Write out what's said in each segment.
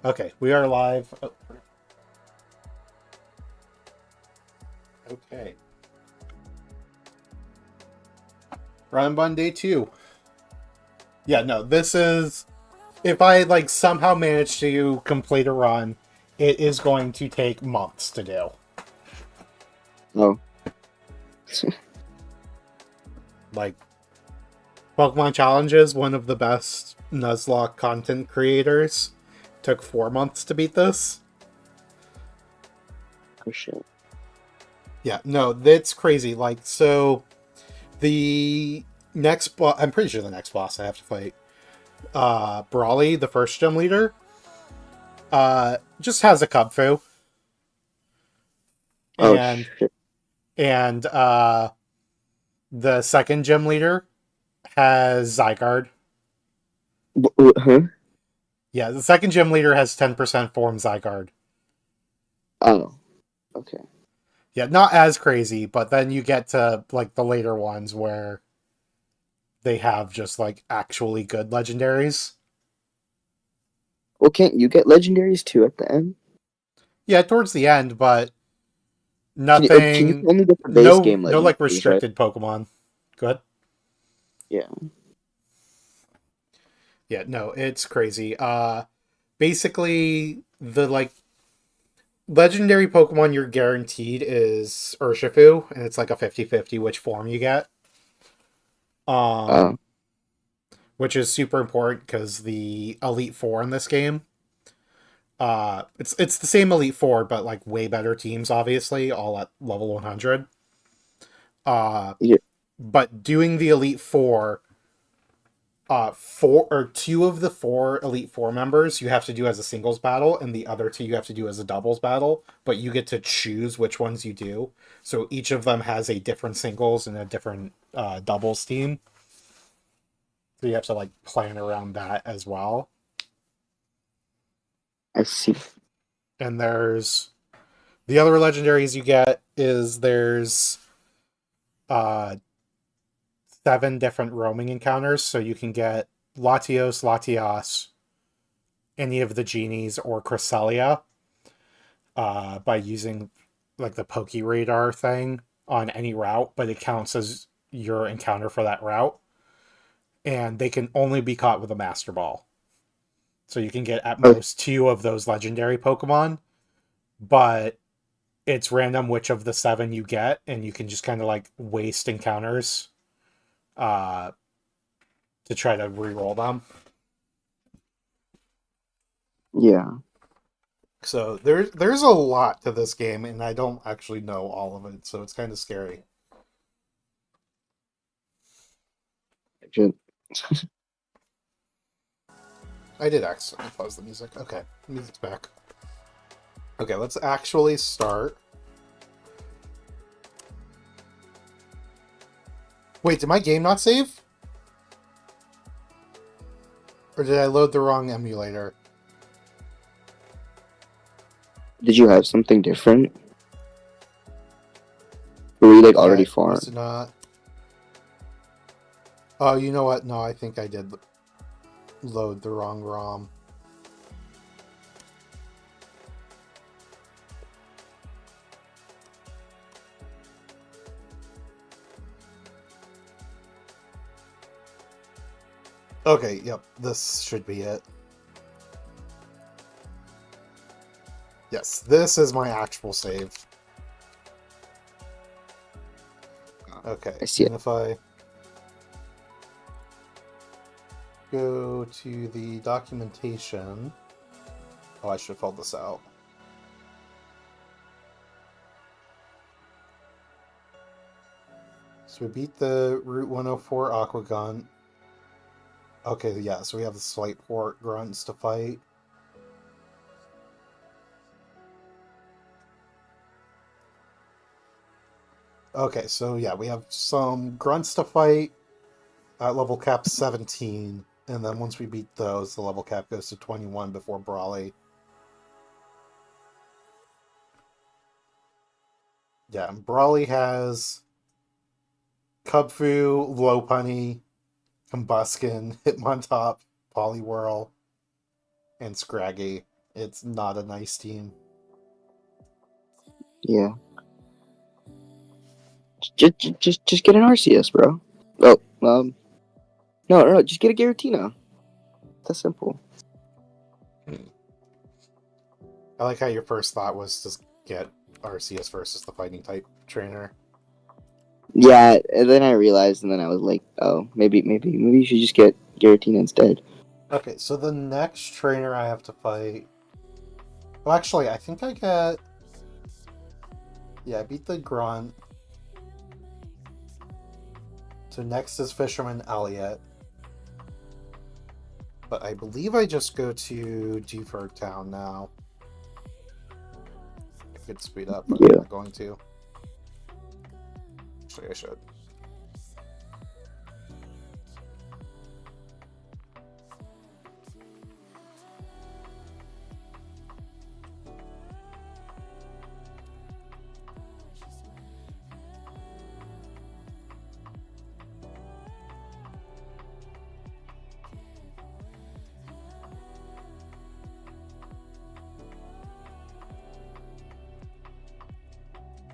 Okay, we are live. Oh, okay. Run Bun Day 2. Yeah, no, this is... If I, like, somehow manage to complete a run, it is going to take months to do. Oh, Like, Pokemon Challenges, one of the best Nuzlocke content creators, took 4 months to beat this. oh shit. Yeah, no, that's crazy. Like, so the next boss, I'm pretty sure the next boss I have to fight, Brawly, the first gym leader, just has a Kubfu, Oh and shit. and the second gym leader has Zygarde. Huh? Yeah, the second gym leader has 10% form Zygarde. Oh, okay. Yeah, not as crazy, but then you get to like the later ones where they have just like actually good legendaries. Well, can't you get legendaries too at the end? Yeah, towards the end, but Can you? Or can you nothing, only get the base no, game no like legendaries, right? restricted Pokemon. Good. Yeah. Yeah, no, it's crazy. Basically the like legendary Pokemon you're guaranteed is Urshifu, and it's like a 50-50 which form you get. Um, Oh, which is super important because the Elite Four in this game, it's the same Elite Four, but like way better teams, obviously, all at level 100. Uh, yeah. but doing the Elite Four, four or two of the four Elite Four members you have to do as a singles battle, and the other two you have to do as a doubles battle. But you get to choose which ones you do. So each of them has a different singles and a different doubles team. So you have to like plan around that as well. I see. And there's the other legendaries you get is there's uh 7 different roaming encounters, so you can get Latios, Latias, any of the genies, or Cresselia by using like the Poke Radar thing on any route, but it counts as your encounter for that route. And they can only be caught with a Master Ball. So you can get at Oh, most 2 of those legendary Pokemon, but it's random which of the 7 you get, and you can just kind of like waste encounters uh, to try to re-roll them. yeah. So there's a lot to this game, and I don't actually know all of it, so it's kind of scary. Just, I did accidentally pause the music. Okay, the music's back. Okay, let's actually start. Wait, did my game not save? Or did I load the wrong emulator? did you have something different? Or were you like already Okay, far? must not. Oh, you know what? No, I think I did load the wrong ROM. Okay, yep, this should be it. Yes, this is my actual save. Okay, I see and it. if I go to the documentation... Oh, I should have filled this out. So we beat the Route 104 Aqua Gun. Okay, yeah, so we have the Slight Port Grunts to fight. Okay, so yeah, we have some Grunts to fight at level cap 17, and then once we beat those, the level cap goes to 21 before Brawly. Yeah, and Brawly has Cubfu, Lopunny, Combuskin, Hitmontop, Poliwhirl, and Scraggy. It's not a nice team. Yeah. Just get an Arceus, bro. Oh, no, just get a Giratina. That's simple. I like how your first thought was to get Arceus versus the fighting type trainer. Yeah, and then I realized, and then I was like, oh, maybe you should just get Giratina instead. Okay, so the next trainer I have to fight. Well, actually, I think I get. Yeah, I beat the Grunt. So next is Fisherman Elliot. But I believe I just go to Defer Town now. I could speed up, but I'm not going to. Actually, I should.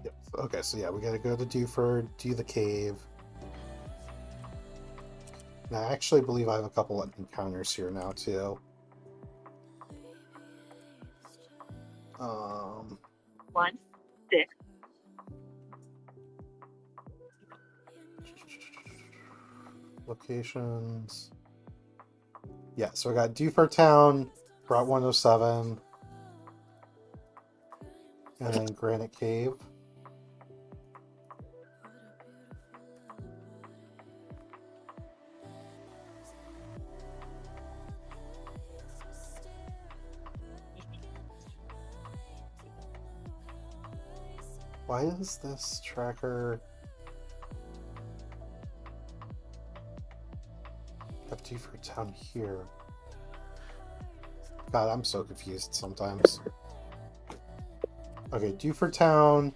Yep. Okay, so yeah, we gotta go to Dewford, do the cave. Now, I actually believe I have a couple of encounters here now, too. 1, 6. Locations. Yeah, so I got Dewford Town, Route 107, and then Granite Cave. Why is this tracker have Dewford Town here? God, I'm so confused sometimes. Okay, Dewford Town.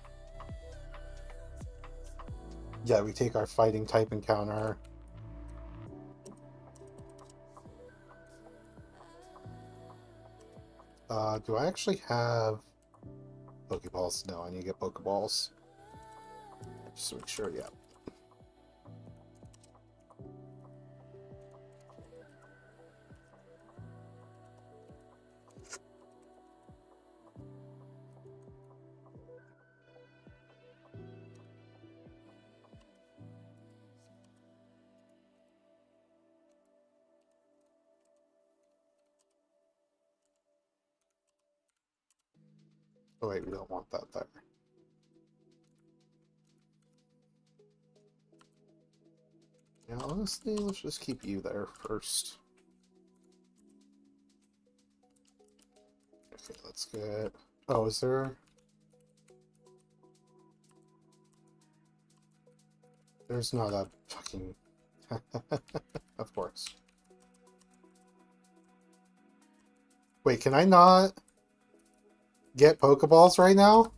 Yeah, we take our fighting type encounter. Do I actually have Pokeballs? No, I need to get Pokeballs. Just to make sure, yeah. Oh wait, we don't want that there. Yeah, honestly, let's just keep you there first. Okay, let's get... Oh, is there... There's not a fucking... Of course. Wait, can I not get Pokeballs right now?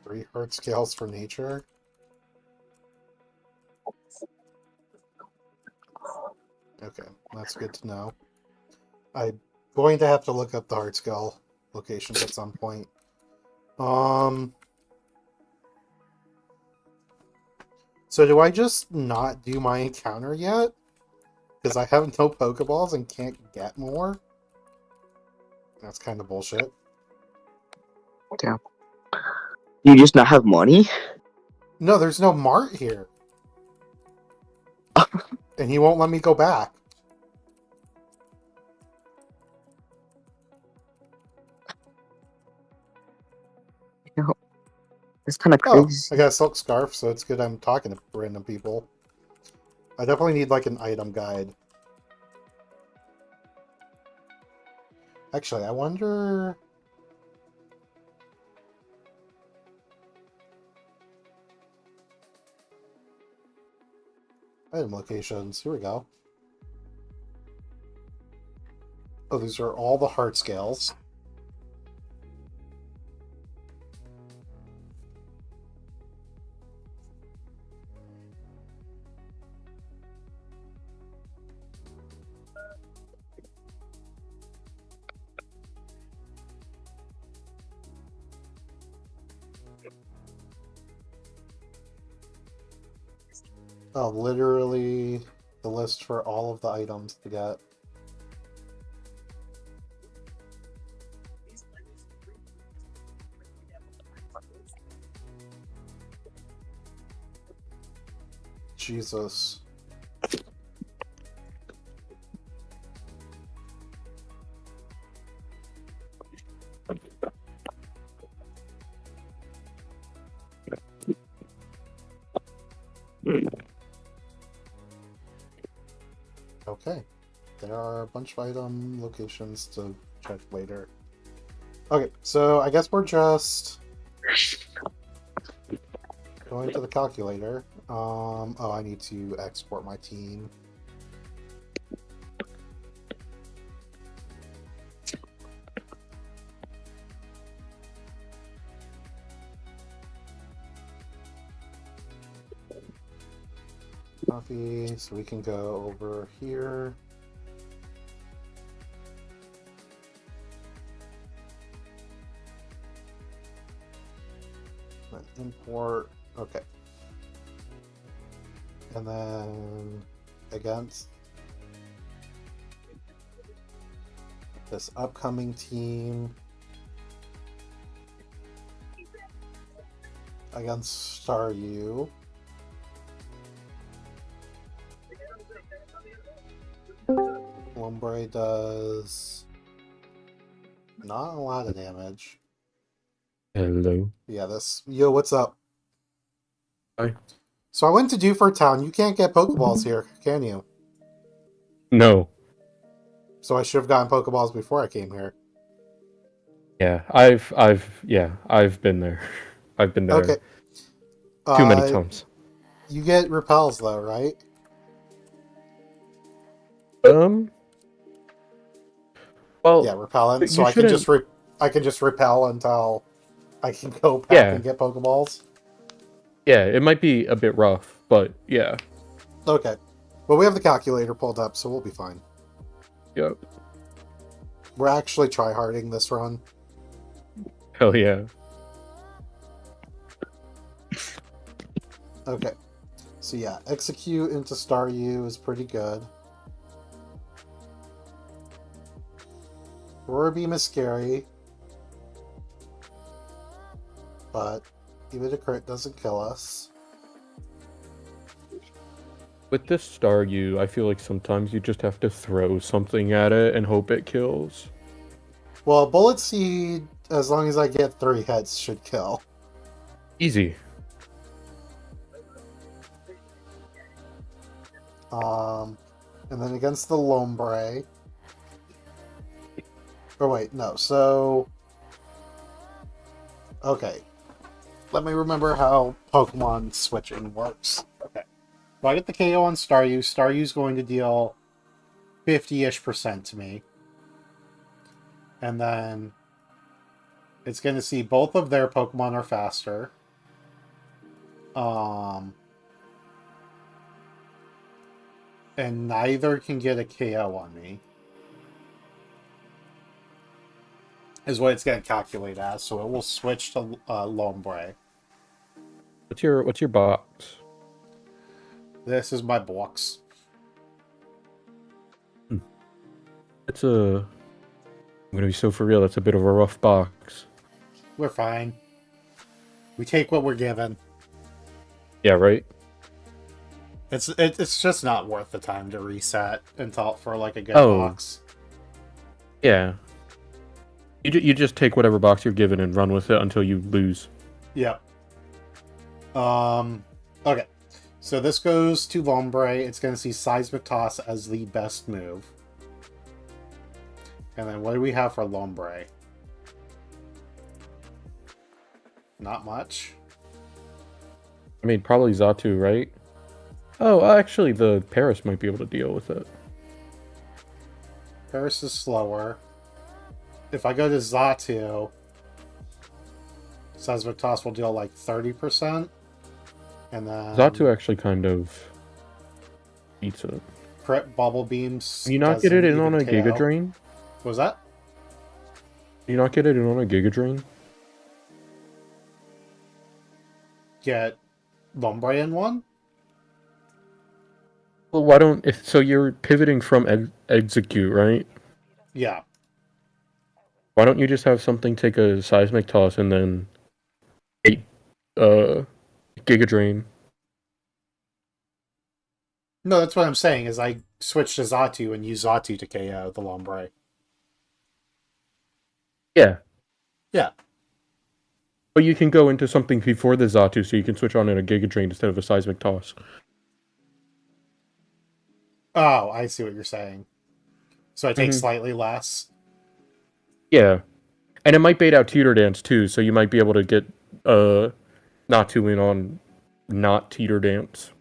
Three heart scales for nature. Okay, that's good to know. I'm going to have to look up the heart scale locations at some point. So do I just not do my encounter yet? Because I have no Pokeballs and can't get more? That's kind of bullshit. Damn. You just not have money? No, there's no mart here. And he won't let me go back. That's kind of Oh, crazy. I got a silk scarf, so it's good I'm talking to random people. I definitely need like an item guide. Actually, I wonder... Item locations, here we go. Oh, these are all the heart scales. Oh, literally the list for all of the items to get. Jesus. Okay. There are a bunch of item locations to check later. Okay, so I guess we're just going to the calculator. Oh, I need to export my team. Copy, so we can go over here. Import, okay. And then against this upcoming team against Star U. Lombre does not a lot of damage. Hello. Yeah, this... Yo, what's up? Hi. So I went to Dewford Town. You can't get Pokeballs here, can you? No. So I should have gotten Pokeballs before I came here. Yeah, I've been there. I've been there Okay. too many times. You get repels though, right? Well, Yeah, repellent. you So I can just I can just repel until I can go back and get Pokeballs. Yeah, it might be a bit rough, but yeah. Okay. Well, we have the calculator pulled up, so we'll be fine. Yep. We're actually tryharding this run. Hell yeah. Okay. So yeah, execute into Staryu is pretty good. Roar Beam is scary. But even a crit doesn't kill us. With this Staryu, I feel like sometimes you just have to throw something at it and hope it kills. Well, Bullet Seed, as long as I get 3 hits, should kill. Easy. And then against the Lombre. Oh wait, no, so... Okay. Let me remember how Pokemon switching works. Okay. So I get the KO on Staryu. Staryu's going to deal 50-ish% to me. And then it's going to see both of their Pokemon are faster. And neither can get a KO on me. Is what it's going to calculate as, so it will switch to Lombre. What's your box? This is my box. It's I'm gonna be so for real, that's a bit of a rough box. We're fine. We take what we're given. Yeah, right? It's just not worth the time to reset until for like a good box. Yeah. You just take whatever box you're given and run with it until you lose. Yep. Okay. So this goes to Lombre. It's going to see Seismic Toss as the best move. And then what do we have for Lombre? Not much. I mean, probably Zatu, right? Oh, actually, the Paris might be able to deal with it. Paris is slower. If I go to Zatu, Seismic Toss will deal like 30%. And then Zatu actually kind of beats it. Crit Bubble Beams. Can you not get it in on a KO. Giga Drain? What was that? Can you not get it in on a Giga Drain? Get Lombre in one? Well, why don't... So you're pivoting from Execute, right? Yeah. Why don't you just have something take a Seismic Toss and then... Giga Drain? No, that's what I'm saying, is I switch to Zatu and use Zatu to KO the Lombre. Yeah. Yeah. But you can go into something before the Zatu, so you can switch on in a Giga Drain instead of a Seismic Toss. Oh, I see what you're saying. So I take slightly less? Yeah. And it might bait out Teeter Dance, too, so you might be able to get Natu in on not Teeter Dance.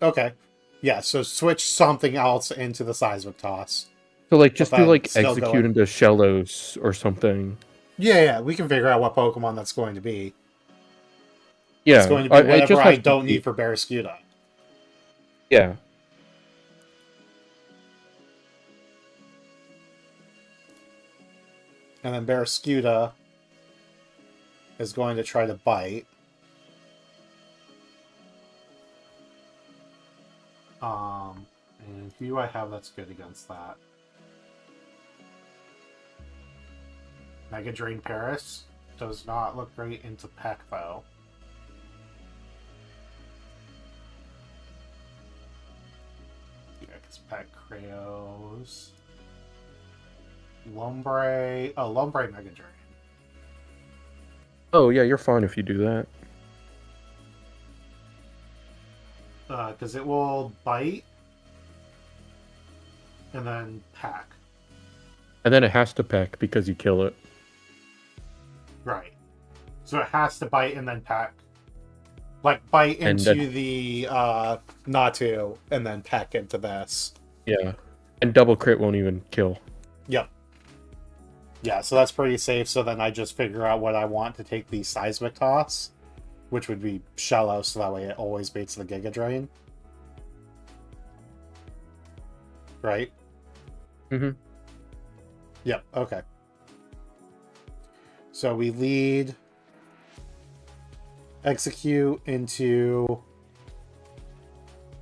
Okay. Yeah, so switch something else into the Seismic Toss. So, like, just But do, then like, still Execute going- into Shellos or something. Yeah, we can figure out what Pokemon that's going to be. Yeah. It's going to be it whatever just I has to don't be- need for Barraskewda. Yeah. And then Barraskewda is going to try to bite. And who do I have that's good against that? Mega Drain Paris does not look great into Peck, though. Yeah, because Peck Creos. Lombre. Oh, Lombre Mega Drain. Oh, yeah, you're fine if you do that. Because it will bite and then pack. And then it has to peck because you kill it. Right. So it has to bite and then pack. Like, bite And into the Natu and then pack into this. Yeah. And double crit won't even kill. Yep. Yeah, so that's pretty safe. So then I just figure out what I want to take the Seismic Toss, which would be Shallow, so that way it always baits the Giga Drain. Right? Mm-hmm. Yep, okay. So we lead Execute into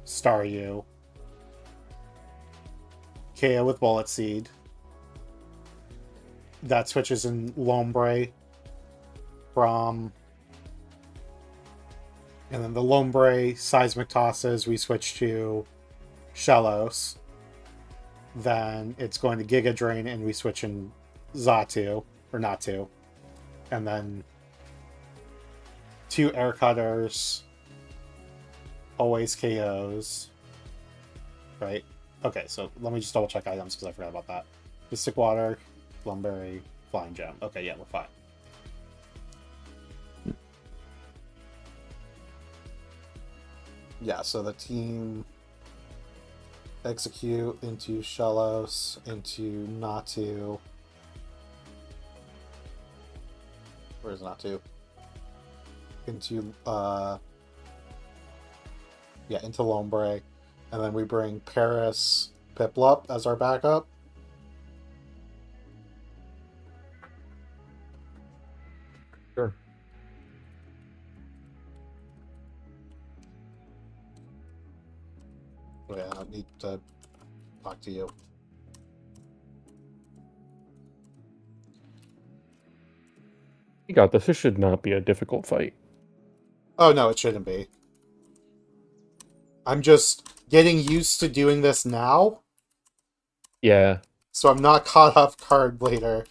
Staryu. KO with Bullet Seed. That switches in Lombre from... And then the Lombre Seismic Tosses, we switch to Shellos. Then it's going to Giga Drain, and we switch in Zatu, or Natu. And then 2 Air Cutters, always KOs. Right? Okay, so let me just double check items, because I forgot about that. Mystic Water, Lumberry, Flying Gem. Okay, yeah, we're fine. Yeah, so the team Execute into Shellos, into Natu. Where's Natu? Into, yeah, into Lombre. And then we bring Paris Piplup as our backup. Sure. Yeah, I need to talk to you. You got this. This should not be a difficult fight. Oh, no, it shouldn't be. I'm just getting used to doing this now, Yeah. so I'm not caught off guard later.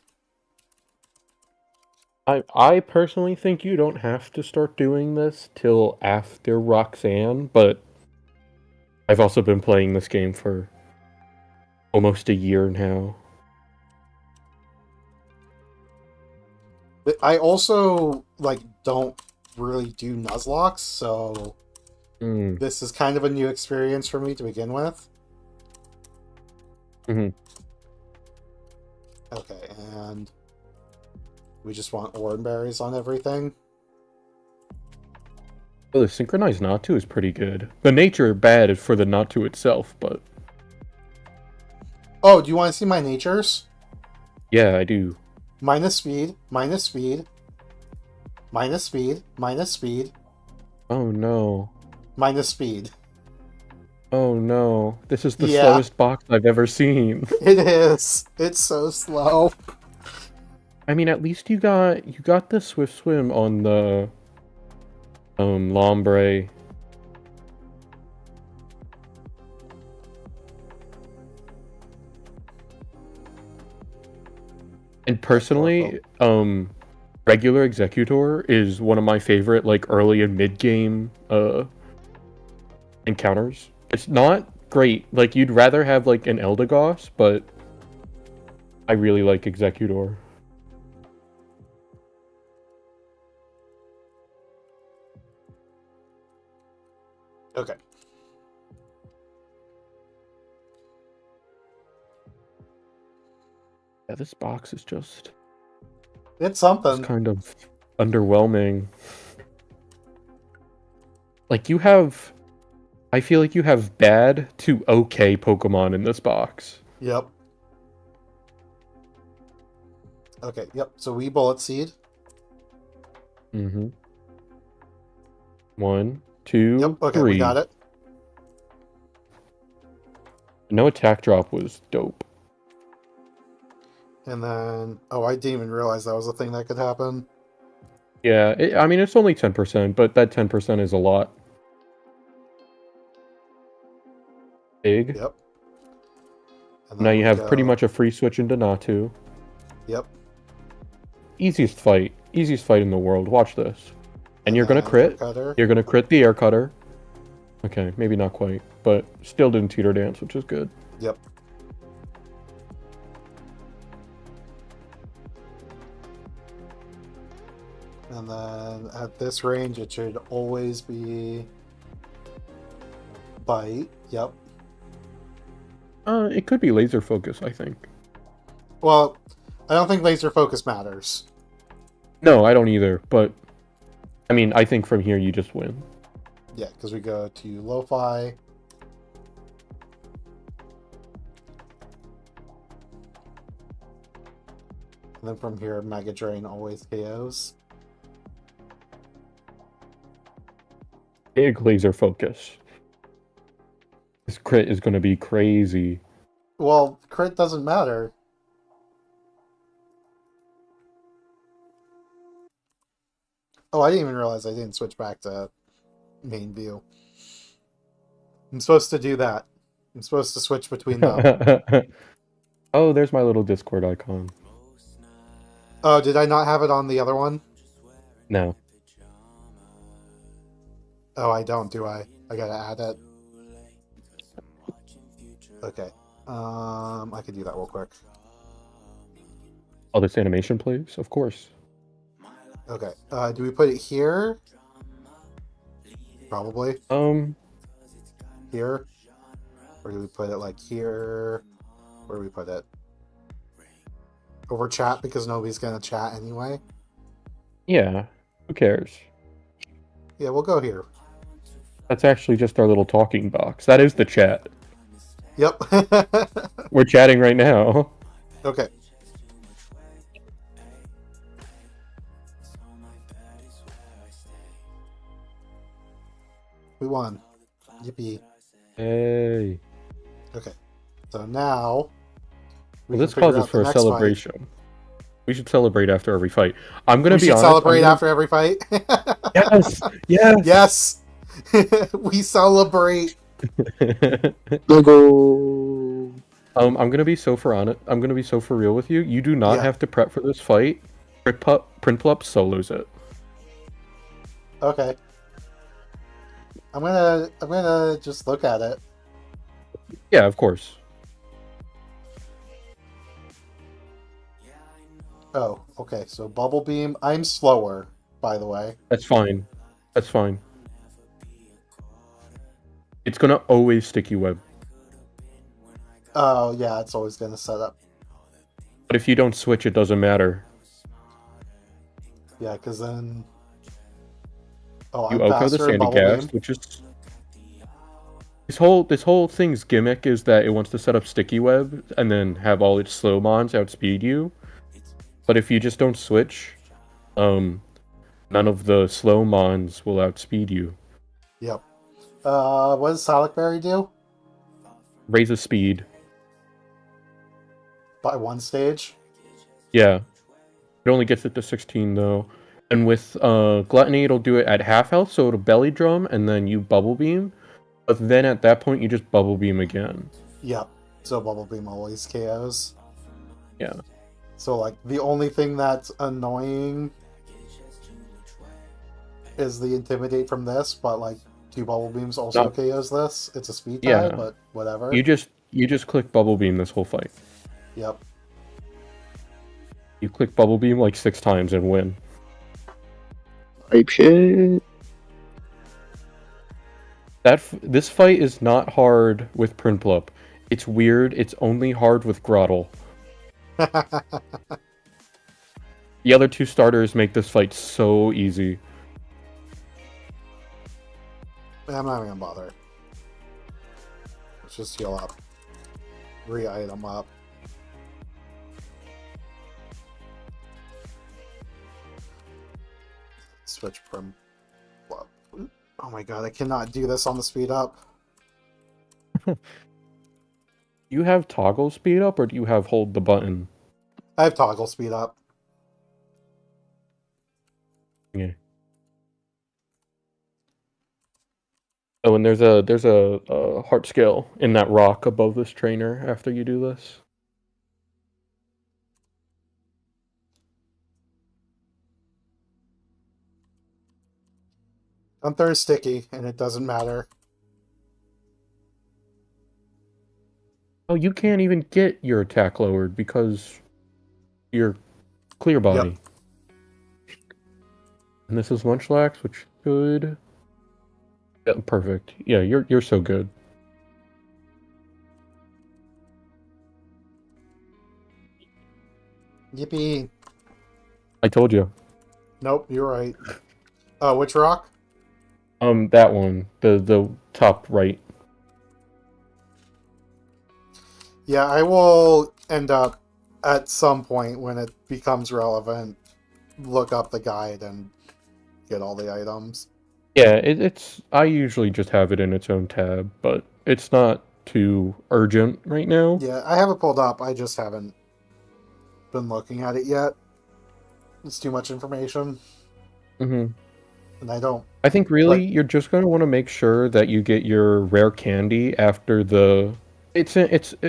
I personally think you don't have to start doing this till after Roxanne, but I've also been playing this game for almost a year now. But I also don't really do Nuzlocke, so Mm. this is kind of a new experience for me to begin with. Mhm. Okay, and we just want oranberries on everything. Well, the synchronized Natu is pretty good. The nature bad is for the Natu itself, but Oh, do you want to see my natures? yeah, I do. Minus speed, minus speed, minus speed, minus speed, Oh no. minus speed. Oh no. This is the Yeah. slowest box I've ever seen. It is. It's so slow. I mean, at least you got the Swift Swim on the Lombre. And personally, regular Executor is one of my favorite early and mid game encounters. It's not great. You'd rather have an Eldegoss, but I really like Executor. Okay. Yeah, this box is just It's something. kind of underwhelming. I feel like you have bad to okay Pokemon in this box. Yep. Okay, yep. So we Bullet Seed. Mm-hmm. 1, 2, Yep, okay, 3. we got it. No attack drop was dope. And then... Oh, I didn't even realize that was a thing that could happen. Yeah, I mean, it's only 10%, but that 10% is a lot. Big. Yep. And Now then you we have pretty go- much a free switch into Natu. Yep. Easiest fight in the world. Watch this. And you're gonna then crit. Cutter. You're gonna crit the air cutter. Okay, maybe not quite, but still didn't teeter dance, which is good. Yep. And then at this range, it should always be Bite. Yep. It could be laser focus, I think. Well, I don't think laser focus matters. No, I don't either, but I mean, I think from here you just win. Yeah, because we go to Lo-Fi. And then from here, Mega Drain always KOs. Big laser focus. This crit is gonna be crazy. Well, crit doesn't matter. Oh, I didn't even realize I didn't switch back to main view. I'm supposed to do that. I'm supposed to switch between them. Oh, there's my little Discord icon. Oh, did I not have it on the other one? No. Oh, I don't, do I? I gotta add it. Okay. I could do that real quick. Oh, this animation plays? Of course. Okay. Do we put it here? Probably. Here? Or do we put it here? Where do we put it? Over chat, because nobody's gonna chat anyway? Yeah. Who cares? Yeah, we'll go here. That's actually just our little talking box. That is the chat. Yep. We're chatting right now. Okay. We won. Yippee. Hey. Okay. So now... Well, can this figure causes out for the a next fight. celebration. We should celebrate after every fight. I'm gonna We be should honest. celebrate after every fight? Yes! Yes! Yes! We celebrate! Go. I'm gonna be so for real with you. You do not Yeah. have to prep for this fight. Printplup solos it. Okay. I'm gonna just look at it. Yeah, of course. Oh, okay. So Bubble Beam. I'm slower, by the way. That's fine. That's fine. It's gonna always sticky web. Oh yeah, it's always gonna set up. But if you don't switch, it doesn't matter. Yeah, because then. Oh, You I'm Oko the faster in Sandy Bubble Gas, Beam. which is this whole thing's gimmick is that it wants to set up sticky web and then have all its slow mons outspeed you. But if you just don't switch, none of the slow mons will outspeed you. Yep. What does Sonic Berry do? Raise the speed. By one stage? Yeah. It only gets it to 16 though. And with Gluttony, it'll do it at half health, so it'll belly drum, and then you bubble beam. But then at that point, you just bubble beam again. Yep. So Bubble Beam always KOs. Yeah. So, like, the only thing that's annoying is the Intimidate from this, but, like, 2 Bubble Beams also No. KOs this. It's a speed tie, Yeah. but whatever. You just click bubble beam this whole fight. Yep. You click bubble beam like 6 times and win. Hype shit. This fight is not hard with Printplup. It's weird. It's only hard with Grottle. The other 2 starters make this fight so easy. I'm not even gonna bother. Let's just heal up. Re-item up. Switch from... Oh my god, I cannot do this on the speed up. You have toggle speed up or do you have hold the button? I have toggle speed up. Yeah. Oh, and there's a heart scale in that rock above this trainer after you do this. Gunther is sticky, and it doesn't matter. Oh, you can't even get your attack lowered because you're clear body. Yep. And this is Munchlax, which should... Yeah, perfect. Yeah, you're so good. Yippee. I told you. Nope, you're right. Which rock? That one, the top right. Yeah, I will end up at some point when it becomes relevant, look up the guide and get all the items. Yeah, it's. I usually just have it in its own tab, but it's not too urgent right now. Yeah, I have it pulled up. I just haven't been looking at it yet. It's too much information, Mm-hmm. and I don't. I think really you're just going to want to make sure that you get your rare candy after the.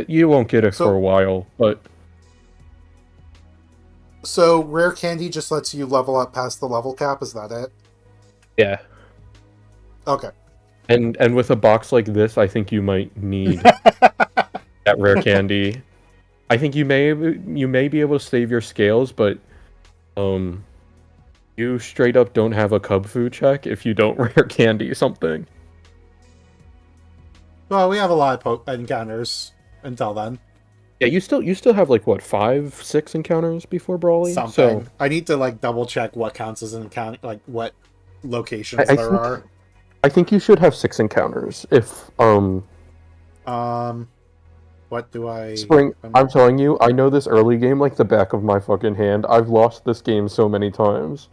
You won't get it for a while, but. So rare candy just lets you level up past the level cap. Is that it? Yeah. Okay. And with a box like this, I think you might need that rare candy. I think you may be able to save your scales, but you straight up don't have a cub food check if you don't rare candy something. Well, we have a lot of encounters until then. Yeah, you still have like what 5, 6 encounters before Brawly. Something. So I need to like double check what counts as an encounter, like what locations there are. I think you should have 6 encounters. If what do I? Spring, I'm telling you, I know this early game like the back of my fucking hand. I've lost this game so many times.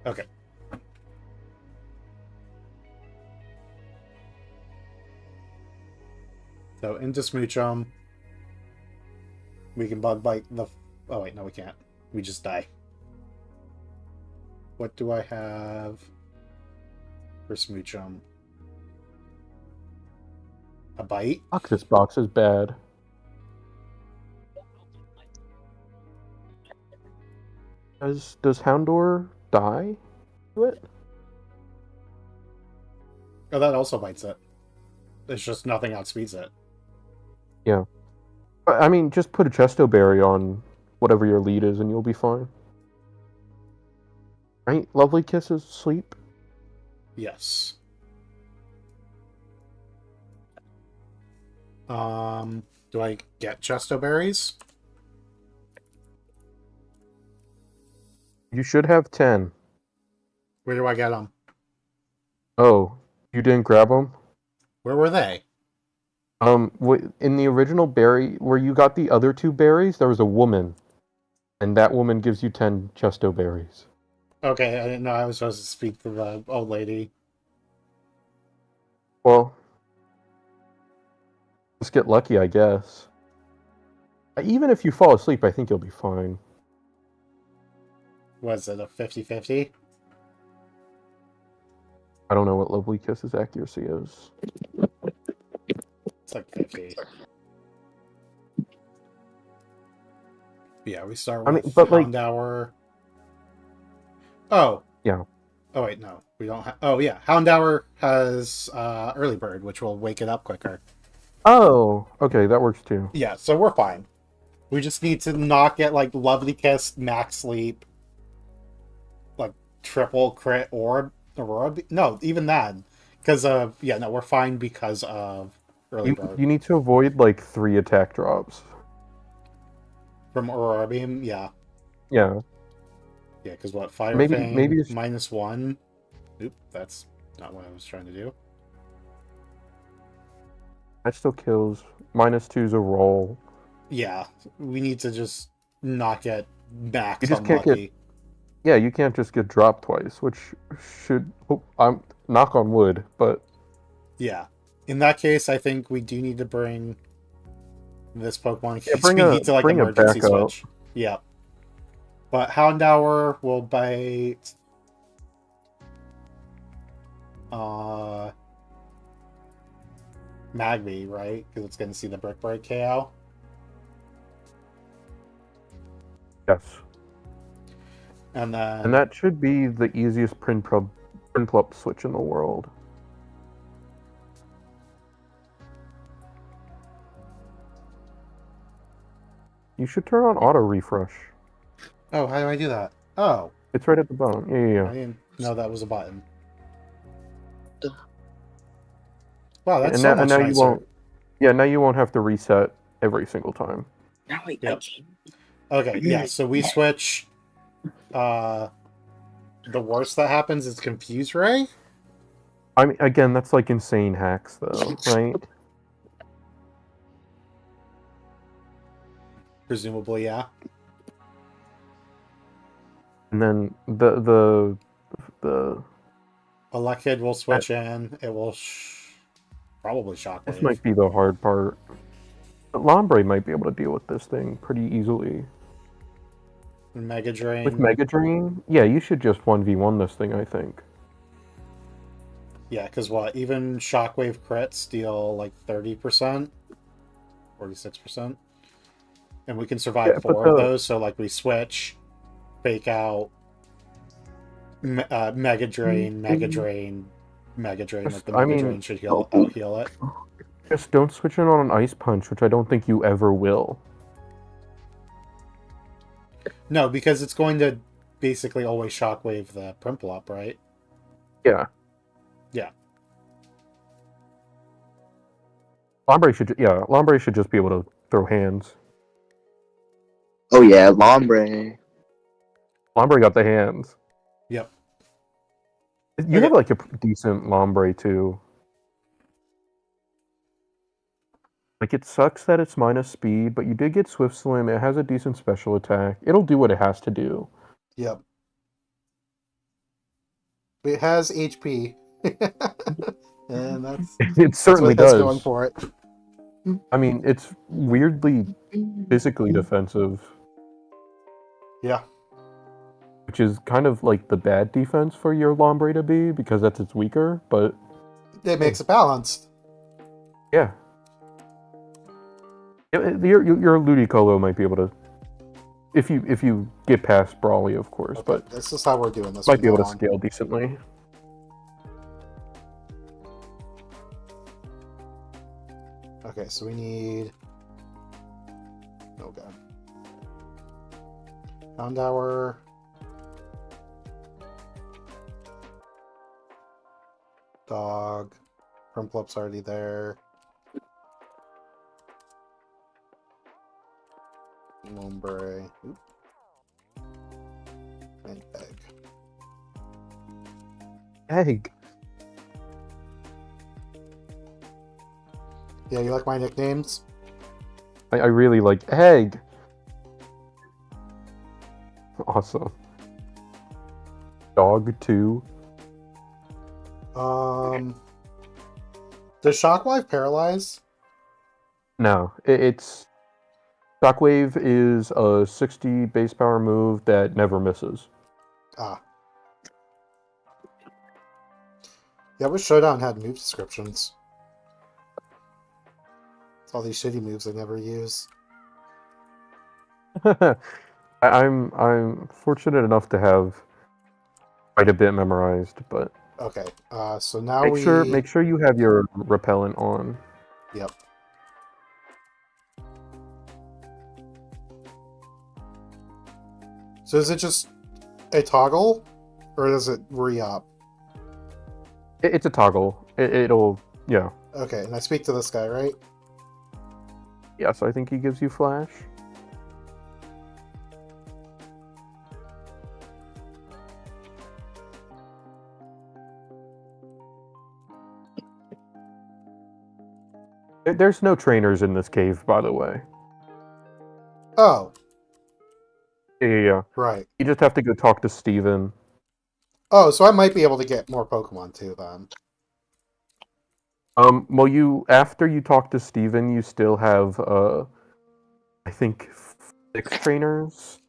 Okay. So into Smoochum, we can bug bite the. Oh wait, no, we can't. We just die. What do I have for Smoochum? A bite? Fuck, this box is bad. Does Houndor die to it? Oh, that also bites it. It's just nothing outspeeds it. Yeah. I mean, just put a Chesto Berry on whatever your lead is and you'll be fine. Right? Lovely Kisses sleep. Yes. Do I get Chesto Berries? You should have 10. Where do I get them? Oh, you didn't grab them? Where were they? In the original berry, where you got the other 2 berries, there was a woman. And that woman gives you 10 Chesto Berries. Okay, I didn't know I was supposed to speak to the old lady. Well, just get lucky, I guess. Even if you fall asleep, I think you'll be fine. Was it a 50-50? I don't know what Lovely Kiss's accuracy is. It's like 50. Yeah, we start I with mean, but, like- Houndour. Oh. Yeah. Oh, wait, no. We don't have... Oh, yeah. Houndour has Early Bird, which will wake it up quicker. Oh, okay, that works too. Yeah, so we're fine. We just need to not get, like, Lovely Kiss, Max Sleep, like, triple crit orb. Aurora? No, even that. Because of... Yeah, no, we're fine because of Early Bird. You need to avoid, like, 3 attack drops. From Aurora Beam, yeah. Yeah. Yeah, because what? Fire Maybe- Fang, maybe it's- -1. Oop, that's not what I was trying to do. That still kills. -2's a roll. Yeah, we need to just not get max You just can't unlucky. Yeah, you can't just get dropped twice, which should... Oh, I'm knock on wood, but... Yeah. In that case, I think we do need to bring this Pokemon. Yeah, We bring need to, like, bring a emergency backup. switch. Yeah. But Houndour will bite... Magby, right? Because it's going to see the Brick Break KO. Yes. And then... And that should be the easiest Prinplup switch in the world. You should turn on auto refresh. Oh, how do I do that? Oh, It's right at the bottom. Yeah. I didn't know that was a button. Wow, that's And so now, much and now nicer. you won't. Yeah, now you won't have to reset every single time. Now I Yep. can't. Okay, yeah, so we switch. The worst that happens is Confuse Ray? I mean, again, that's like insane hacks, though, right? Presumably, yeah. And then the Elekid will switch in. It will probably Shockwave. this might be the hard part. But Lombre might be able to deal with this thing pretty easily. Mega Drain. With Mega Drain, yeah, you should just 1v1 this thing, I think. Yeah, because what? Even Shockwave crits deal like 30%? 46%? And we can survive Yeah, but 4 of those, so like we switch, fake out, Mega Drain, Mega Drain, Mega Drain. Like the I Mega mean- Drain should out-heal it. Just don't switch in on an Ice Punch, which I don't think you ever will. No, because it's going to basically always Shockwave the Prinplup, right? Yeah. Yeah. Lombre should just be able to throw hands. Oh yeah, Lombre. Lombre got the hands. Yep. You have like a decent Lombre too. Like it sucks that it's minus speed, but you did get Swift Swim. It has a decent special attack. It'll do what it has to do. Yep. It has HP. And that's It certainly what it has does. going for it. I mean, it's weirdly physically defensive, Yeah. which is kind of like the bad defense for your Lombre to be because that's its weaker. But It makes it balanced. yeah, your Ludicolo might be able to if you get past Brawly, of course, Okay, but this is how we're doing this. might from be able now to on. scale decently. Okay, so we need. Oh god. Pound hour. Dog. Crumplep's already there. Lombre. Oop. And egg. Egg. Yeah, you like my nicknames? I really like egg. Awesome. Dog 2. Does Shockwave paralyze? No, it's Shockwave is a 60 base power move that never misses. Ah. Yeah, I wish Showdown had move descriptions. It's all these shitty moves I never use. I'm fortunate enough to have quite a bit memorized, but Okay, so now make sure you have your repellent on. Yep. So is it just a toggle? Or does it re-up? It's a toggle. It'll yeah. Okay, and I speak to this guy, right? Yes, I think he gives you flash. There's no trainers in this cave, by the way. Oh, Yeah. right. You just have to go talk to Steven. Oh, so I might be able to get more Pokemon too, then. Well, after you talk to Steven, you still have, I think 6 trainers?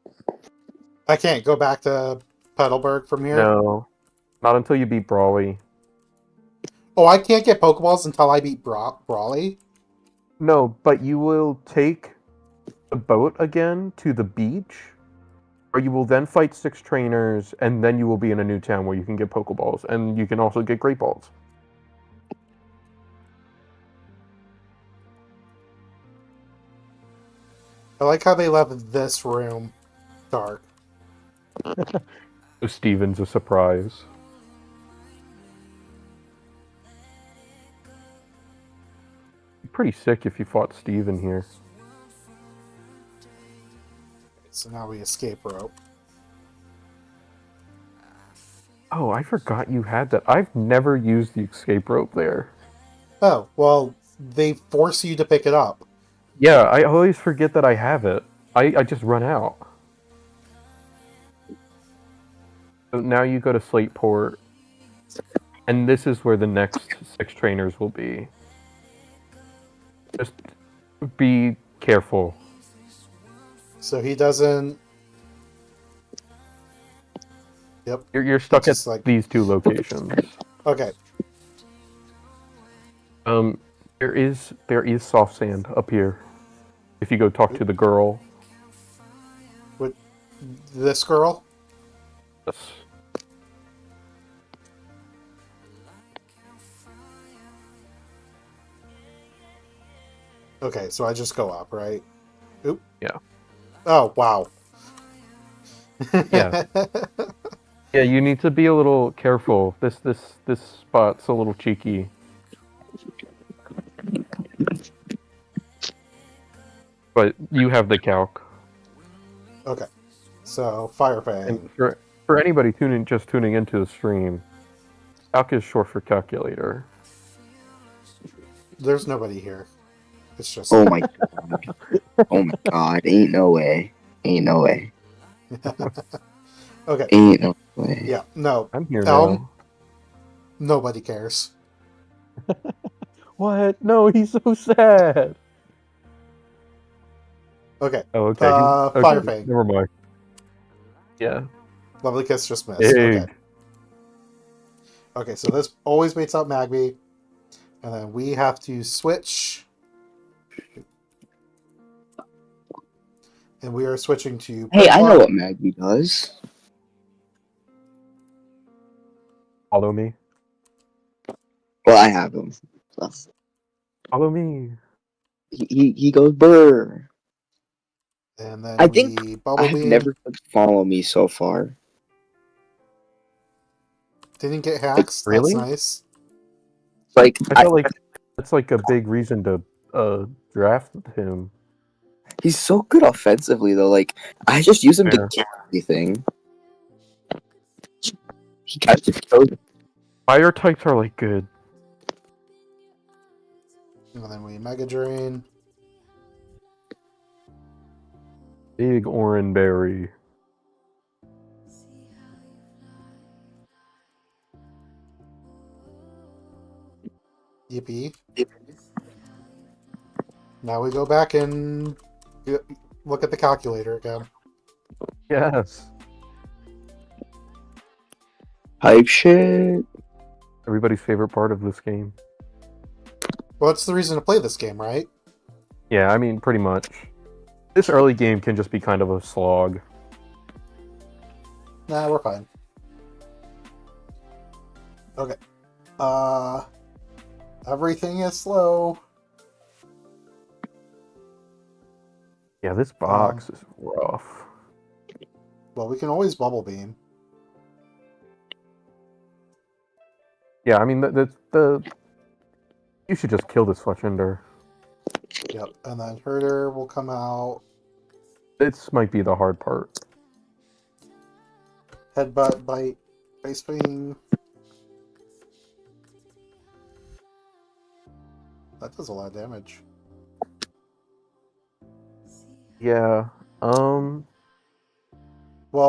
I can't go back to Petalburg from here? No. Not until you beat Brawly. Oh, I can't get Pokeballs until I beat Brawly? No, but you will take the boat again to the beach, or you will then fight 6 trainers, and then you will be in a new town where you can get Pokeballs, and you can also get Great Balls. I like how they left this room dark. So Steven's a surprise. Pretty sick if you fought Steven here. So now we escape rope. Oh, I forgot you had that. I've never used the escape rope there. Oh, well, they force you to pick it up. Yeah, I always forget that I have it. I just run out. So now you go to Slateport, and this is where the next 6 trainers will be. Just be careful. So he doesn't... Yep. You're stuck at Just like- these 2 locations. Okay. There is soft sand up here. If you go talk to the girl. With this girl? Yes. Okay, so I just go up, right? Oop. Yeah. Oh, wow. Yeah. Yeah, you need to be a little careful. This spot's a little cheeky. But you have the calc. Okay. So, Fire Fang. And for anybody just tuning into the stream, calc is short for calculator. There's nobody here. It's just... Oh my god. Oh my god. Ain't no way. Ain't no way. Okay. Ain't no way. Yeah, no. I'm here Elm? now. Nobody cares. What? No, he's so sad. Okay. Oh, okay. Okay, Fire Fang. never mind. Yeah. Lovely Kiss just missed. Egg. Okay. Okay, so this always waits out Magby. And then we have to switch. And we are switching to Hey, I know Prinplup. what Maggie does. Follow me. Well, I have him. So Follow me. he goes burr. And then I think we I Bubble have Beam. never said follow me so far. Didn't get hacks. Really? That's nice. Like I feel like that's like a big reason to draft him. he's so good offensively though. Like I just use him Yeah. to kill everything. He got just so Fire types are like good. And then we Mega Drain. Big Oran Berry. Yippee. Now we go back and look at the calculator again. Yes. hype shit. Everybody's favorite part of this game. Well, that's the reason to play this game, right? Yeah, I mean, pretty much. This early game can just be kind of a slog. Nah, we're fine. Okay. Everything is slow. Yeah, this box is rough. Well, we can always Bubble Beam. Yeah, I mean, you should just kill this Fletchender. Yep. And then Herder will come out. This might be the hard part. Headbutt, Bite, Face Swing. That does a lot of damage. Yeah, Well,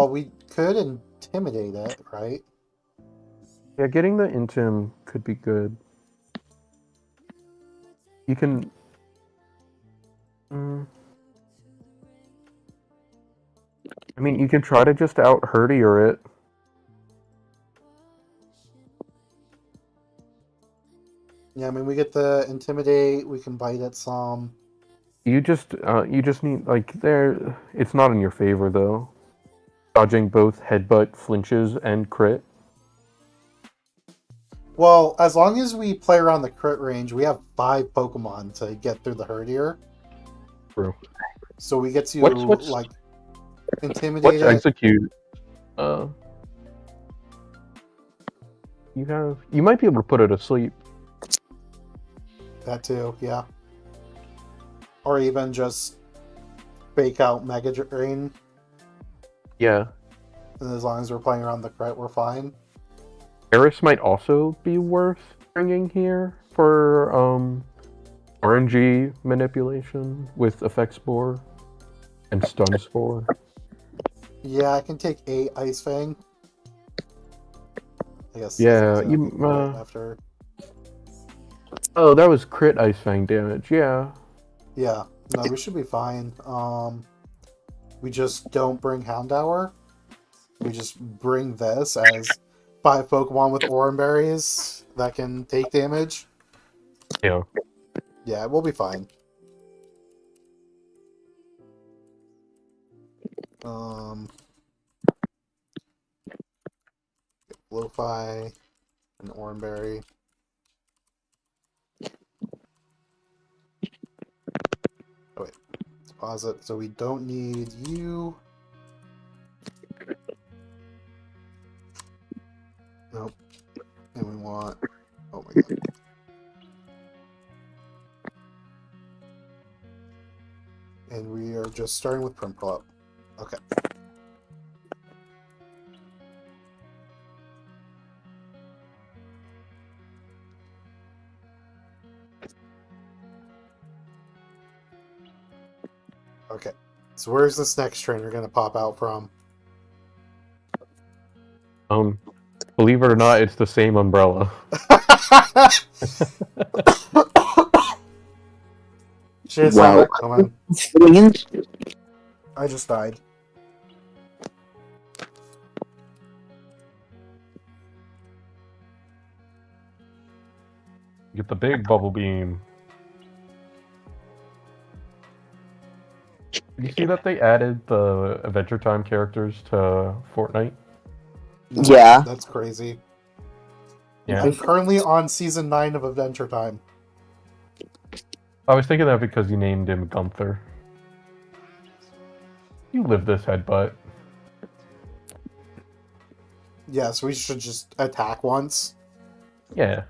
we could intimidate it, right? yeah, getting the Intim could be good. You can... I mean, you can try to just out-herdier it. Yeah, I mean, we get the Intimidate, we can bite it some. You just need, like, it's not in your favor, though. Dodging both headbutt, flinches, and crit. Well, as long as we play around the crit range, we have 5 Pokemon to get through the Herdier. True. So we get to, What's like, intimidate Let's it. execute. You might be able to put it asleep. That too, yeah. Or even just fake out Mega Drain. Yeah. And as long as we're playing around the crit, we're fine. Eris might also be worth bringing here for RNG manipulation with Effect Spore and Stun Spore. Yeah, I can take 8 Ice Fang. I guess. Yeah, that's you. after. Oh, that was crit Ice Fang damage. Yeah. Yeah, no, we should be fine. We just don't bring Houndour. We just bring this as 5 Pokemon with Oran Berries that can take damage. Yeah. Yeah, we'll be fine. Lo-Fi and Oran Berry. Oh wait, let's pause it. So we don't need you. Nope. And we want. Oh my god. And we are just starting with Prinplup. Okay. Okay. So where's this next trainer gonna pop out from? Believe it or not, it's the same umbrella. Shit, Wow. come on. Swinging. I just died. Get the big bubble beam. Did you see that they added the Adventure Time characters to Fortnite? No, Yeah. That's crazy. Yeah. I'm currently on season 9 of Adventure Time. I was thinking that because you named him Gunther. You live this headbutt. Yes, we should just attack once. Yeah.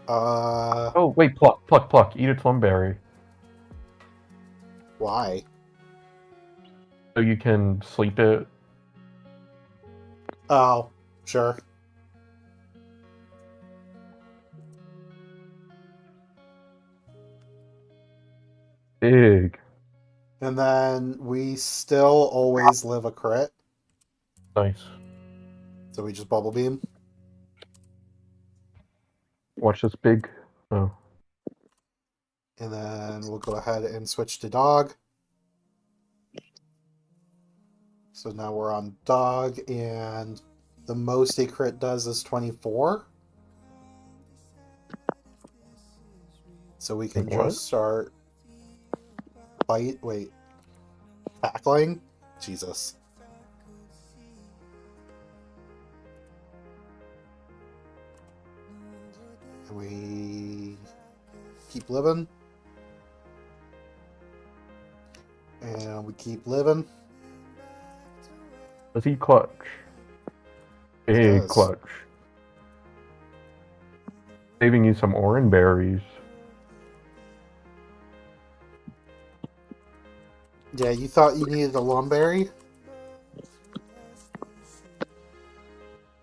Oh, wait, pluck, pluck, pluck. Eat a Plumberry. Why? So you can sleep it. Oh, sure. Big. And then we still always live a crit, Nice. so we just bubble beam. Watch this big. Oh. And then we'll go ahead and switch to dog. So now we're on dog, and the most a crit does is 24. So we can What? just start tackling? Jesus. And we keep living. And we keep living. Does he clutch? Big does. clutch. Saving you some orange berries. Yeah, you thought you needed a lumberry?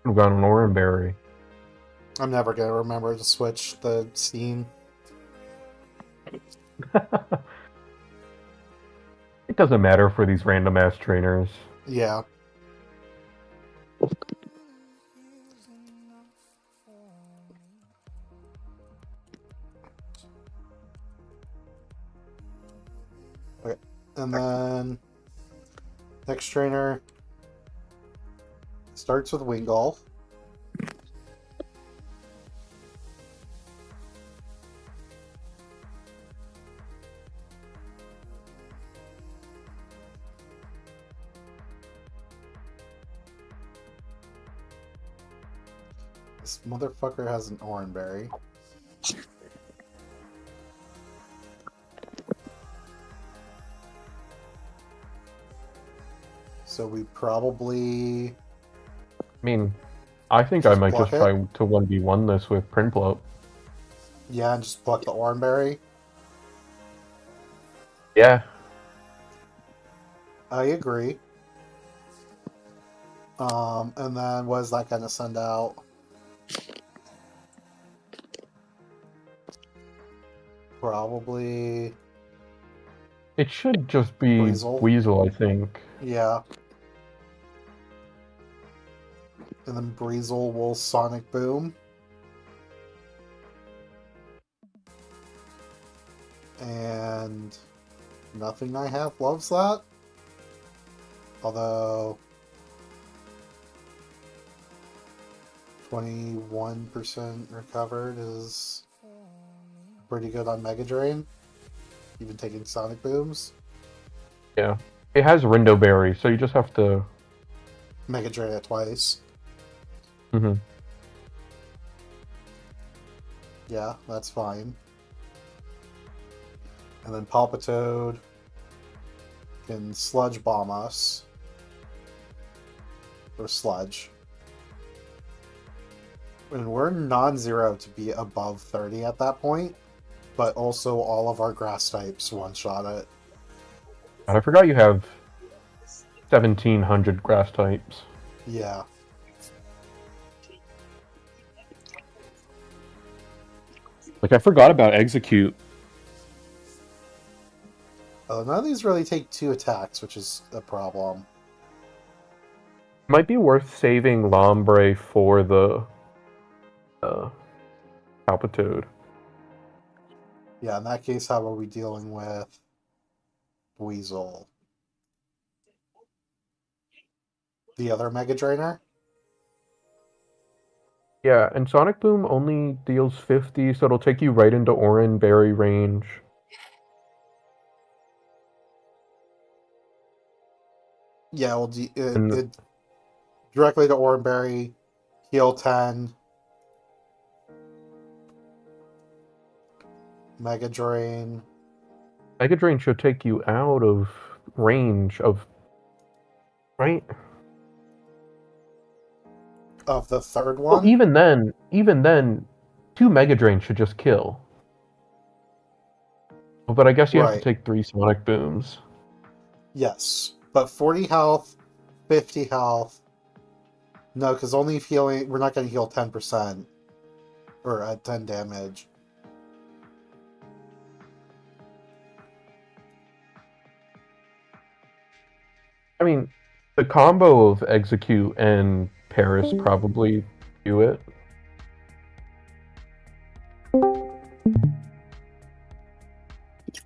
I've got an orange berry. I'm never gonna remember to switch the scene. It doesn't matter for these random ass trainers. Yeah. Okay. And then next trainer starts with wing golf. This motherfucker has an oranberry. So we probably... I mean, I think I Just might pluck just it? try to 1v1 this with Printplup. Yeah, and just pluck the oranberry. Yeah. I agree. And then what is that gonna send out? Probably... It should just be Weasel. Weasel, I think. Yeah. And then Breezel will Sonic Boom. And nothing I have loves that. Although 21% recovered is pretty good on Mega Drain. Even taking Sonic Booms. Yeah. It has Rindo Berry, so you just have to... Mega Drain it twice. Mm-hmm. Yeah, that's fine. And then Palpitoad can Sludge Bomb us. Or Sludge. And we're non-zero to be above 30 at that point, but also all of our grass types one-shot it. And I forgot you have 1,700 grass types. Yeah. Like, I forgot about Execute. None of these really take 2 attacks, which is a problem. Might be worth saving Lombre for the Palpitoad. Yeah, in that case, how are we dealing with Weasel? The other Mega Drainer? Yeah, and Sonic Boom only deals 50, so it'll take you right into Oran Berry range. Yeah, well, And it directly to Oranberry, heal 10, Mega Drain. Mega Drain should take you out of range of, right? Of the third Well, one? even then, 2 Mega Drain should just kill. But I guess you have to Right. take 3 Sonic Booms. Yes. But 40 health, 50 health. No, because only if healing, we're not going to heal 10%. Or at 10 damage. I mean, the combo of Execute and Paris probably do it.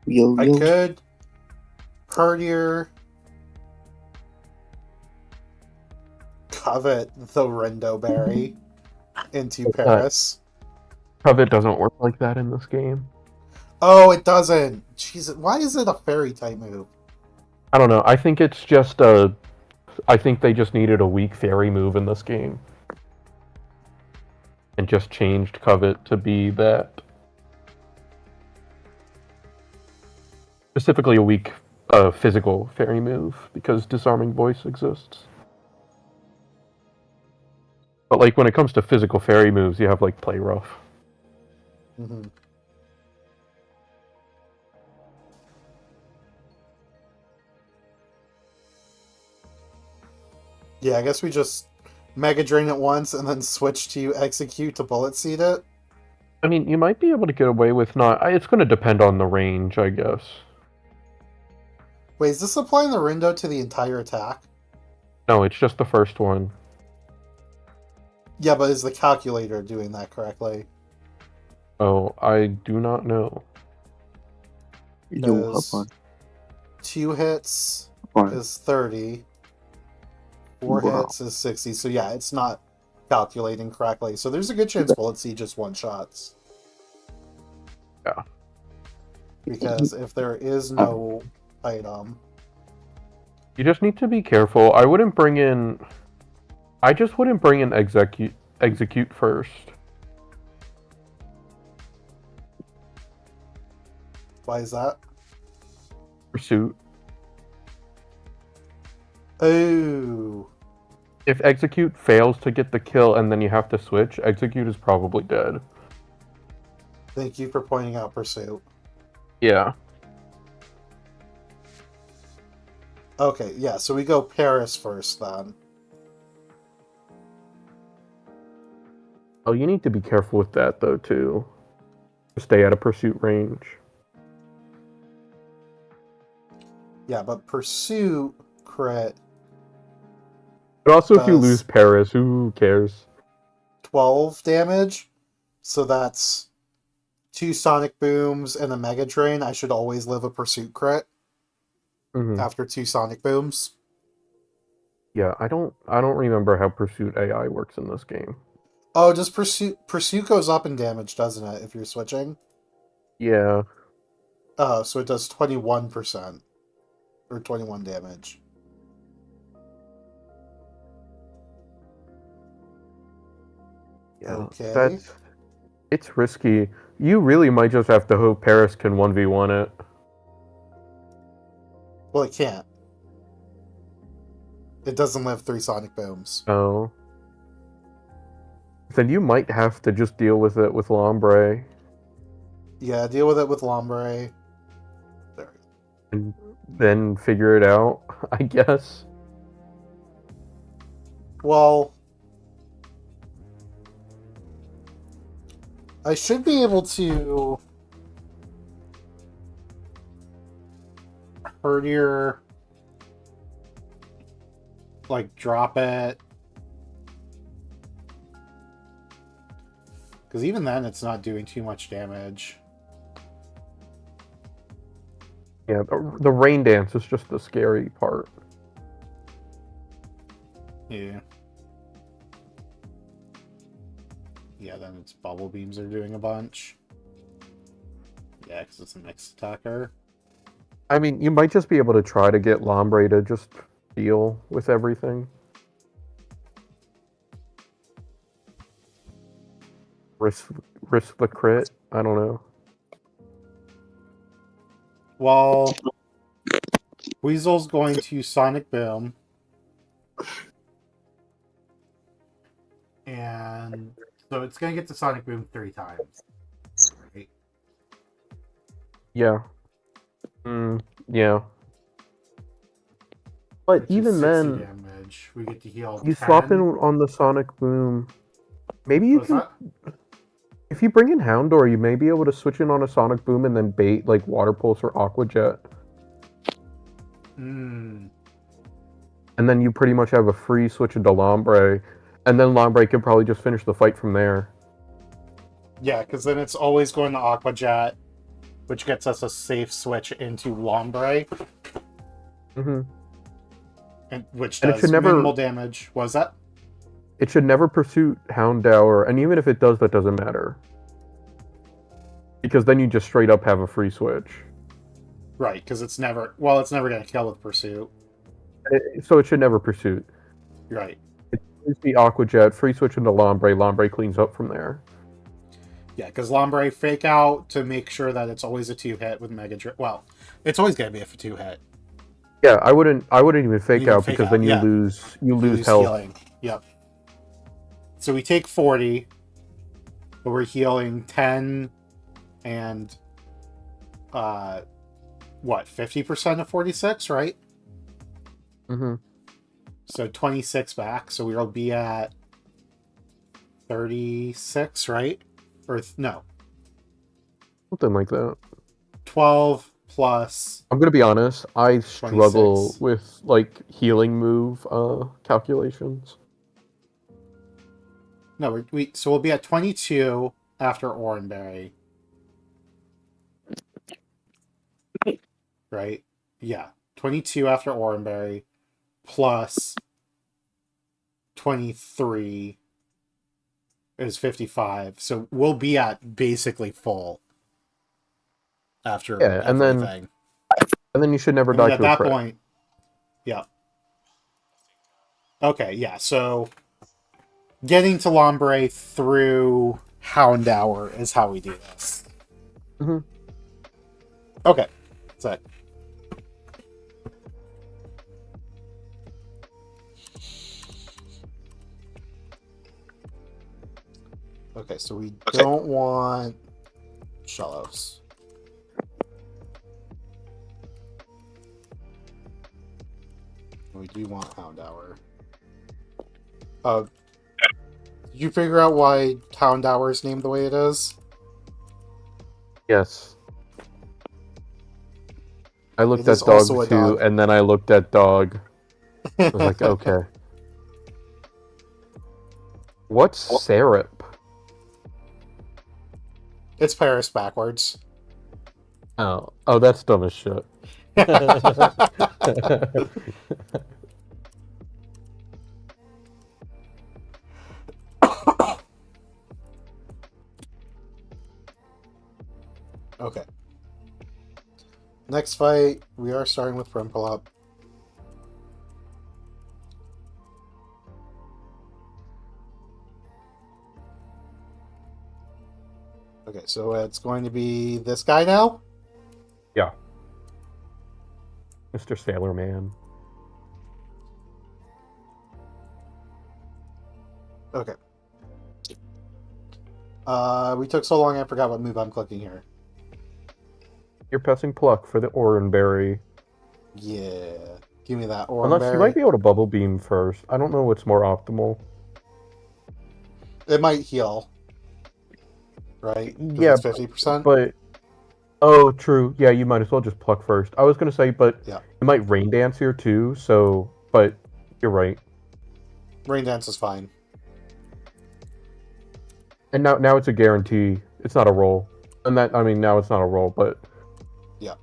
Yo, I yo. could Courtier covet the Rendo Berry into What's that? Paris. Covet doesn't work like that in this game. Oh, it doesn't. Jesus, why is it a fairy type move? I don't know. I think it's just a. I think they just needed a weak fairy move in this game. And just changed Covet to be that. Specifically a weak physical fairy move, because Disarming Voice exists. But like when it comes to physical fairy moves, you have like Play Rough. Mm-hmm. Yeah, I guess we just Mega Drain it once and then switch to Execute to Bullet Seed it. I mean, you might be able to get away with not. It's going to depend on the range, I guess. Wait, is this applying the Rendo to the entire attack? No, it's just the first one. Yeah, but is the calculator doing that correctly? Oh, I do not know. Yo, hop Because on. 2 hits Hop on. is 30. 4 Wow. hits is 60. So yeah, it's not calculating correctly. So there's a good chance Bullet Seed just one-shots. Yeah. Because if there is no item... You just need to be careful. I wouldn't bring in. I just wouldn't bring in execute first. Why is that? Pursuit. Oh... If execute fails to get the kill and then you have to switch, execute is probably dead. Thank you for pointing out Pursuit. Yeah. Okay, yeah, so we go Paris first then. Oh, you need to be careful with that though too. Stay out of pursuit range. Yeah, but Pursuit crit But also, if you Does- lose Paris, who cares? 12 damage. So that's 2 Sonic Booms and a Mega Drain. I should always live a Pursuit crit Mhm. after 2 Sonic Booms. Yeah, I don't remember how pursuit AI works in this game. Oh, just Pursuit goes up in damage, doesn't it, if you're switching? Yeah. Oh, so it does 21%. Or 21 damage. Yeah. Okay. It's risky. You really might just have to hope Paris can 1v1 it. Well, it can't. It doesn't live 3 Sonic Booms. Oh. Then you might have to just deal with it with Lombre. Yeah, deal with it with Lombre. There. And then figure it out, I guess. Well, I should be able to Herdier, like, drop it. Because even then, it's not doing too much damage. Yeah, the rain dance is just the scary part. Yeah. Yeah, then its bubble beams are doing a bunch. Yeah, because it's a mixed attacker. I mean, you might just be able to try to get Lombre to just deal with everything. Risk the crit. I don't know. Well, Weasel's going to Sonic Boom. And so it's going to get to Sonic Boom 3 times. Right? Yeah. Yeah. But Which is even 60 then, damage. We get to heal you 10. swap in on the Sonic Boom. Maybe you What's can. that? If you bring in Houndour, you may be able to switch in on a Sonic Boom and then bait like Water Pulse or Aqua Jet. Hmm. And then you pretty much have a free switch into Lombre. And then Lombre can probably just finish the fight from there. Yeah, because then it's always going to Aqua Jet, which gets us a safe switch into Lombre, Mm-hmm. and which And it does should never- minimal damage. What was that? It should never pursue Houndour, and even if it does, that doesn't matter. Because then you just straight up have a free switch. Right, because it's never going to kill with Pursuit. So it should never pursue. Right. It's the Aqua Jet, free switch into Lombre, Lombre cleans up from there. Yeah, because Lombre fake out to make sure that it's always a 2-hit with Mega Drill. Well, it's always going to be a 2-hit. Yeah, I wouldn't even fake You can out fake because out, then you yeah. lose health. Healing. Yep. So we take 40, but we're healing 10 and 50% of 46, right? Mm-hmm. So 26 back, so we'll be at 36, right? Or no, Something like that. 12 plus. I'm gonna be honest, I struggle 26. with like healing move calculations. No, so we'll be at 22 after Oranberry. Right? Yeah. 22 after Oranberry plus 23 is 55. So we'll be at basically full after Yeah, and everything. then you should never And then die at to a that crit. point, yeah. Okay, yeah, so getting to Lombre through Houndour is how we do this. Mm-hmm. Okay, so okay, so we don't want Shallows. We do want Houndour. Did you figure out why Houndour is named the way it is? Yes. I looked It at is dog also a too, dog. and then I looked at dog. I was like, okay. What's Serap? It's Paris backwards. Oh, that's dumb as shit. Okay. Next fight, we are starting with Primple up. Okay, so it's going to be this guy now? Yeah. Mr. Sailor Man. Okay. We took so long I forgot what move I'm clicking here. You're pressing pluck for the Oranberry. Yeah. Give me that Oranberry. Unless you might be able to Bubble Beam first. I don't know what's more optimal. It might heal. Right? 'Cause Yeah, it's 50%? But... Oh, true. Yeah, you might as well just pluck first. I was going to say, but Yeah. it might Rain Dance here too, so... But you're right. Rain Dance is fine. And now it's a guarantee. It's not a roll. And that, I mean, now it's not a roll, but... Yeah.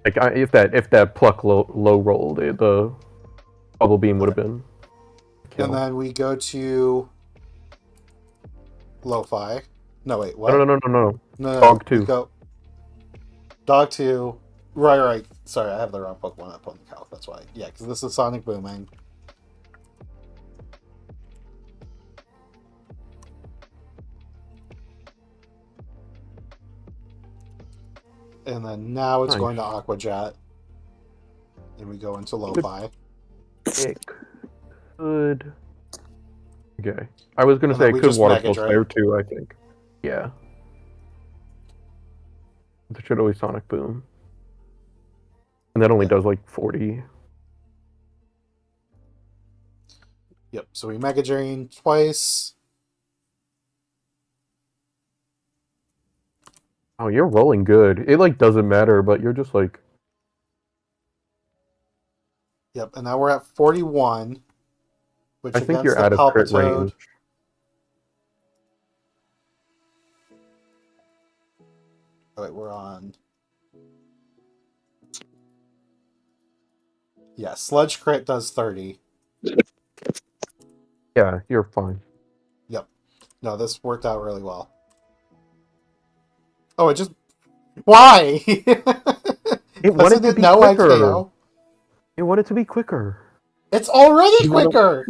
Like, if that pluck low rolled, the Bubble Beam would have been... And then we go to Lo-Fi. No, wait, No, what? no, no, no, no. No, Dog we 2. go. Dog 2. Right. Sorry, I have the wrong Pokemon up on the calc. That's why. Yeah, because this is Sonic Booming. And then now it's Nice. going to Aqua Jet. And we go into Lo-Fi. It could. Okay. I was gonna And say then it we could just Water Mega Pulse Drain. there too, I think. Yeah. It should always Sonic Boom. And that only does like 40. Yep, so we Mega Drain twice. Oh, you're rolling good. It like doesn't matter, but you're just like Yep, and now we're at 41. Which I think against you're the out of crit Palpitoad. range. Oh, wait, we're on. Yeah, Sludge Crit does 30. Yeah, you're fine. Yep. No, this worked out really well. Oh, it just. Why? It wanted to be know quicker. IKO? It wanted to be quicker. It's already You wanna- quicker!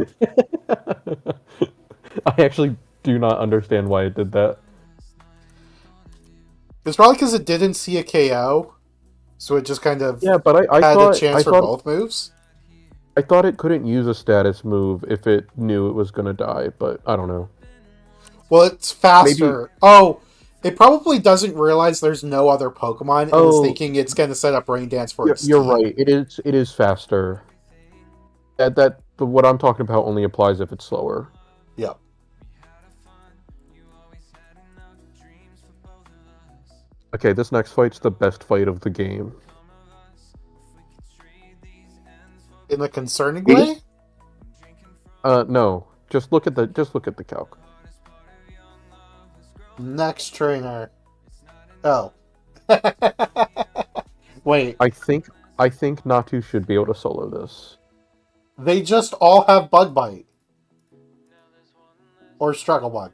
I actually do not understand why it did that. It's probably because it didn't see a KO. So it just kind of Yeah, but I had thought a chance for both moves. I thought it couldn't use a status move if it knew it was gonna die, but I don't know. Well, it's faster. Oh, it probably doesn't realize there's no other Pokemon and is thinking it's going to set up Rain Dance for its You're team. right. It is faster. What I'm talking about only applies if it's slower. Yep. Okay, this next fight's the best fight of the game. In a concerning way? No. Just look at the calc. Next trainer. Oh. Wait. I think Natu should be able to solo this. They just all have Bug Bite. Or Struggle Bug.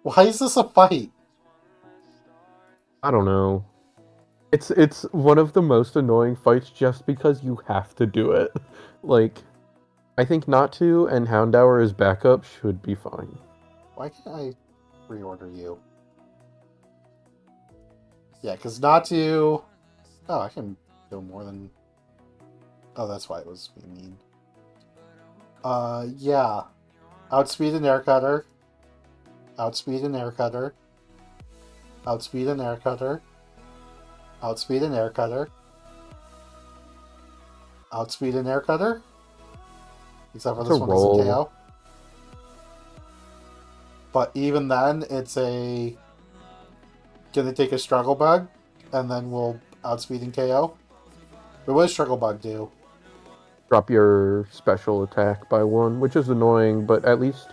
Why is this a fight? I don't know. It's one of the most annoying fights just because you have to do it. Like, I think Natu and Houndour as backup should be fine. Why can't I reorder you? Yeah, because Natu... Oh, I can go more than... Oh, that's why it was mean. Yeah. Outspeed an Air Cutter. Outspeed an Air Cutter. Outspeed an Air Cutter. Outspeed an Air Cutter. Outspeed an Air Cutter. Except for It's this a one roll. doesn't KO. But even then, it's gonna take a Struggle Bug, and then we'll outspeed and KO. But what does Struggle Bug do? Drop your special attack by 1, which is annoying, but at least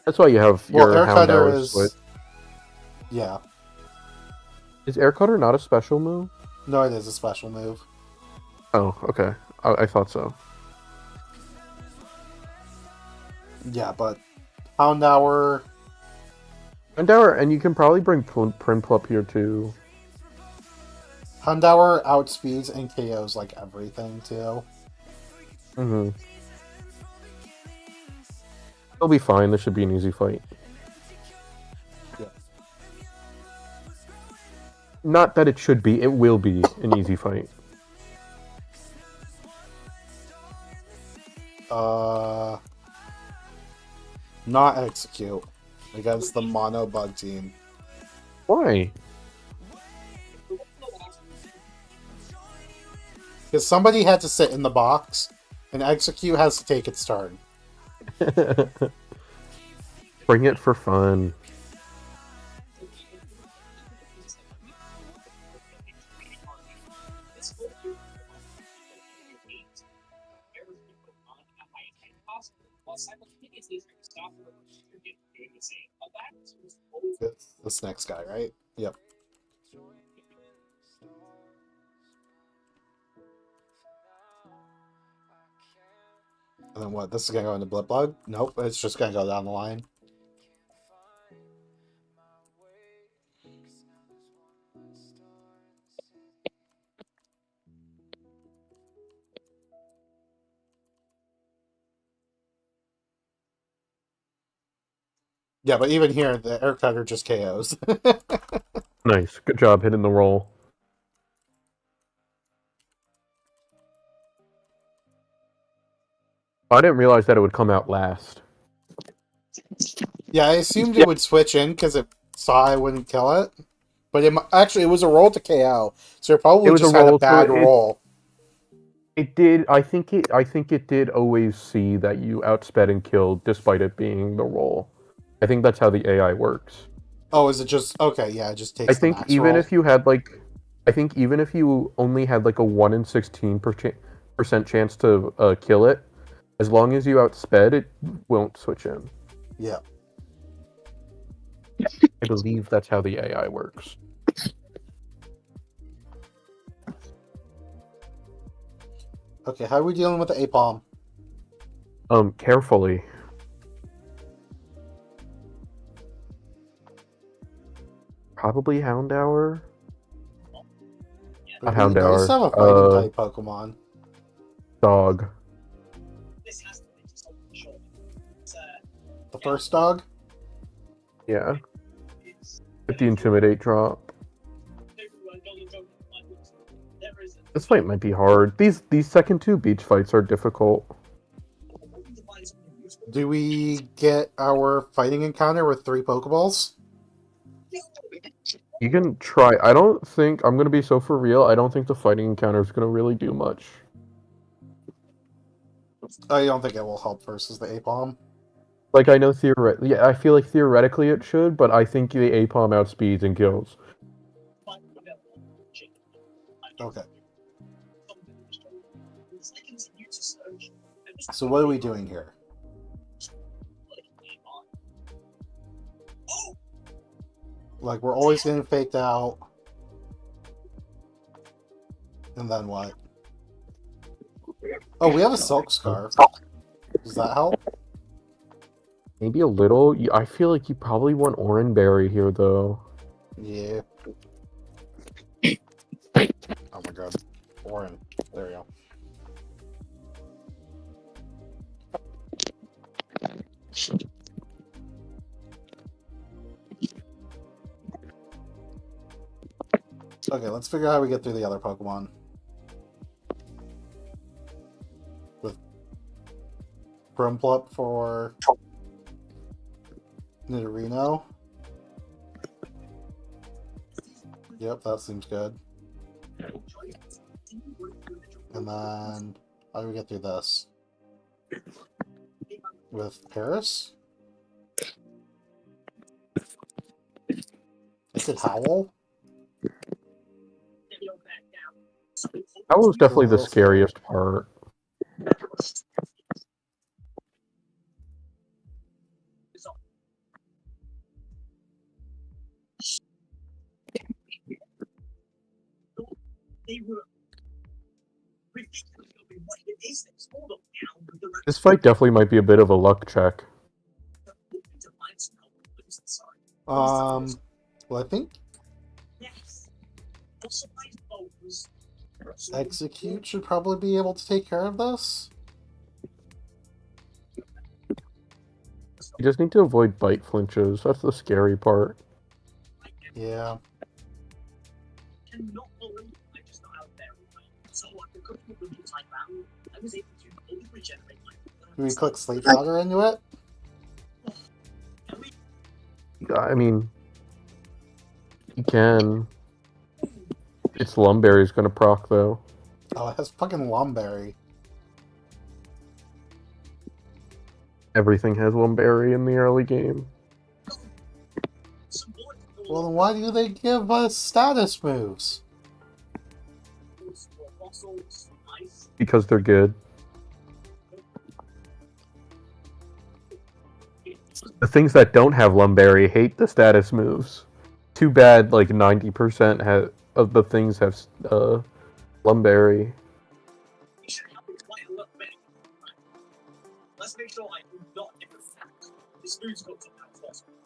that's why you have Well, your Air Cutter Houndour is... split. Yeah. Is Air Cutter not a special move? No, it is a special move. Oh, okay. I thought so. Yeah, but Houndour... Houndour, and you can probably bring Prinplup here too. Houndour outspeeds and KOs like everything too. Mm-hmm. It'll be fine. This should be an easy fight. Yeah. Not that it should be. It will be an easy fight. Not Execute against the Mono Bug team. Why? Because somebody had to sit in the box, and Execute has to take its turn. Bring it for fun. This next guy, right? Yep. And then what? This is gonna go into Blip Bug? Nope, it's just gonna go down the line. Yeah, but even here, the air cutter just KOs. Nice. Good job hitting the roll. I didn't realize that it would come out last. Yeah, I assumed it would switch in because it saw I wouldn't kill it. But actually, it was a roll to KO, so it probably was just a had a roll, so bad roll. It did. I think it did always see that you outsped and killed, despite it being the roll. I think that's how the AI works. Oh, is it just okay? Yeah, it just takes I think the max even roll. if you had even if you only had like a 1 in 16% chance to kill it, as long as you outsped, it won't switch in. Yeah. I believe that's how the AI works. Okay, how are we dealing with the A-Palm? Carefully. Probably Houndour. But Houndour. We used to have a fighting type Pokemon. Dog. The first dog? Yeah. With the Intimidate drop. This fight might be hard. These second two beach fights are difficult. Do we get our fighting encounter with 3 Pokeballs? You can try. I don't think I'm gonna be so for real. I don't think the fighting encounter is gonna really do much. I don't think it will help versus the A-Palm. Like I know yeah, I feel like theoretically it should, but I think the A-Palm outspeeds and kills. Okay. So what are we doing here? Like, we're always getting faked out. And then what? Oh, we have a Silk Scarf. Does that help? Maybe a little. I feel like you probably want Oranberry here, though. Yeah. Oh my god. Oran. There we go. Okay, let's figure out how we get through the other Pokemon. With Brumplup for Nidorino. Yep, that seems good. And then, how do we get through this? With Paris? Is it Howl? That was definitely the little scary. scariest part. This fight definitely might be a bit of a luck check. Well, I think Execute should probably be able to take care of this. You just need to avoid bite flinches. That's the scary part. Yeah. Do we click Sleep Powder into it? I mean, you can. Its Lumberry's gonna proc, though. Oh, it has fucking Lumberry. Everything has Lumberry in the early game. Well, then why do they give us status moves? Because they're good. The things that don't have Lumberry hate the status moves. Too bad, like 90% of the things have Lumberry.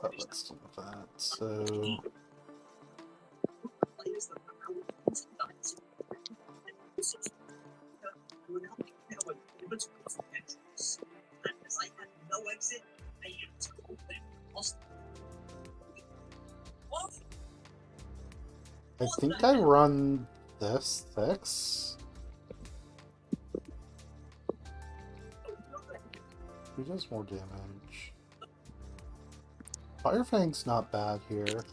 Oh, let's do that. So I think I run this 6. Who does more damage? Fire Fang's not bad here.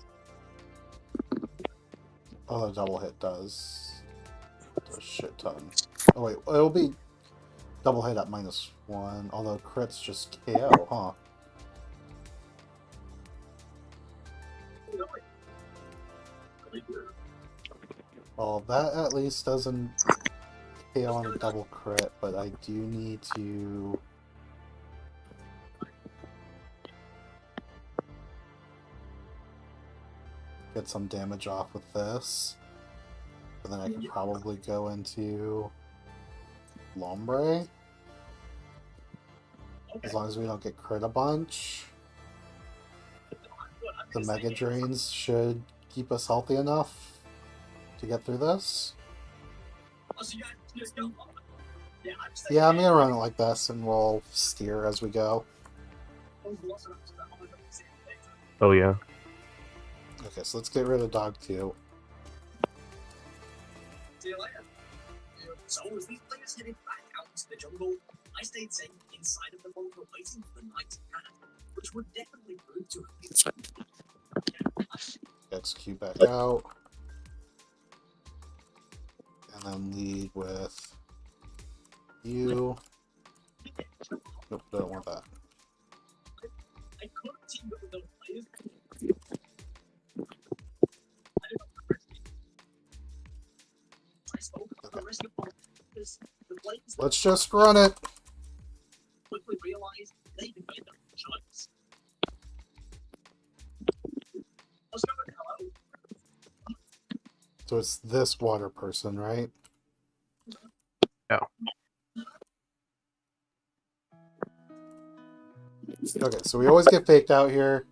Oh, the double hit does a shit ton. Oh wait, it'll be double hit at -1, although crits just KO, huh? Well, that at least doesn't KO on a double crit, but I do need to... get some damage off with this. And then I can probably go into Lombre. As long as we don't get crit a bunch. The Mega Drains should keep us healthy enough to get through this. Yeah, I'm gonna run it like this and we'll steer as we go. Oh yeah. Okay, so let's get rid of Dog 2. So as these players headed back out into the jungle, I stayed safe inside of the bunker waiting for the night to pass, which would definitely prove to have been. Execute back out. And then lead with you. Nope, don't want that. I could have teamed up with those players. I spoke of the risk of the players Let's just run it. quickly realized they could make their own choice. Let's go with hello. So it's this water person, right? Yeah. Okay, so we always get faked out here.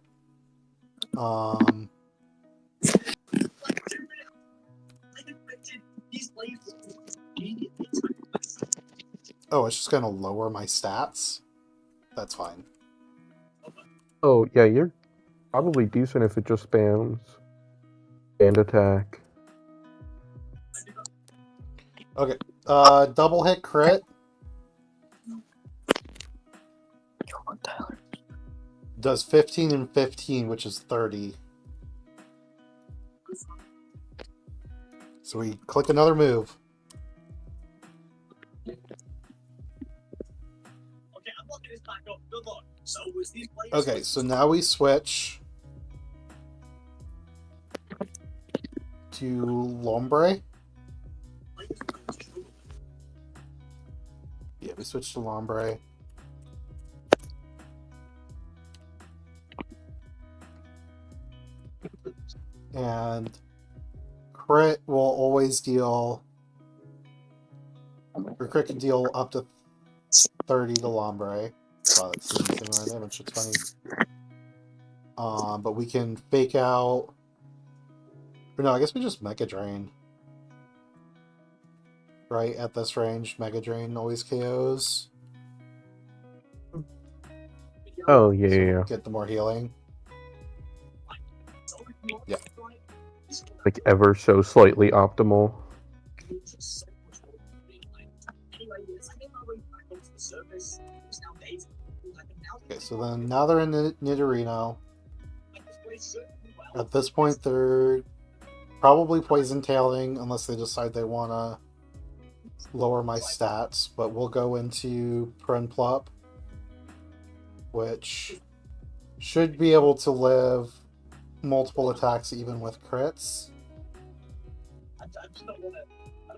Oh, it's just gonna lower my stats? That's fine. Oh yeah, you're probably decent if it just spams and attack. Okay, double hit crit. Come on, Tyler. Does 15 and 15, which is 30. So we click another move. Okay, I'm locking this back up. Good luck. So was these players Okay, so now we switch to Lombre. Yeah, we switch to Lombre. And crit will always deal, or crit can deal up to 30 to Lombre. Wow, that's the same amount of damage, it's funny. But we can fake out, or no, I guess we just Mega Drain. Right, at this range, Mega Drain always KOs. Oh yeah, yeah, yeah. Get the more healing. Yeah. Like ever so slightly optimal. Okay, so then now they're in the Nidorino. At this point, they're probably poison tailing unless they decide they want to lower my stats. But we'll go into Prinplup, which should be able to live multiple attacks even with crits.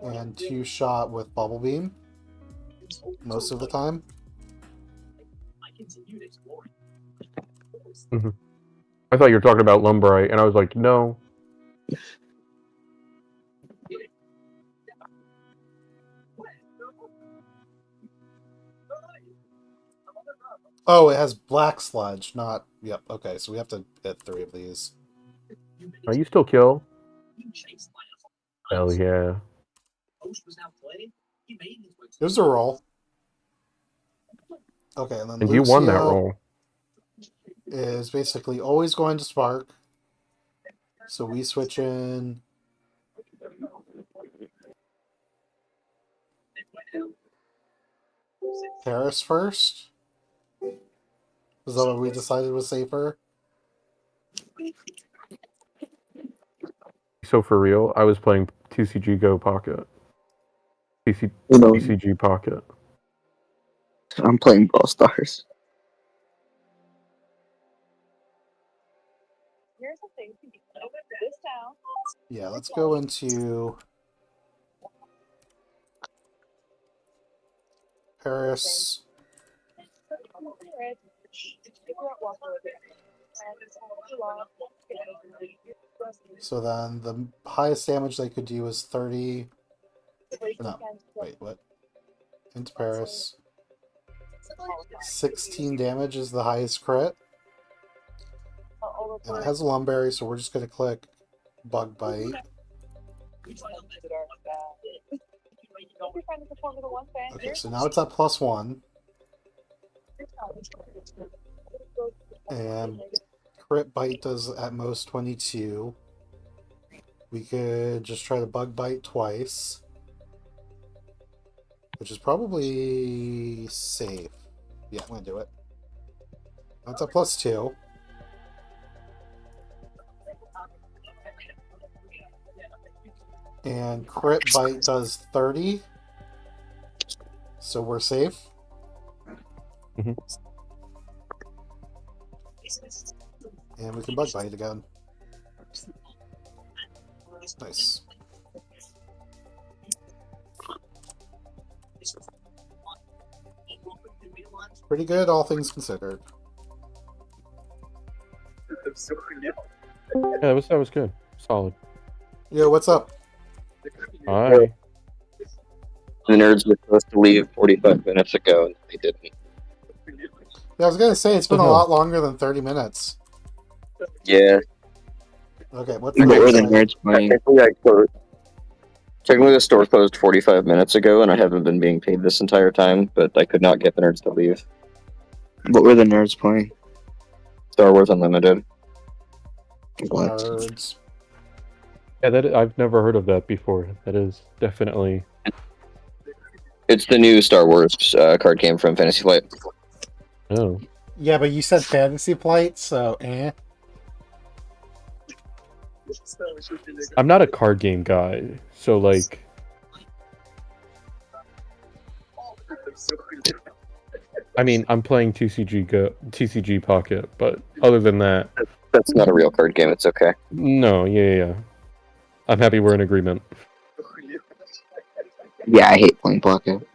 And 2-shot with Bubble Beam most of the time. I thought you were talking about Lumberite, and I was like, no. Oh, it has black sludge, not... Yep, okay, so we have to hit 3 of these. Are you still kill? Being chased by a Hell yeah. Host was now playing. He made his way to It was a roll. Okay, and then And you won that Lucio roll. is basically always going to Spark. So we switch in Paris first. Is that what we decided was safer? So for real, I was playing TCG Go Pocket. You know, TCG Pocket. I'm playing Brawl Stars. Here's the thing. This down. Yeah, let's go into Paris. So then the highest damage they could do is 30. No, wait, what? Into Paris. 16 damage is the highest crit. And it has a Lumberry, so we're just going to click Bug Bite. Okay, so now it's at +1. And crit bite does at most 22. We could just try to bug bite twice, which is probably safe. Yeah, I'm gonna do it. That's a +2. And crit bite does 30. So we're safe. Mhm. And we can bug bite again. Nice. Pretty good, all things considered. Yeah, that was good. Solid. Yo, what's up? Hi. The nerds were supposed to leave 45 minutes ago, and they didn't. Yeah, I was gonna say it's been a Uh-huh. lot longer than 30 minutes. Yeah. Okay, what's What were the next? nerds playing? Technically, the store closed 45 minutes ago, and I haven't been being paid this entire time, but I could not get the nerds to leave. What were the nerds playing? Star Wars Unlimited. What? Nerds. Yeah, that I've never heard of that before. That is definitely. It's the new Star Wars card game from Fantasy Flight. Oh. Yeah, but you said Fantasy Flight, so I'm not a card game guy, so like. I mean, I'm playing TCG Pocket, but other than that, That's not a real card game, it's okay. no, yeah. I'm happy we're in agreement. Yeah, I hate playing Pocket.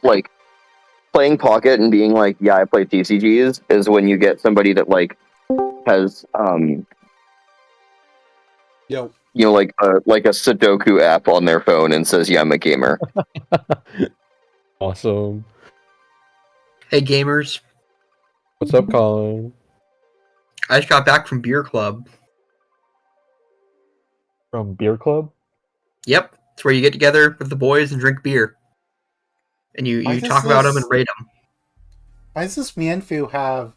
Like, playing Pocket and being like, yeah, I play TCGs, is when you get somebody that, like, has, Yo. you know, like a Sudoku app on their phone and says, yeah, I'm a gamer. Awesome. Hey gamers, What's up, Colin? I just got back from beer club. From Beer Club? Yep, it's where you get together with the boys and drink beer, and Why you does talk about them this- and rate them. Why does this Mianfu have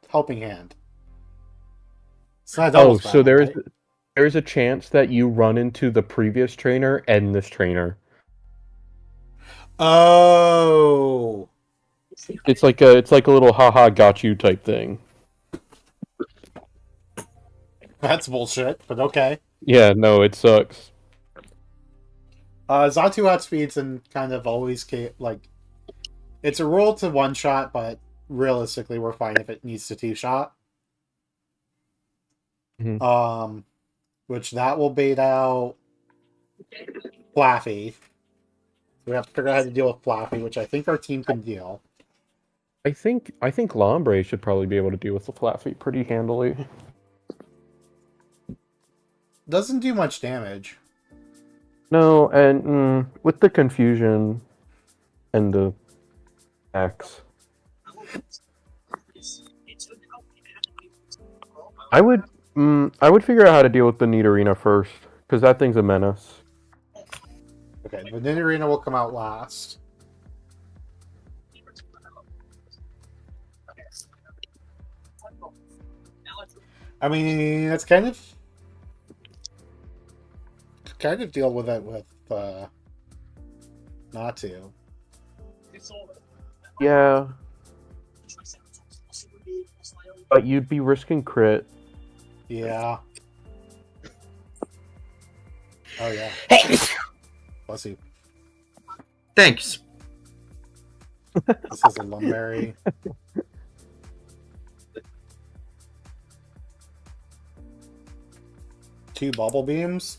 Helping Hand? It's not a Oh, doubles so battle, right? there's a chance that you run into the previous trainer and this trainer. Oh. It's like a little haha got you type thing. That's bullshit, but okay. Yeah, no, it sucks. Zatu outspeeds and kind of always like it's a roll to one shot, but realistically we're fine if it needs to two shot. Mhm. Which that will bait out Flaffy. We have to figure out how to deal with Flaffy, which I think our team can deal. I think Lombre should probably be able to deal with the flat feet pretty handily. Doesn't do much damage. No, and with the confusion, and the axe. I would figure out how to deal with the Nidorina first, because that thing's a menace. Okay, the Nidorina will come out last. I mean, it's kind of deal with it with not to. Yeah. But you'd be risking crit. Yeah. Oh yeah. Bless you. Thanks. This is a Lumberry. Two bubble beams.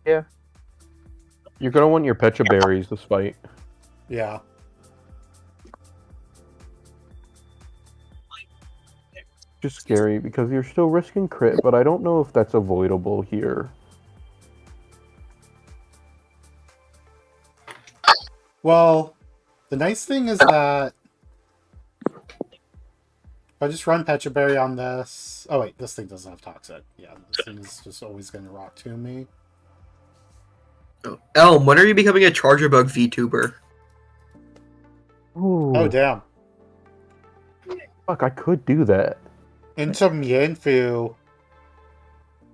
Yeah. You're gonna want your Pecha berries this fight. Yeah. Just scary because you're still risking crit, but I don't know if that's avoidable here. Well, the nice thing is that if I just run Pecha Berry on this... Oh wait, this thing doesn't have Toxic. Yeah, this thing is just always going to Rock Tomb me. Elm, when are you becoming a Charger Bug VTuber? Ooh, Oh damn. fuck, I could do that. Into Mienfu.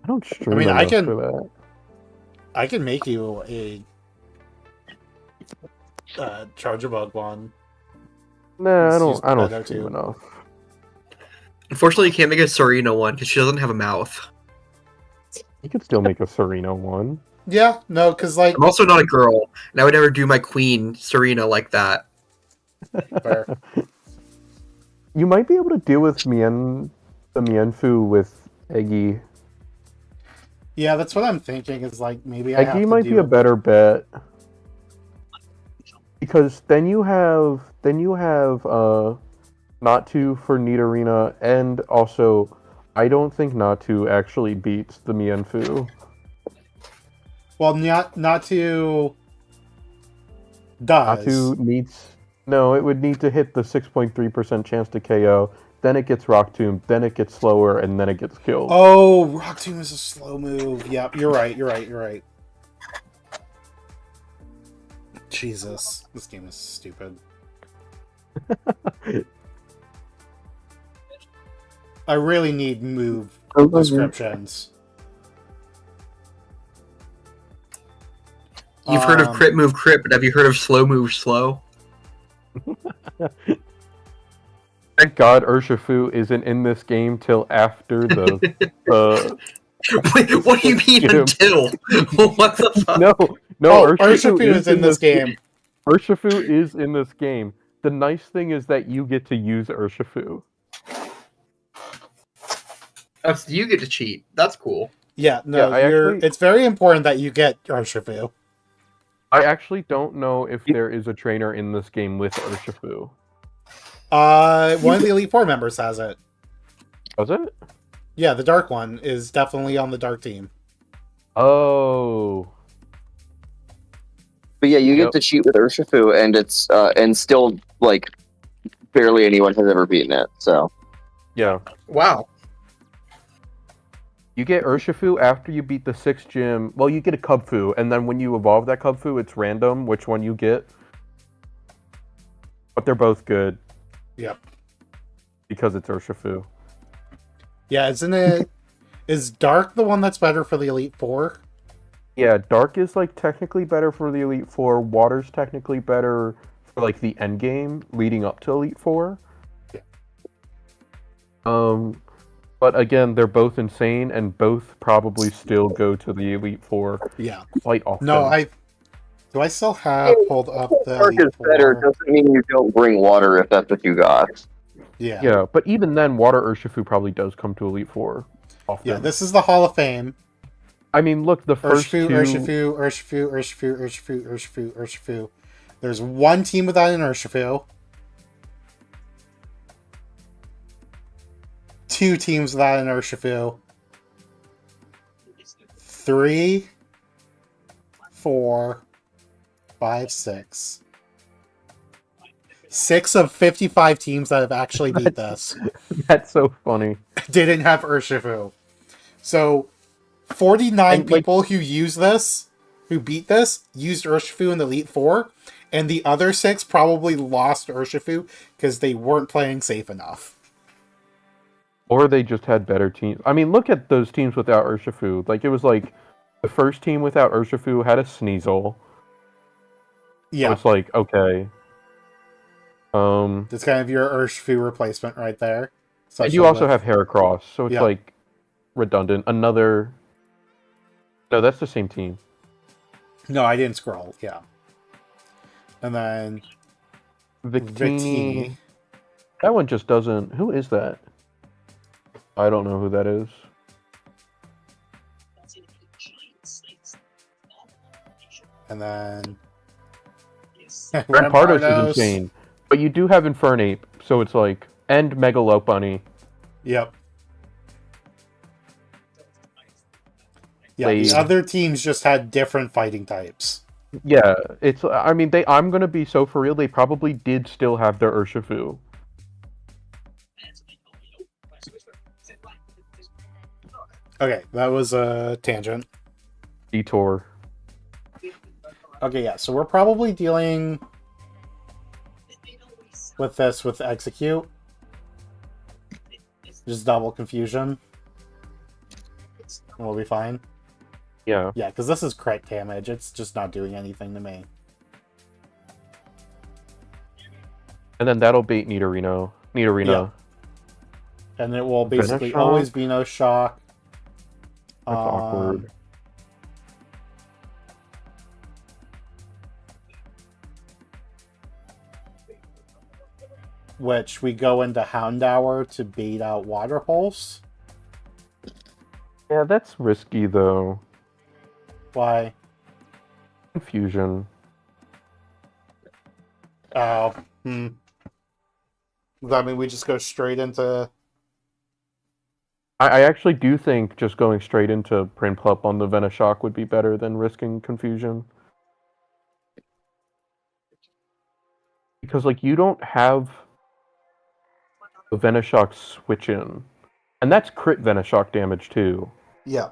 I don't stream I mean, enough I can- for that. I can make you a Charger Bug one. Nah, I Let's don't. use I don't Pedo stream too. enough. Unfortunately, you can't make a Serena one because she doesn't have a mouth. You could still make a Serena one. Yeah, no, because like... I'm also not a girl, and I would never do my queen Serena like that. Fair. You might be able to deal with the Mienfu with Eggy. Yeah, that's what I'm thinking, is like, maybe I have Eggy to might do be a better bet. Because then you have Natu for Nidorina, and also I don't think Natu actually beats the Mienfu. Well, Natu does. Natu needs no, it would need to hit the 6.3% chance to KO, then it gets Rock Tomb, then it gets slower, and then it gets killed. Oh, Rock Tomb is a slow move. Yep, you're right. Jesus, this game is stupid. I really need move descriptions. You've heard of crit move crit, but have you heard of slow move slow? Thank God Urshifu isn't in this game till after the Wait, what do you mean Jim. until? What the fuck? No, Oh, Urshifu is in this game. Urshifu is in this game. The nice thing is that you get to use Urshifu. Oh, so you get to cheat. That's cool. Yeah, no, Yeah, it's very important that you get Urshifu. I actually don't know if there is a trainer in this game with Urshifu. One of the Elite Four members has it. Was it? Yeah, the Dark one is definitely on the Dark team. Oh. But yeah, you Yep. get to cheat with Urshifu, and it's and still like barely anyone has ever beaten it. So Yeah. Wow. You get Urshifu after you beat the 6th gym. Well, you get a Cubfu, and then when you evolve that Cubfu, it's random which one you get. But they're both good. Yep. Because it's Urshifu. Yeah, isn't it? Is Dark the one that's better for the Elite Four? Yeah, Dark is like technically better for the Elite Four. Water's technically better for like the end game leading up to Elite Four. Yeah. But again, they're both insane, and both probably still go to the Elite Four Yeah. quite often. No, do I still have pulled up the Dark Elite is better. Four? Doesn't mean you don't bring water if that's what you got. Yeah. Yeah, but even then, Water Urshifu probably does come to Elite Four often. Yeah, this is the Hall of Fame. I mean, look, the first two... Urshifu. There's one team without an Urshifu. Two teams without an Urshifu. 3, 4, 5, 6. 6 of 55 teams that have actually beat this That's so funny. didn't have Urshifu. So 49 And, like- people who beat this, used Urshifu in the Elite Four, and the other 6 probably lost Urshifu because they weren't playing safe enough. Or they just had better teams. I mean, look at those teams without Urshifu. Like, it was like the first team without Urshifu had a Sneasel. Yeah, So it's like, okay. that's kind of your Urshifu replacement right there. And you also have Heracross, so it's Yeah. like redundant. Another. No, that's the same team. No, I didn't scroll. Yeah, and then Victini. That one just doesn't. Who is that? I don't know who that is. And then Rampardos is insane. But you do have Infernape, so it's like. And Megalopony. Yep. Yeah, They- the other teams just had different fighting types. Yeah, it's. I mean, I'm gonna be so for real. They probably did still have their Urshifu. Okay, that was a tangent. Detour. Okay, yeah, so we're probably dealing with this with execute. Just double confusion. We'll be fine. Yeah. Yeah, because this is crit damage. It's just not doing anything to me. And then that'll bait Nidorino. Yeah. And it will basically Venoshock? always be no shock. That's awkward. Which we go into Houndour to bait out Water Pulse. Yeah, that's risky though. Why? Confusion. Oh, Does that mean we just go straight into... I actually do think just going straight into Prinplup on the Venoshock would be better than risking confusion. Because, like, you don't have the Venoshock switch in. And that's crit Venoshock damage, too. Yeah.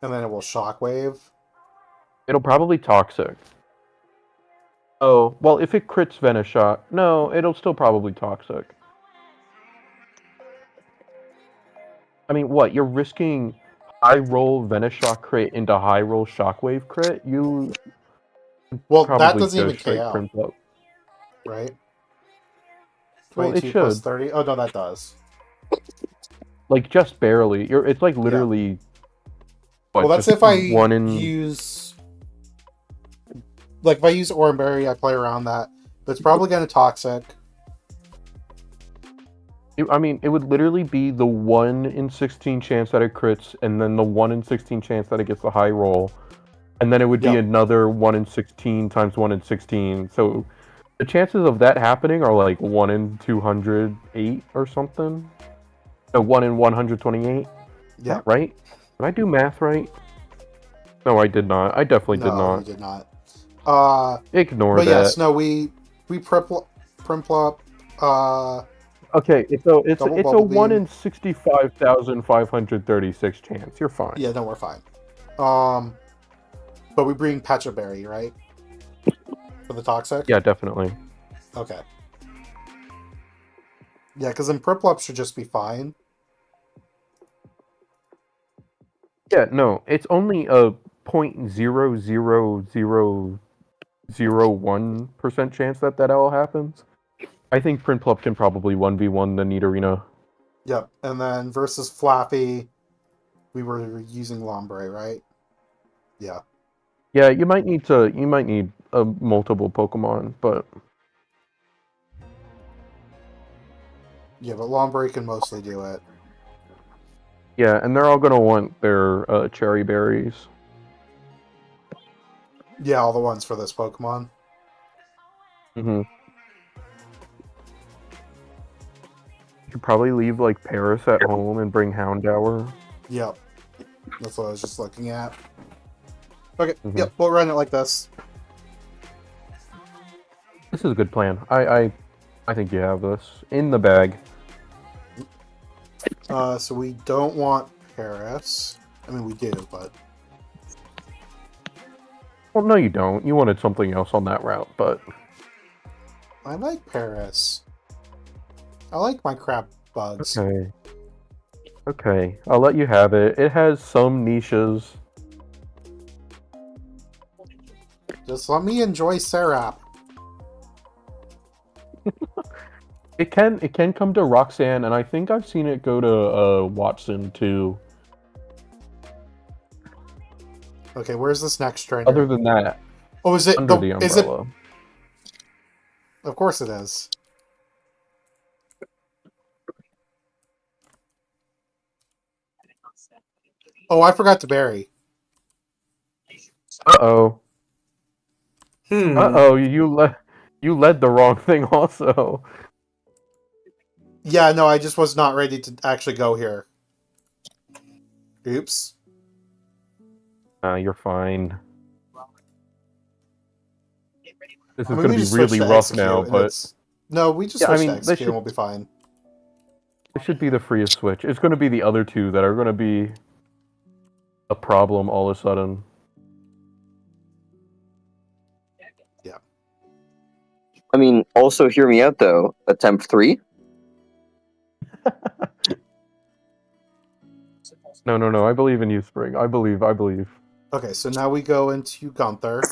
And then it will Shockwave. It'll probably Toxic. Oh, well, if it crits Venoshock... No, it'll still probably Toxic. I mean, what? You're risking high roll Venoshock crit into high roll Shockwave crit? You Well, that probably doesn't go even straight KO, Prinplup. right? Well, it 22 plus should. 30. Oh, no, that does. Like, just barely. It's like literally... What, Well, that's just if I one in... use... Like, if I use Oranberry, I play around that. But it's probably going to Toxic. I mean, it would literally be the 1 in 16 chance that it crits, and then the 1 in 16 chance that it gets the high roll. And then it would be Yep. another 1 in 16 times 1 in 16. So the chances of that happening are like 1 in 208 or something. No, 1 in 128. Yeah. Right? Did I do math right? No, I did not. I definitely did No, not. you did not. Ignore But that. yes, no, we Primplop, Okay, it's a Double a bubble 1 beam. in 65,536 chance. You're fine. yeah, no, we're fine. But we bring Pechaberry, right? For the Toxic? Yeah, definitely. Okay. Yeah, because then Prinplup should just be fine. Yeah, no, it's only a 0.00001% chance that all happens. I think Prinplup can probably 1v1 the Nidorino. Yep. And then versus Flappy, we were using Lombre, right? Yeah. Yeah, you might need multiple Pokemon, but Yeah, but Lombre can mostly do it. yeah, and they're all gonna want their cherry berries. Yeah, all the ones for this Pokemon. Mm-hmm. You could probably leave like Paris at home and bring Houndour. Yep. That's what I was just looking at. Okay, Mhm. yep, we'll run it like this. This is a good plan. I think you have this in the bag. So we don't want Paris. I mean, we do, but Well, no, you don't. You wanted something else on that route, but I like Paris. I like my crab bugs. okay. Okay, I'll let you have it. It has some niches. Just let me enjoy syrup. It can come to Roxanne, and I think I've seen it go to Watson too. Okay, where's this next trainer? Other than that, Oh, is it under the Is it? umbrella. Of course it is. Oh, I forgot to bury. Uh-oh. Hmm. Uh-oh, you led the wrong thing also. Yeah, no, I just was not ready to actually go here. Oops. You're fine. This is I mean, going we to just be switched really to rough execute, now, and but it's... No, we just Yeah, I switched mean, to they execute should- and we'll be fine. it should be the freest switch. It's going to be the other two that are going to be a problem all of a sudden. I mean, also hear me out though. Attempt 3. No. I believe in you, Spring. I believe. Okay, so now we go into Gunther.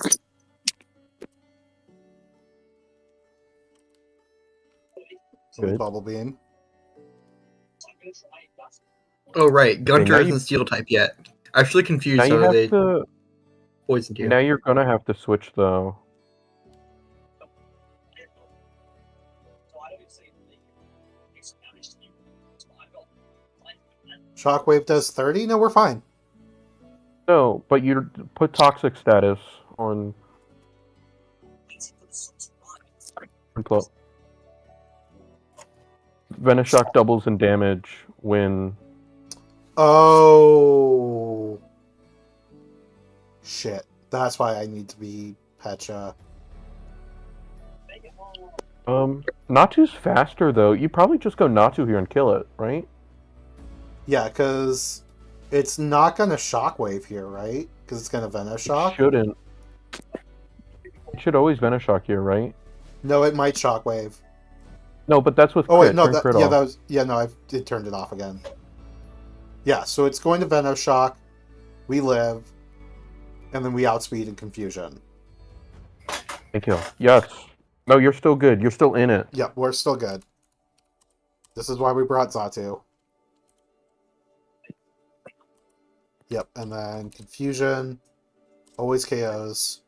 With Good. Bubble Beam. Oh right, Gunter now you- isn't Steel type yet. Actually Now confused. you So have they to. poisoned you. Now you're going to have to switch though. Shockwave does 30? No, we're fine. No, but you put toxic status on. Venoshock doubles in damage when. Oh. Shit. That's why I need to be Pecha. Natu's faster though. You probably just go Natu here and kill it, right? Yeah, because it's not going to Shockwave here, right? Because it's going to It Venoshock? shouldn't. It should always Venoshock here, right? No, it might Shockwave. No, but that's with Oh, crit. wait, no, Turn that, crit yeah, off. that was... Yeah, no, it turned it off again. Yeah, so it's going to Venoshock. We live. And then we outspeed in Confusion. Thank you. Yes. No, you're still good. You're still in it. Yep, we're still good. This is why we brought Zatu. Yep, and then Confusion. Always KOs.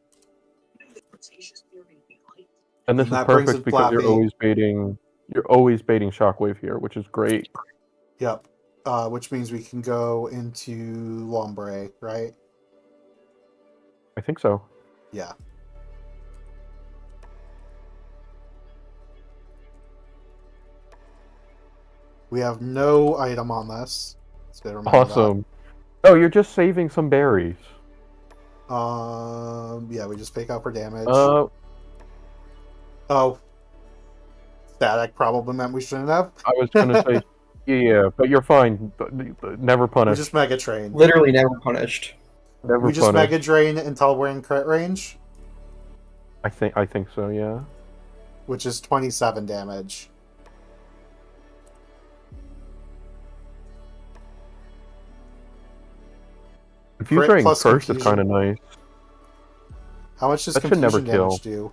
And this And is that brings perfect in because you're Flappy. always baiting. You're always baiting Shockwave here, which is great. Yep. Which means we can go into Lombre, right? I think so. Yeah. We have no item on this. It's good to remember Awesome. Oh, you're just saving some berries. that. Yeah, we just fake out for damage. Uh, Oh. Static probably meant we shouldn't have. I was gonna say, yeah, but you're fine. Never We punished. just Mega Train. Literally never punished. Never We just punished. Mega Drain until we're in crit range, I think so. Yeah. which is 27 damage. Confusion plus first is confusion. kind of nice. How much does That should never confusion damage kill. do?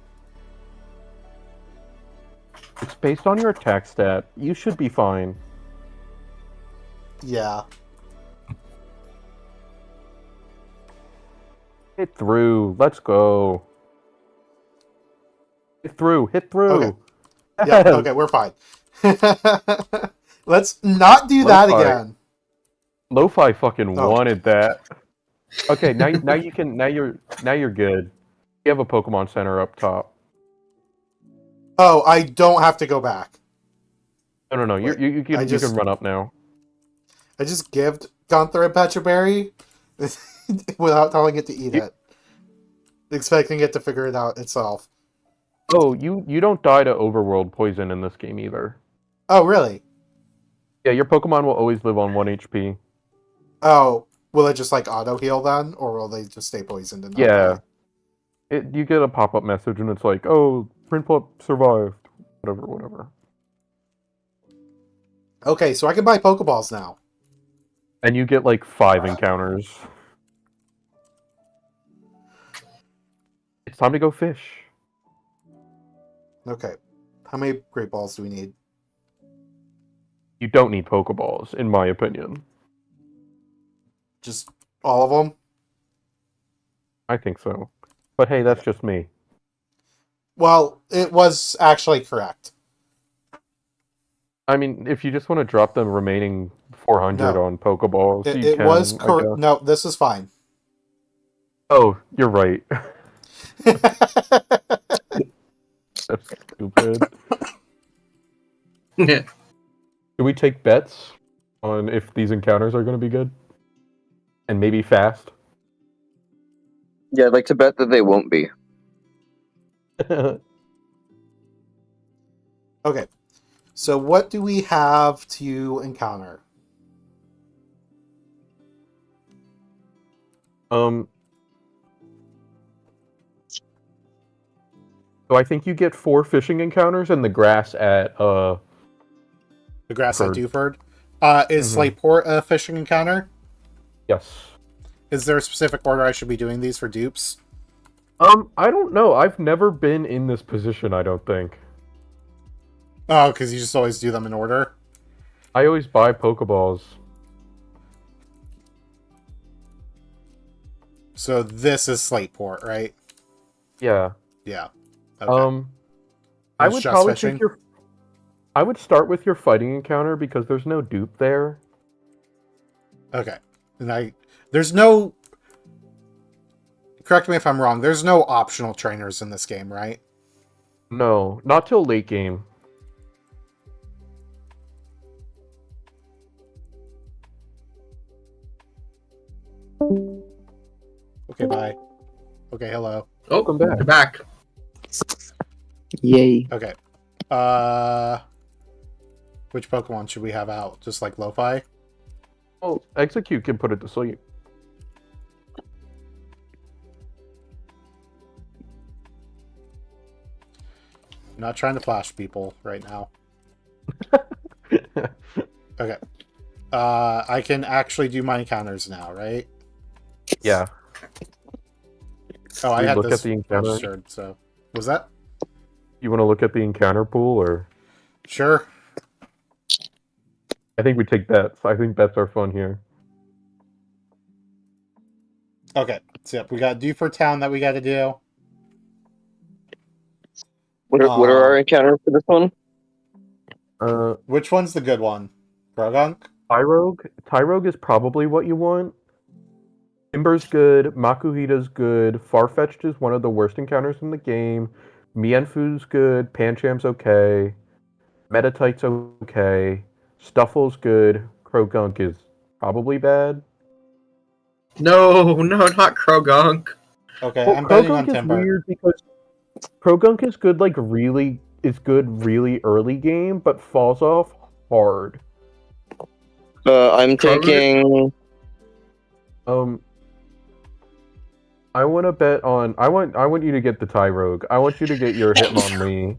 It's based on your attack stat. You should be fine. Yeah. Hit through. Let's go. Hit through. Hit through. Okay. Yeah, Yes. okay, we're fine. Let's not do that Lo-fi. again. Lo-fi fucking Oh. wanted that. Okay, now you can now you're good. You have a Pokemon Center up top. Oh, I don't have to go back. No. Wait, You can you can run up now. I just gave Gunther a Pecha Berry without telling it to eat it. expecting it to figure it out itself. Oh, you don't die to overworld poison in this game either. Oh, really? Yeah, your Pokemon will always live on 1 HP. Oh, will it just like auto heal then, or will they just stay poisoned and not Yeah. die? You get a pop-up message and it's like, oh, Prinplup survived. Whatever. Okay, so I can buy Pokeballs now. And you get like 5 encounters. It's time to go fish. Okay. How many Great Balls do we need? You don't need Pokeballs, in my opinion. Just all of them? I think so. But hey, that's just me. Well, it was actually correct. I mean, if you just want to drop the remaining 400 No. on Pokeballs, you It can. was I correct. guess. No, this is fine. Oh, you're right. That's stupid. Do we take bets on if these encounters are going to be good? And maybe fast? Yeah, I'd like to bet that they won't be. Okay. So what do we have to encounter? So I think you get 4 fishing encounters and the grass at The grass at Dewford. Dewford. Is Mhm. Slateport a fishing encounter? Yes. Is there a specific order I should be doing these for dupes? I don't know. I've never been in this position, I don't think. Oh, because you just always do them in order? I always buy Pokeballs. So this is Slateport, right? Yeah. Yeah. Okay. I It's would just probably fishing? take your. I would start with your fighting encounter because there's no dupe there. Okay. And there's no... Correct me if I'm wrong. There's no optional trainers in this game, right? No, not till late game. Okay, bye. Okay, hello. Oh, Welcome back. you're back. Yay. Okay. Which Pokemon should we have out? Just like Lo-Fi? Oh, Execute can put it to sleep. I'm not trying to flash people right now. Okay. I can actually do my encounters now, right? Yeah. Oh, I You had look this at the encounter. registered, so... Was that? You want to look at the encounter pool, or Sure. I think we take bets. I think bets are fun here. Okay. So, yep, we got Dewford Town that we got to do. What are our encounters for this one? Which one's the good one? Grogunk? Tyrogue is probably what you want. Timber's good. Makuhita's good. Farfetch'd is one of the worst encounters in the game. Mienfu's good. Pancham's okay. Metatite's okay. Stuffle's good. Krogunk is probably bad. No, not Krogunk. Okay, Well, I'm betting on Krogunk is Timber. weird because Krogunk is good, really early game, but falls off hard. I'm taking. I want to bet on. I want you to get the Tyrogue. I want you to get your Hitmonlee.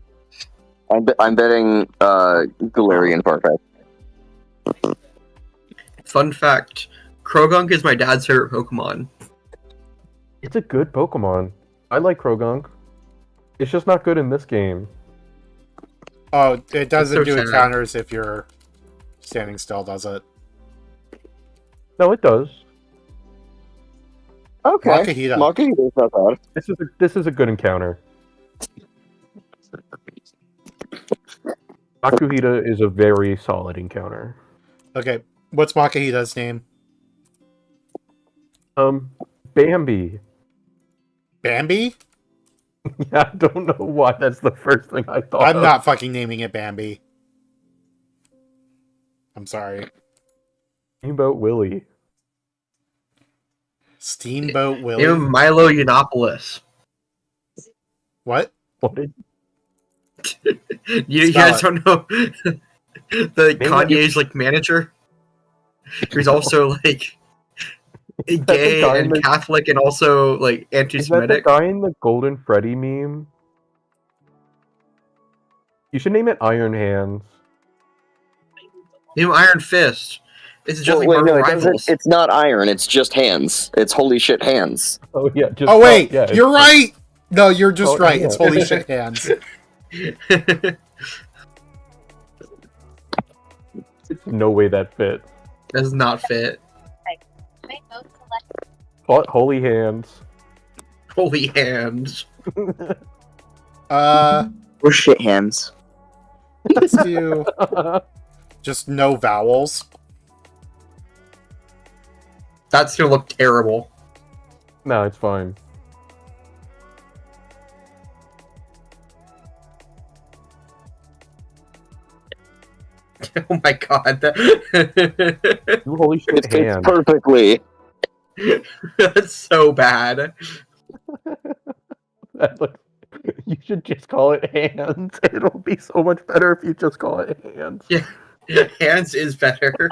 I'm betting Galarian Farfetch. Fun fact: Krogunk is my dad's favorite Pokemon. It's a good Pokemon. I like Krogunk. It's just not good in this game. Oh, it doesn't so do sad. encounters if you're standing still, does it? No, it does. Okay. Makahita. Makahita's not bad. This is a good encounter. Makuhita is a very solid encounter. Okay, what's Makahita's name? Bambi. Bambi? Yeah, I don't know why that's the first thing I thought. I'm of. not fucking naming it Bambi. I'm sorry. Steamboat Willie. Steamboat Name Willie? him Milo Yiannopoulos. What? What did You Spell guys it. don't know the Kanye's like manager? He's also like the gay guy in and the- Catholic and also like is that the anti-Semitic. guy in the Golden Freddy meme? You should name it Iron Hands. New Iron Fist. This is just like wait, Marvel no, it doesn't. Rivals. It's not iron. It's just hands. It's holy shit hands. Oh yeah. Just Oh wait, yeah, you're right. No, you're just Oh, right. yeah. It's holy shit hands. No way that fit. Does not fit. Make those select Call it Holy Hands. Holy hands. Or shit hands. Let's do just no vowels. That's gonna look terrible. No, it's fine. Oh my god. Do Holy Shit It fits Hands. perfectly. That's so bad. That looks- you should just call it Hands. It'll be so much better if you just call it Hands. Yeah. Hands is better.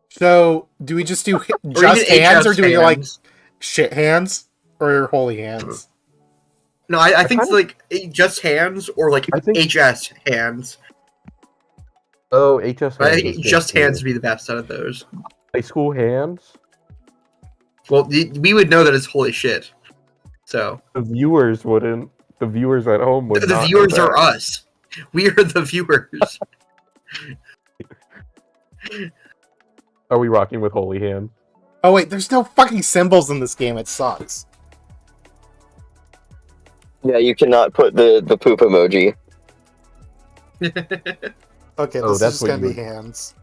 So, do we just do Or just even hands, or HS do we like hands. shit hands or holy hands? No, I think it's kinda- like just hands or like I think- HS hands. Oh, HS But I Hands. think is just good, hands too. would be the best out of those. High School Hands. Well, we would know that it's holy shit. So The viewers wouldn't. The viewers at home would. the not know viewers that. are us. We are the viewers. Are we rocking with Holy Hand? Oh wait, there's no fucking symbols in this game. It sucks. Yeah, you cannot put the poop emoji. Okay, Oh, this is that's just what gonna you be hands.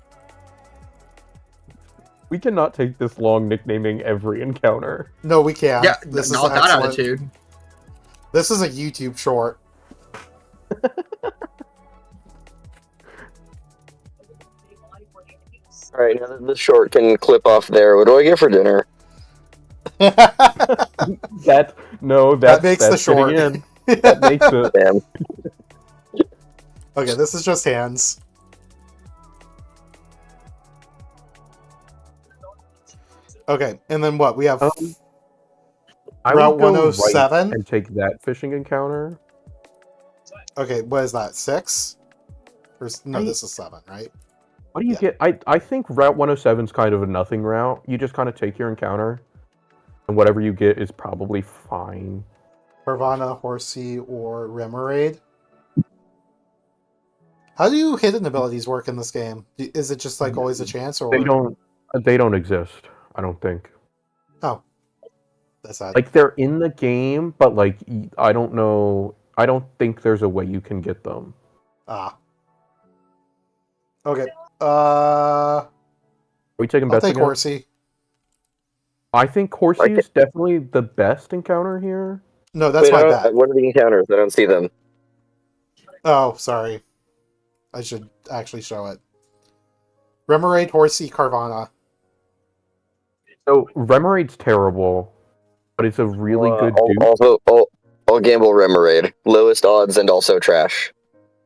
We cannot take this long nicknaming every encounter. No, we can't. Yeah, this not is that excellent. attitude. This is a YouTube short. All right, now that the short can clip off there, what do I get for dinner? That That makes the that's short. fitting in. That makes it. Damn. Okay, this is just hands. Okay, and then what? We have I Route would go 107? right and take that fishing encounter. okay, what is that? 6? No, I- this is 7, right? What do you Yeah. get? I think Route 107 is kind of a nothing route. You just kind of take your encounter, and whatever you get is probably fine. Carvana, Horsey, or Remoraid. How do hidden abilities work in this game? Is it just like always a chance, or They don't exist. I don't think. Oh, that's odd. Like they're in the game, but like I don't know. I don't think there's a way you can get them. Ah. Okay. Are we taking I'll bets take again? Horsey. I think Horsey is definitely the best encounter here. No, that's Wait, my no, bet. what are the encounters? I don't see them. Oh, sorry. I should actually show it. Remoraid, Horsey, Carvana. So Remoraid's terrible, but it's a really good dude. I'll gamble Remoraid. Lowest odds and also trash.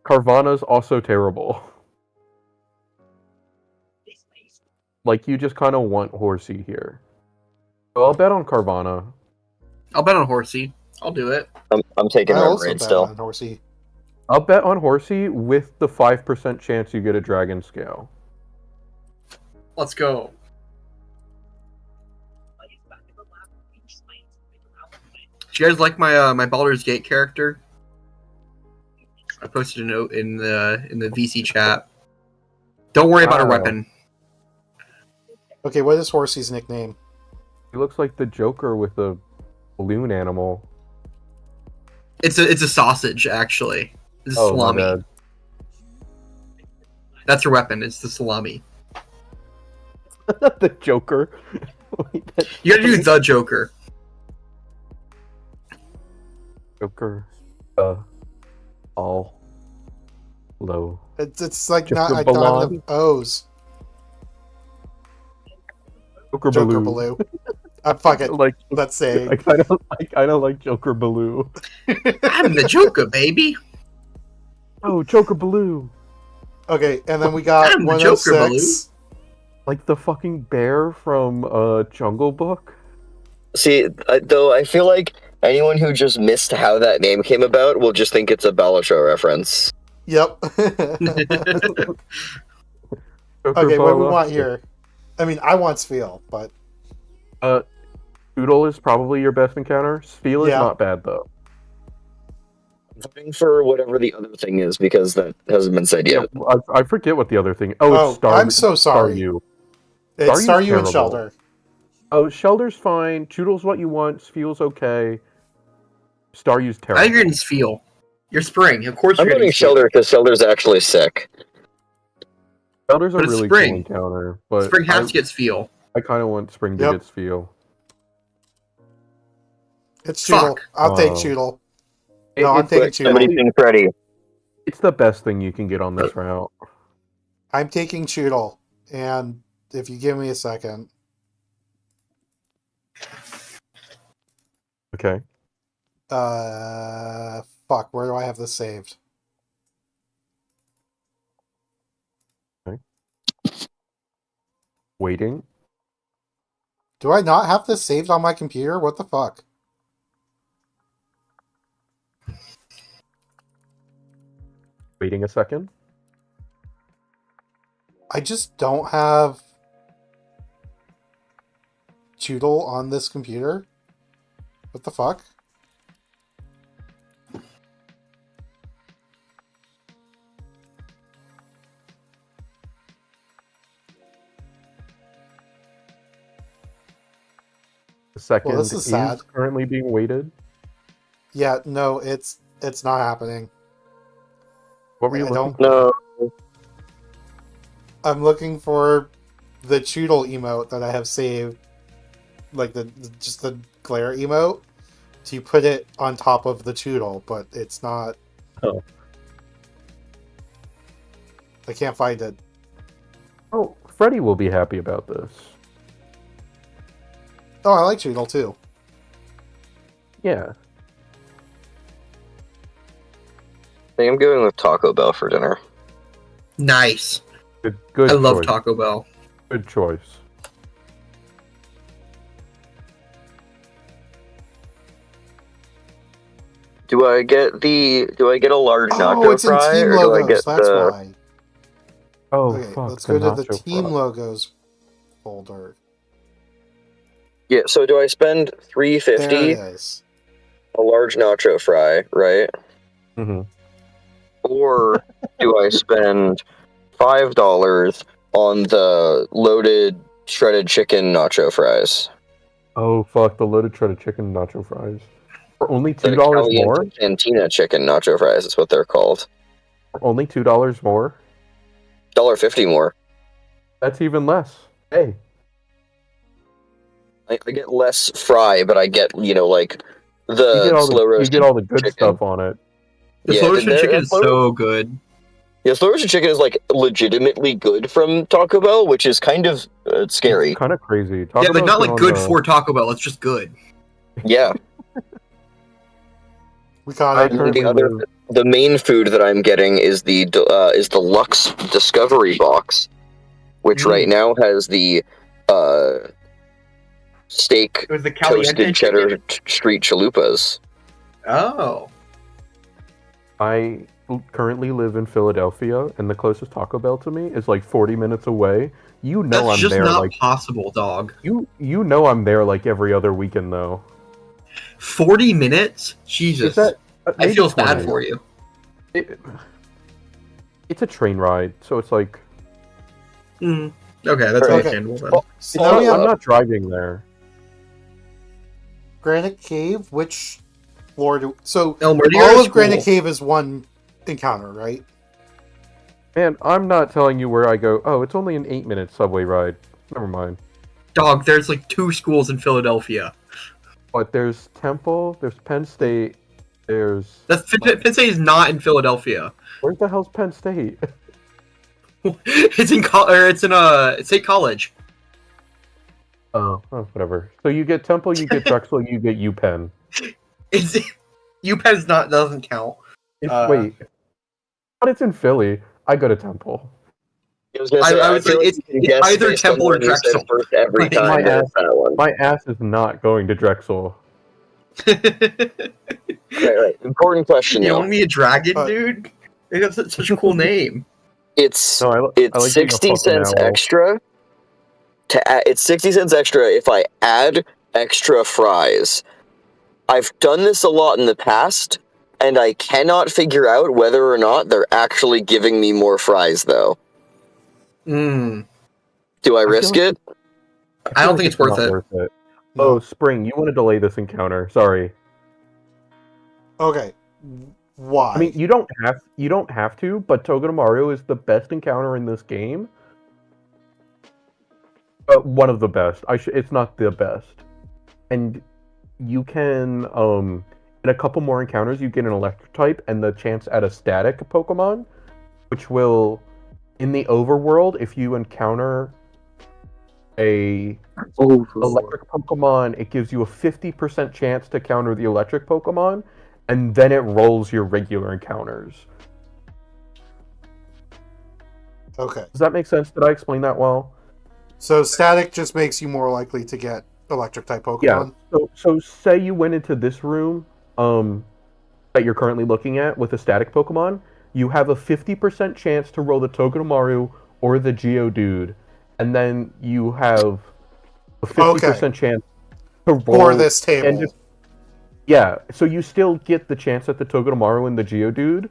Carvana's also terrible. Like you just kind of want Horsey here. So I'll bet on Carvana. I'll bet on Horsey. I'll do it. I'm taking I also Remoraid bet still. on Horsey. I'll bet on Horsey with the 5% chance you get a dragon scale. Let's go. Do you guys like my my Baldur's Gate character? I posted a note in the VC chat. Don't worry about her Wow. weapon. Okay, what is Horsey's nickname? He looks like the Joker with a balloon animal. It's a sausage actually. It's Oh, my salami. bad. That's her weapon. It's the salami. The Joker. Wait, that You gotta do the Joker. Joker. All low. It's like Joker not. I don't have Balon. enough O's. Joker, Joker balloon. Baloo. Fuck it. Like Let's say. I kind of like Joker Baloo. I'm the Joker, baby. Oh, Joker Baloo. Okay, and then we got I'm the Joker, 106. Like the fucking bear from Jungle Book. See, though, I feel like anyone who just missed how that name came about will just think it's a Bella Show reference. Yep. Joker Okay, what do we Bala. want here? I mean, I want Spiel, but Doodle is probably your best encounter. Spiel is Yeah. not bad though. Voting for whatever the other thing is because that hasn't been said yet. I forget what the other thing. Oh, it's Star. I'm so sorry. Staryu. it's Staryu's Staryu and terrible. Shelter. Oh, Shelter's fine. Toodle's what you want. Spiel's okay. Staryu's I think terrible. you're getting Spiel. You're Spring. Of course I'm you're voting getting Spiel. Shelter because Shelter's actually sick. Shelter's a But it's really Spring. cool encounter, but Spring has to get Spiel. I kind of want Spring to Yep. get Spiel. It's Fuck. Choodle. I'll take Oh. Choodle. It- No, I'm it's, taking Quick, somebody Choodle. ping Freddy. it's the best thing you can get on this route. I'm taking Choodle. And if you give me a second. Okay. Fuck, where do I have this saved? Waiting. Do I not have this saved on my computer? What the fuck? Waiting a second. I just don't have Choodle on this computer. What the fuck? The second this is sad. currently being waited. Yeah, no, it's not happening. What were you I looking don't- for? No. I'm looking for the Choodle emote that I have saved, like just the glare emote, to put it on top of the Choodle, but it's not. Oh. I can't find it. Oh, Freddy will be happy about this. Oh, I like Choodle too. Yeah. I think I'm going with Taco Bell for dinner. Nice. Good I love choice. Taco Bell. Good choice. Do I get a large Oh, nacho it's in fry team or do I logos. get That's the why. Oh, Okay, fuck. let's go to the nacho team fry. logos folder. Yeah, so do I spend There it $3.50 is. a large nacho fry, right? Mhm. Or do I spend $5 on the loaded shredded chicken nacho fries? Oh, fuck. The loaded shredded chicken nacho fries. For only The $2 more? Caliente Cantina chicken nacho fries is what they're called. For only $2 more? $1.50 more. That's even less. Hey. I get less fry, but I get, like, You the get all slow the, you roasted get all the good chicken. stuff on it. The Yeah, slow but roasted they're- chicken is slow- so good. Yeah, slow roasted chicken is, like, legitimately good from Taco Bell, which is kind of scary. It's kind of crazy. Yeah, Taco like Bell's not been like on good the- for Taco Bell. It's just good. Yeah. We caught I it. And currently live- the main food that I'm getting is the Lux Discovery Box, which right now has the steak It was the toasted cheddar street chalupas. Oh. I currently live in Philadelphia, and the closest Taco Bell to me is like 40 minutes away. You know That's I'm just there not like possible, dog. you know I'm there like every other weekend though. 40 minutes? Jesus. Is that I maybe feel bad 20. for you. It's a train ride, so it's like Okay, that's Okay. understandable then. Well, it's Now we not, have I'm not driving there. Granite Cave. Which floor do? So Elmer, do you all go to of Granite school? Cave is one encounter, right? Man, I'm not telling you where I go. Oh, it's only an 8-minute subway ride. Never mind. Dog, there's like 2 schools in Philadelphia. But there's Temple, there's Penn State, there's Penn State is not in Philadelphia. where's the hell's Penn State? It's in State College. Oh, whatever. So you get Temple, you get Drexel, you get UPenn. It's UPenn's not doesn't count. Wait, but it's in Philly. I go to Temple. I was gonna say, I I would say feel like it's you can guess either based on the Temple or one you said Drexel. first every Like, time. my There's ass- that one. My ass is not going to Drexel. Right. Important question You though. want me a dragon, Uh, dude? They got such a cool name. It's No, I like being a 60 fucking cents owl. extra. It's 60 cents extra if I add extra fries. I've done this a lot in the past, and I cannot figure out whether or not they're actually giving me more fries, though. Mm. Do I feel risk like it? I don't think it's worth not it. worth it. No. Oh, Spring, you want to delay this encounter? Sorry. Okay. Why? I mean, you don't have to, but Togedemaru is the best encounter in this game. One of the best. It's not the best. And you can in a couple more encounters you get an electric type and the chance at a static Pokemon, which will in the overworld if you encounter a electric Pokemon, it gives you a 50% chance to counter the electric Pokemon, and then it rolls your regular encounters. Okay. Does that make sense? Did I explain that well? So static just makes you more likely to get electric type Pokemon? Yeah. So say you went into this room that you're currently looking at with a static Pokemon, you have a 50% chance to roll the Togedemaru or the Geodude, and then you have a 50% chance to roll For this table. and yeah, so you still get the chance at the Togedemaru and the Geodude.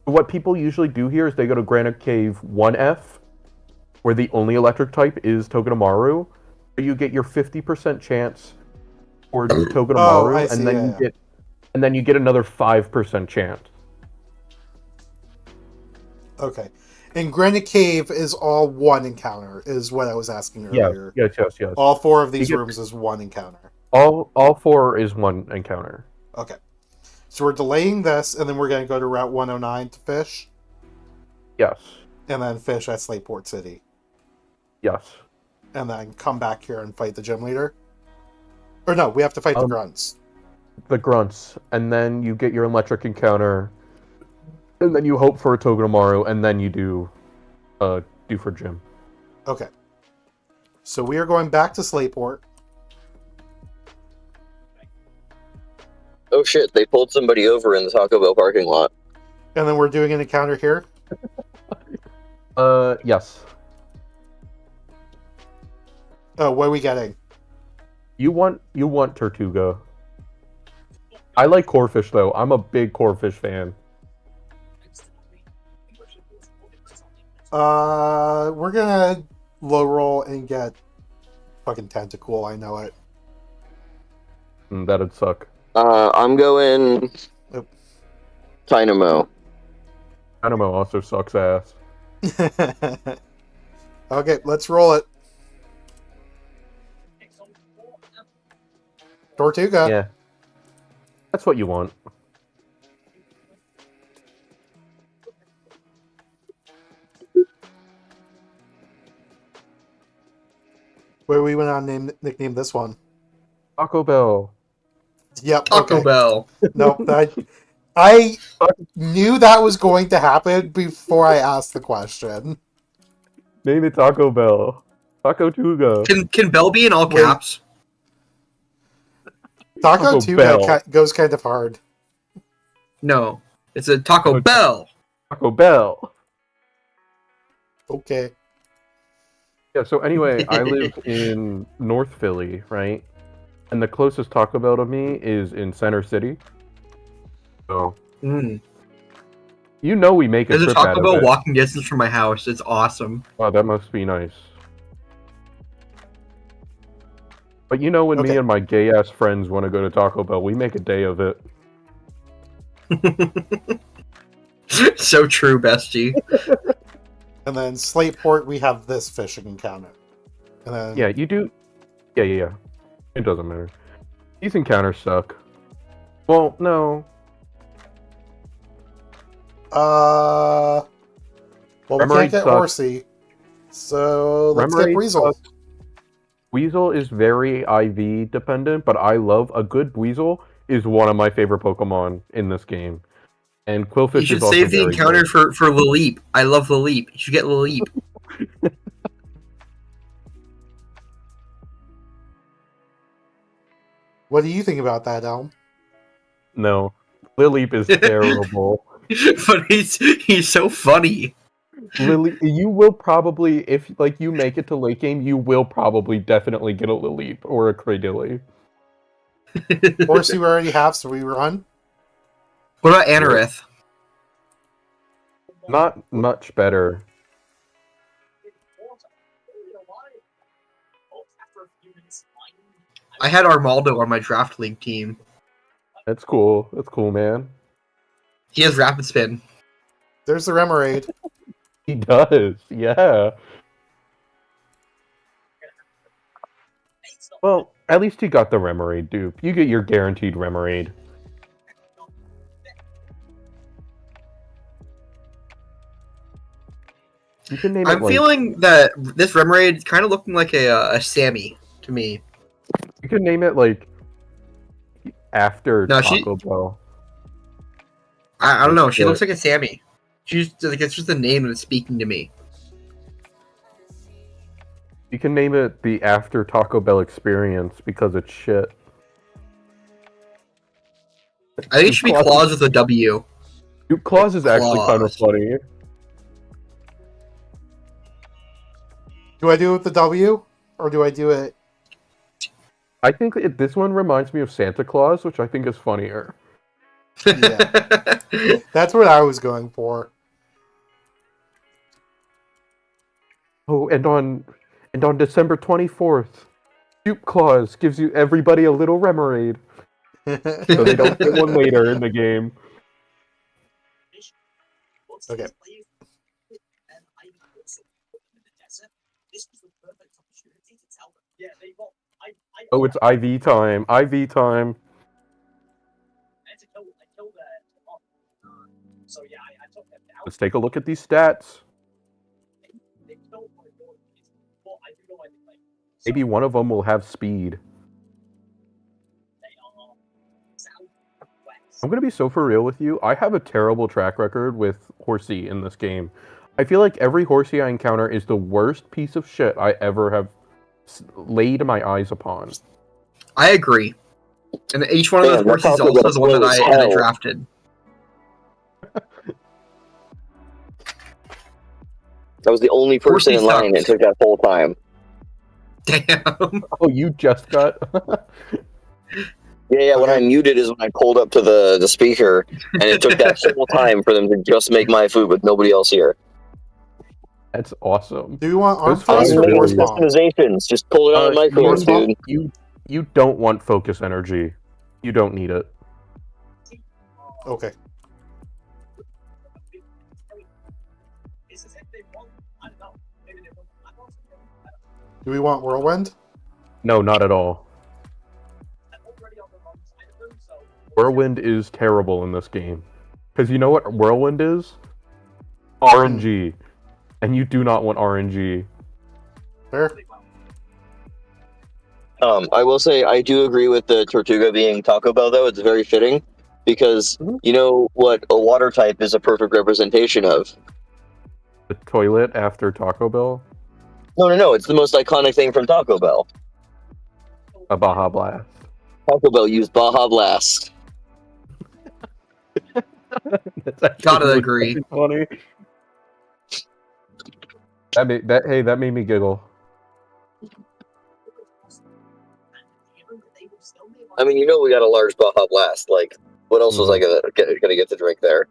What people usually do here is they go to Granite Cave 1F, where the only electric type is Togedemaru. You get your 50% chance for Togedemaru, I see, and then you get another 5% chance. Okay. And Granite Cave is all one encounter, is what I was asking earlier. Yes. All 4 of these You get- rooms is one encounter. All 4 is one encounter. Okay. So we're delaying this, and then we're going to go to Route 109 to fish, Yes. and then fish at Slateport City, Yes. and then come back here and fight the gym leader. Or no, we have to fight the grunts. The grunts, and then you get your electric encounter, and then you hope for a Togedemaru, and then you do for gym. Okay. So we are going back to Slateport. Oh shit, they pulled somebody over in the Taco Bell parking lot. And then we're doing an encounter here. Yes. Oh, what are we getting? You want Tortuga. I like Corefish though. I'm a big Corefish fan. We're gonna low roll and get fucking Tentacool, I know it. That'd suck. I'm going Oop. Dynamo. Dynamo also sucks ass. Okay, let's roll it. Tortuga. Yeah. That's what you want. Where we went on nickname this one. Taco Bell. Yep. Taco okay. Bell. Nope. I knew that was going to happen before I asked the question. Name it Taco Bell. Taco Tuga. Can Bell be in all Wait. caps? Taco Bell. Tuga goes kind of hard. No. It's a Taco Bell. Taco Bell. Okay. Yeah, so anyway, I live in North Philly, right? And the closest Taco Bell to me is in Center City. So, Mm. you know we make a There's a trip out Taco of Bell it. walking distance from my house. It's awesome. Wow, that must be nice. But you know when me Okay. and my gay-ass friends want to go to Taco Bell, we make a day of it. So true, bestie. And then Slateport, we have this fishing encounter. And then Yeah, you do. Yeah. It doesn't matter. These encounters suck. Well, no. well, we Remoraid can't get sucks. Horsey. So let's get Remoraid Weasel. sucks. Weasel is very IV dependent, but I love a good Weasel is one of my favorite Pokemon in this game. And Quillfish You is should also save the very encounter good. for Laleep. I love Laleep. You should get Laleep. What do you think about that, Elm? No. Lileep is terrible. But he's so funny. Lily, you will probably, if like you make it to late game, you will probably definitely get a Lileep or a Cradily. Horsey we already have, so we run. What about Anorith? Not much better. I had Armaldo on my draft league team. That's cool. That's cool, man. He has Rapid Spin. There's the Remoraid. He does, yeah. Well, at least you got the Remoraid dupe. You get your guaranteed Remoraid. You can name it I'm like, feeling that this Remoraid is kind of looking like a Sammy to me. you can name it like after No, Taco Bell. I don't know. She Yeah. looks like a Sammy. She's like it's just a name that's speaking to me. You can name it the after Taco Bell experience because it's shit. I think it should be Claws with a W. Dude, Claus is actually kind of Claus. funny. Do I do it with the W? Or do I do it... I think this one reminds me of Santa Claus, which I think is funnier. Yeah. That's what I was going for. Oh, and on December 24th, Dupe Claus gives you everybody a little Remoraid, so they don't get one later in the game. Okay. Oh, it's IV time. IV time. Let's take a look at these stats. Maybe one of them will have speed. I'm gonna be so for real with you. I have a terrible track record with Horsey in this game. I feel like every Horsey I encounter is the worst piece of shit I ever have laid my eyes upon. I agree. And each one of those Man, that horses Taco also Bell is one that slow as I hell. drafted. I was the only person in line that took that whole time. Damn. Oh, you just got... Yeah, when I muted is when I pulled up to the speaker, and it took that whole time for them to just make my food with nobody else here. That's awesome. Do you want arm Those toss I'm or fire making force bills- bomb? customizations. Just pull it out of the microwave, force bomb? dude. You don't want focus energy. You don't need it. Okay. Do we want whirlwind? No, not at all. Whirlwind is terrible in this game. Because you know what Whirlwind is? RNG. And you do not want RNG. Fair. I will say I do agree with the Tortuga being Taco Bell, though. It's very fitting because you know what a water type is a perfect representation of. The toilet after Taco Bell? No. It's the most iconic thing from Taco Bell. A Baja Blast. Taco Bell used Baja Blast. That's actually Gotta really agree. fucking funny. That made me giggle. I mean, you know we got a large Baja Blast. Like, what else was I gonna get to drink there?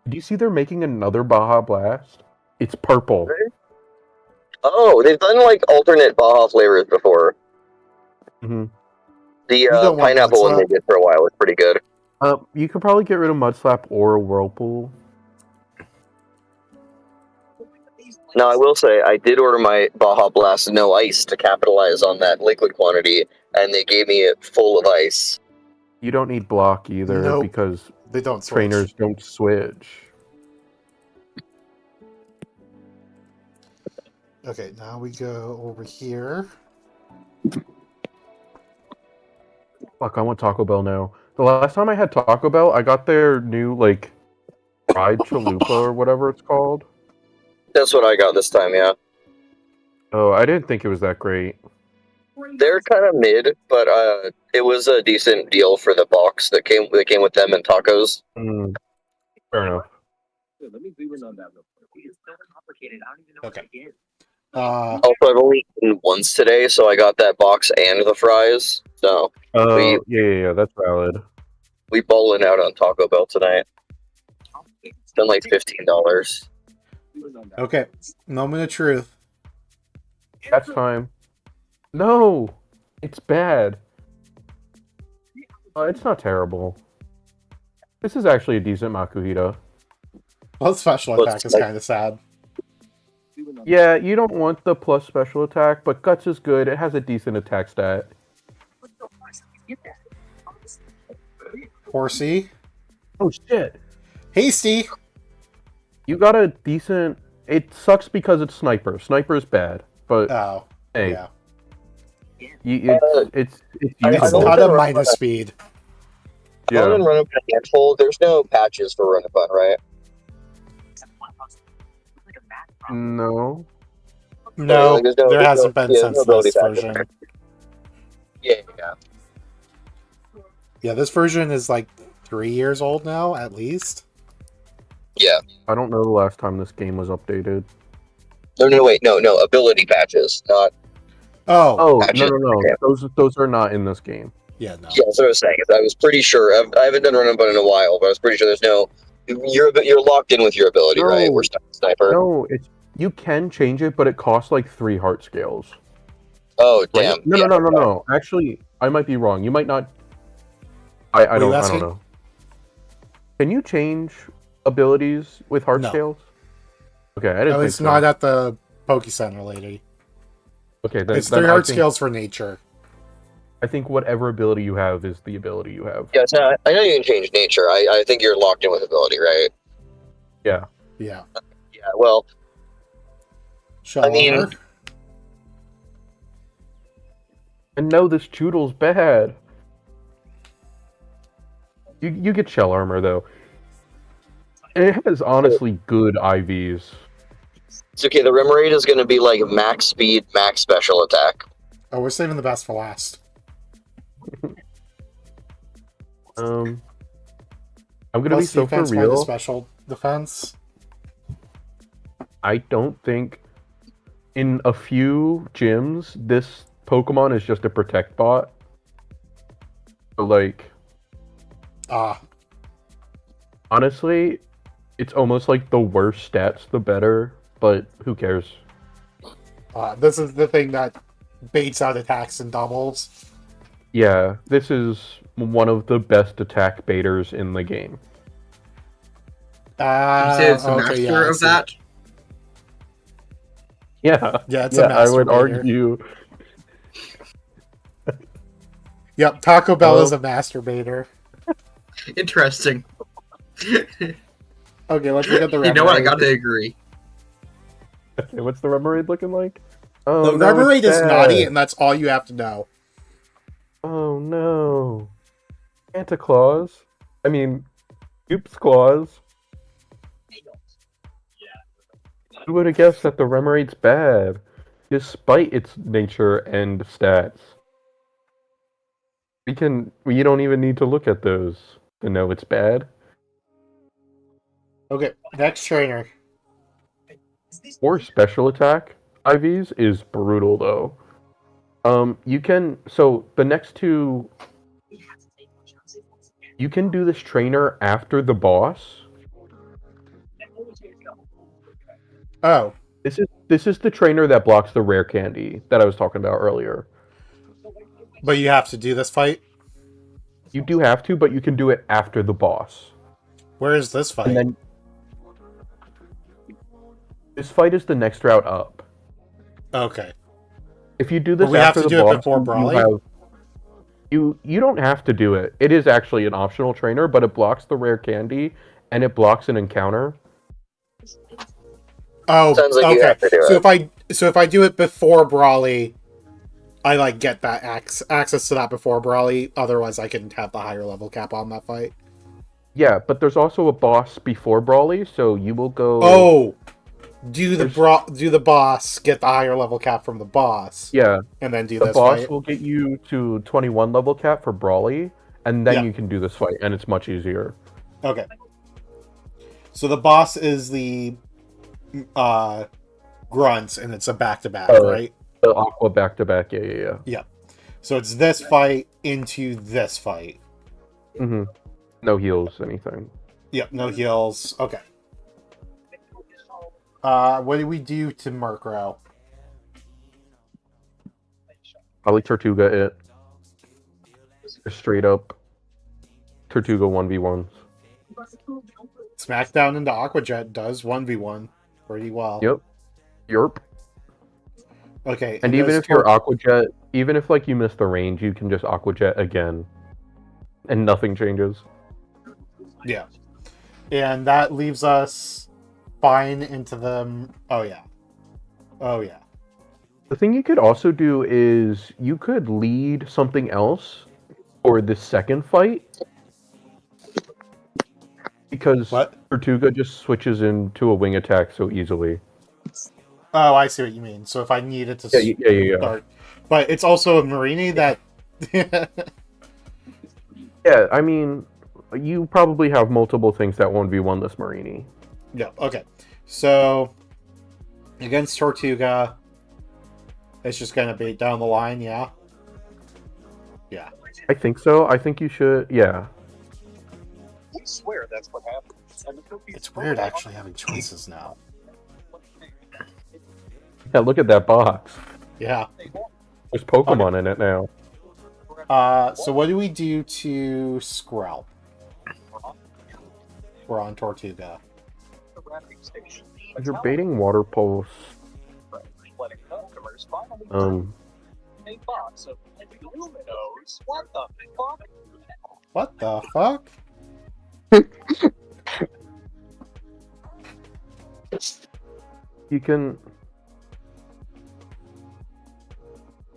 Do you see they're making another Baja Blast? It's purple. Oh, they've done like alternate Baja flavors before. hmm The don't want pineapple one they Mudslap? did for a while was pretty good. You could probably get rid of Mudslap or Whirlpool. Now, I will say, I did order my Baja Blast no ice to capitalize on that liquid quantity, and they gave me it full of ice. You don't need block either Nope. because They don't switch. trainers don't switch. Okay, now we go over here. Fuck, I want Taco Bell now. The last time I had Taco Bell, I got their new, like, fried chalupa or whatever it's called. That's what I got this time, yeah. Oh, I didn't think it was that great. They're kind of mid, but it was a decent deal for the box that came with them and tacos. Fair enough. Let me rerun on that real quick. It's so complicated. I don't even know Okay. what to get. Also, I've only eaten once today, so I got that box and the fries. So Yeah, that's valid. we bowling out on Taco Bell tonight. It's been like $15. Okay, moment of truth. That's time. No! It's bad. It's not terrible. This is actually a decent Makuhita. Well, special attack is kind of sad. Yeah, you don't want the plus special attack, but Guts is good. It has a decent attack stat. Horsey. Oh shit! Hasty. You got a decent... It sucks because it's Sniper. Sniper's bad, but Oh, hey. yeah. It's It's usable. not a minus speed. Yeah. Other than run up a handful, there's no patches for run up on, right? No. No, Like, there hasn't been yeah, since no this ability version. patches. Yeah. Yeah, this version is like 3 years old now, at least. Yeah. I don't know the last time this game was updated. No, wait, no, ability patches, not. Oh, patches. No. Okay. Those are not in this game. yeah, no. Yeah, that's what I was saying. I was pretty sure. I haven't done run up on in a while, but I was pretty sure there's no. You're locked in with your ability, No. right? We're sniper. No, you can change it, but it costs like 3 heart scales. Oh damn! No. Actually, I might be wrong. You might not. I don't know. Can you change abilities with heart No. scales? Okay, I didn't At think least so. not at the Poke Center lady. Okay, then, It's then 3 I heart think, scales for nature. I think whatever ability you have is the ability you have. Yeah, so I know you can change nature. I think you're locked in with ability, right? Yeah. Yeah. Yeah. Well, Shell I mean- armor. And no, this Choodle's bad. You get shell armor though. And it has honestly good IVs. it's okay. The rim rate is going to be like max speed, max special attack. Oh, we're saving the best for last. I'm gonna be Plus so for defense minus real. special defense. I don't think in a few gyms this Pokemon is just a protect bot. So like Ah, honestly, it's almost like the worse stats the better, but who cares? this is the thing that baits out attacks and doubles. Yeah, this is one of the best attack baiters in the game. You say it's the okay, yeah, master I of see that? it. Yeah. Yeah, it's a I master would baiter. argue. Yep, Taco Bell is Oh. a masturbator. Interesting. Okay, let's look at the You know what? I Remoraid. gotta agree. Okay, what's the Remoraid looking like? Oh, The no, Remoraid it's is bad. naughty, and that's all you have to know. Oh no. Santa Claus? I mean, Oops Claus. Who would have guessed that the Remoraid's bad, despite its nature and stats? We don't even need to look at those to know it's bad. Okay, next trainer. Or special attack IVs is brutal though. So the next two, you can do this trainer after the boss. Oh, This is the trainer that blocks the rare candy that I was talking about earlier. but you have to do this fight? You do have to, but you can do it after the boss. Where is this fight? And then this fight is the next route up. Okay. If you do this But we have after to the do it boss, before Brawly? you don't have to do it. It is actually an optional trainer, but it blocks the rare candy and it blocks an encounter. Oh, Sounds like you okay. have to do So it. if I So if I do it before Brawly, I like get that access to that before Brawly. Otherwise, I can have the higher level cap on that fight. Yeah, but there's also a boss before Brawly, so you will go. Oh, do the There's- boss, get the higher level cap from the boss, Yeah, and then do the this boss fight. will get you to 21 level cap for Brawly, and then Yeah. you can do this fight, and it's much easier. Okay. So the boss is the grunts, and it's a back-to-back, right? The Aqua back-to-back, yeah. So it's this fight into this fight. Mm-hmm. No heals, anything. Yep, no heals. Okay. What do we do to Murkrow? Probably Tortuga it. Just straight up Tortuga 1v1s. Smackdown into Aqua Jet does 1v1 pretty well. Yep. Yerp. Okay. And even if you're Aqua Jet, even if like you miss the range, you can just Aqua Jet again. And nothing changes. Yeah. And that leaves us fine into the... Oh, yeah. Oh, yeah. The thing you could also do is you could lead something else for the second fight. Because Tortuga just switches into a wing attack so easily. Oh, I see what you mean. So if I needed to Yeah. start... But it's also a Marini that... Yeah, I mean, you probably have multiple things that 1v1 this Marini. Yeah, okay. So, against Tortuga, it's just going to be down the line, yeah? Yeah. I think so. I think you should, yeah. I swear that's what happens. It's weird actually having choices now. Yeah, look at that box. Yeah. There's Pokemon in it now. So what do we do to Skrelp? We're on Tortuga. You're baiting Water Pulse. A box of Luminos. What the fuck? What the fuck? You can...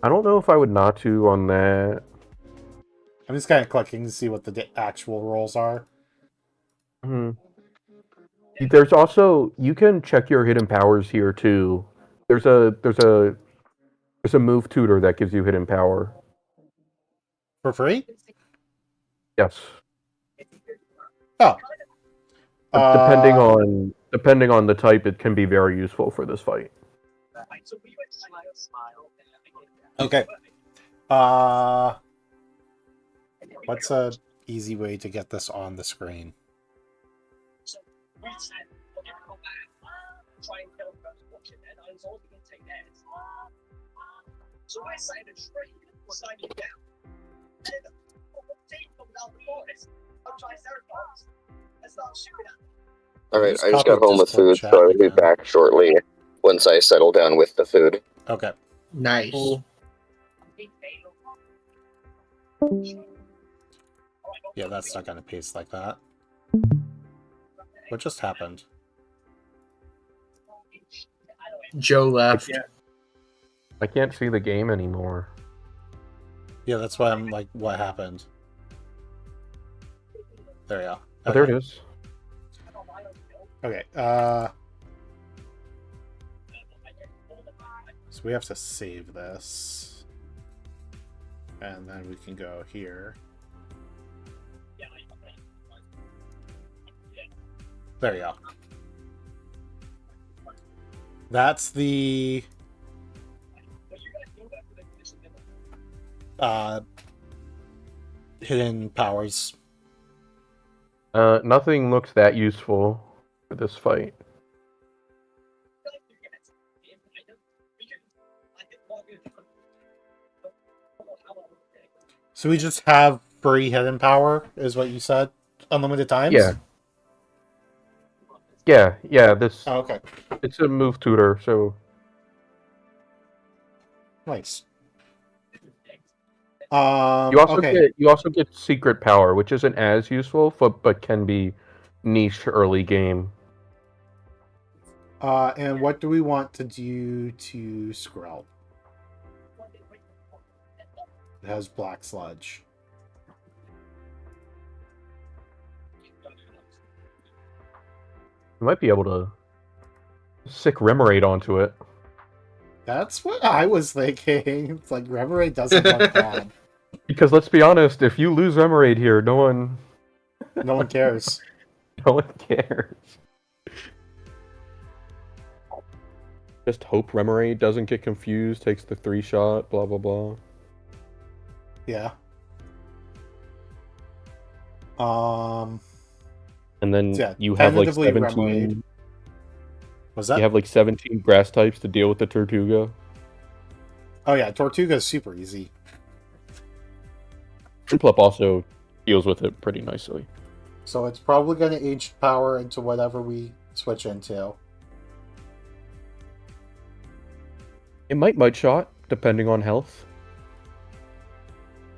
I don't know if I would not to on that. I'm just kind of clicking to see what the actual rolls are. Hmm. There's also... You can check your hidden powers here, too. There's a move tutor that gives you hidden power. For free? Yes. Oh. Depending on the type, it can be very useful for this fight. Okay. What's a easy way to get this on the screen? So I signed a tree, signed it down. And then the team comes out the forest, I'm Triceratops. Let's not shoot at them. Alright, I just got home with food, so I'll be back shortly once I settle down with the food. Okay. Nice. Yeah, that's not gonna paste like that. What just happened? Joe left. I can't see the game anymore. Yeah, that's why I'm like, what happened? There we go. Oh, there it is. Okay, so we have to save this. And then we can go here. There we go. That's the hidden powers. Nothing looks that useful for this fight. So we just have free hidden power, is what you said? Unlimited times? Yeah, this... Oh, okay. It's a move tutor, so... Nice. You also get secret power, which isn't as useful, but can be niche early game. And what do we want to do to Skrill? It has black sludge. You might be able to sick Remoraid onto it. That's what I was thinking. It's like Remoraid doesn't look bad. Because let's be honest, if you lose Remoraid here, no one cares. no one cares. Just hope Remoraid doesn't get confused, takes the 3-shot, blah blah blah. Yeah. And then Yeah, you have like tentatively 17. Remoraid. Was that? You have like 17 grass types to deal with the Tortuga. Oh yeah, Tortuga is super easy. Plimp also deals with it pretty nicely. So it's probably going to Ancient Power into whatever we switch into. It might Mud Shot, depending on health.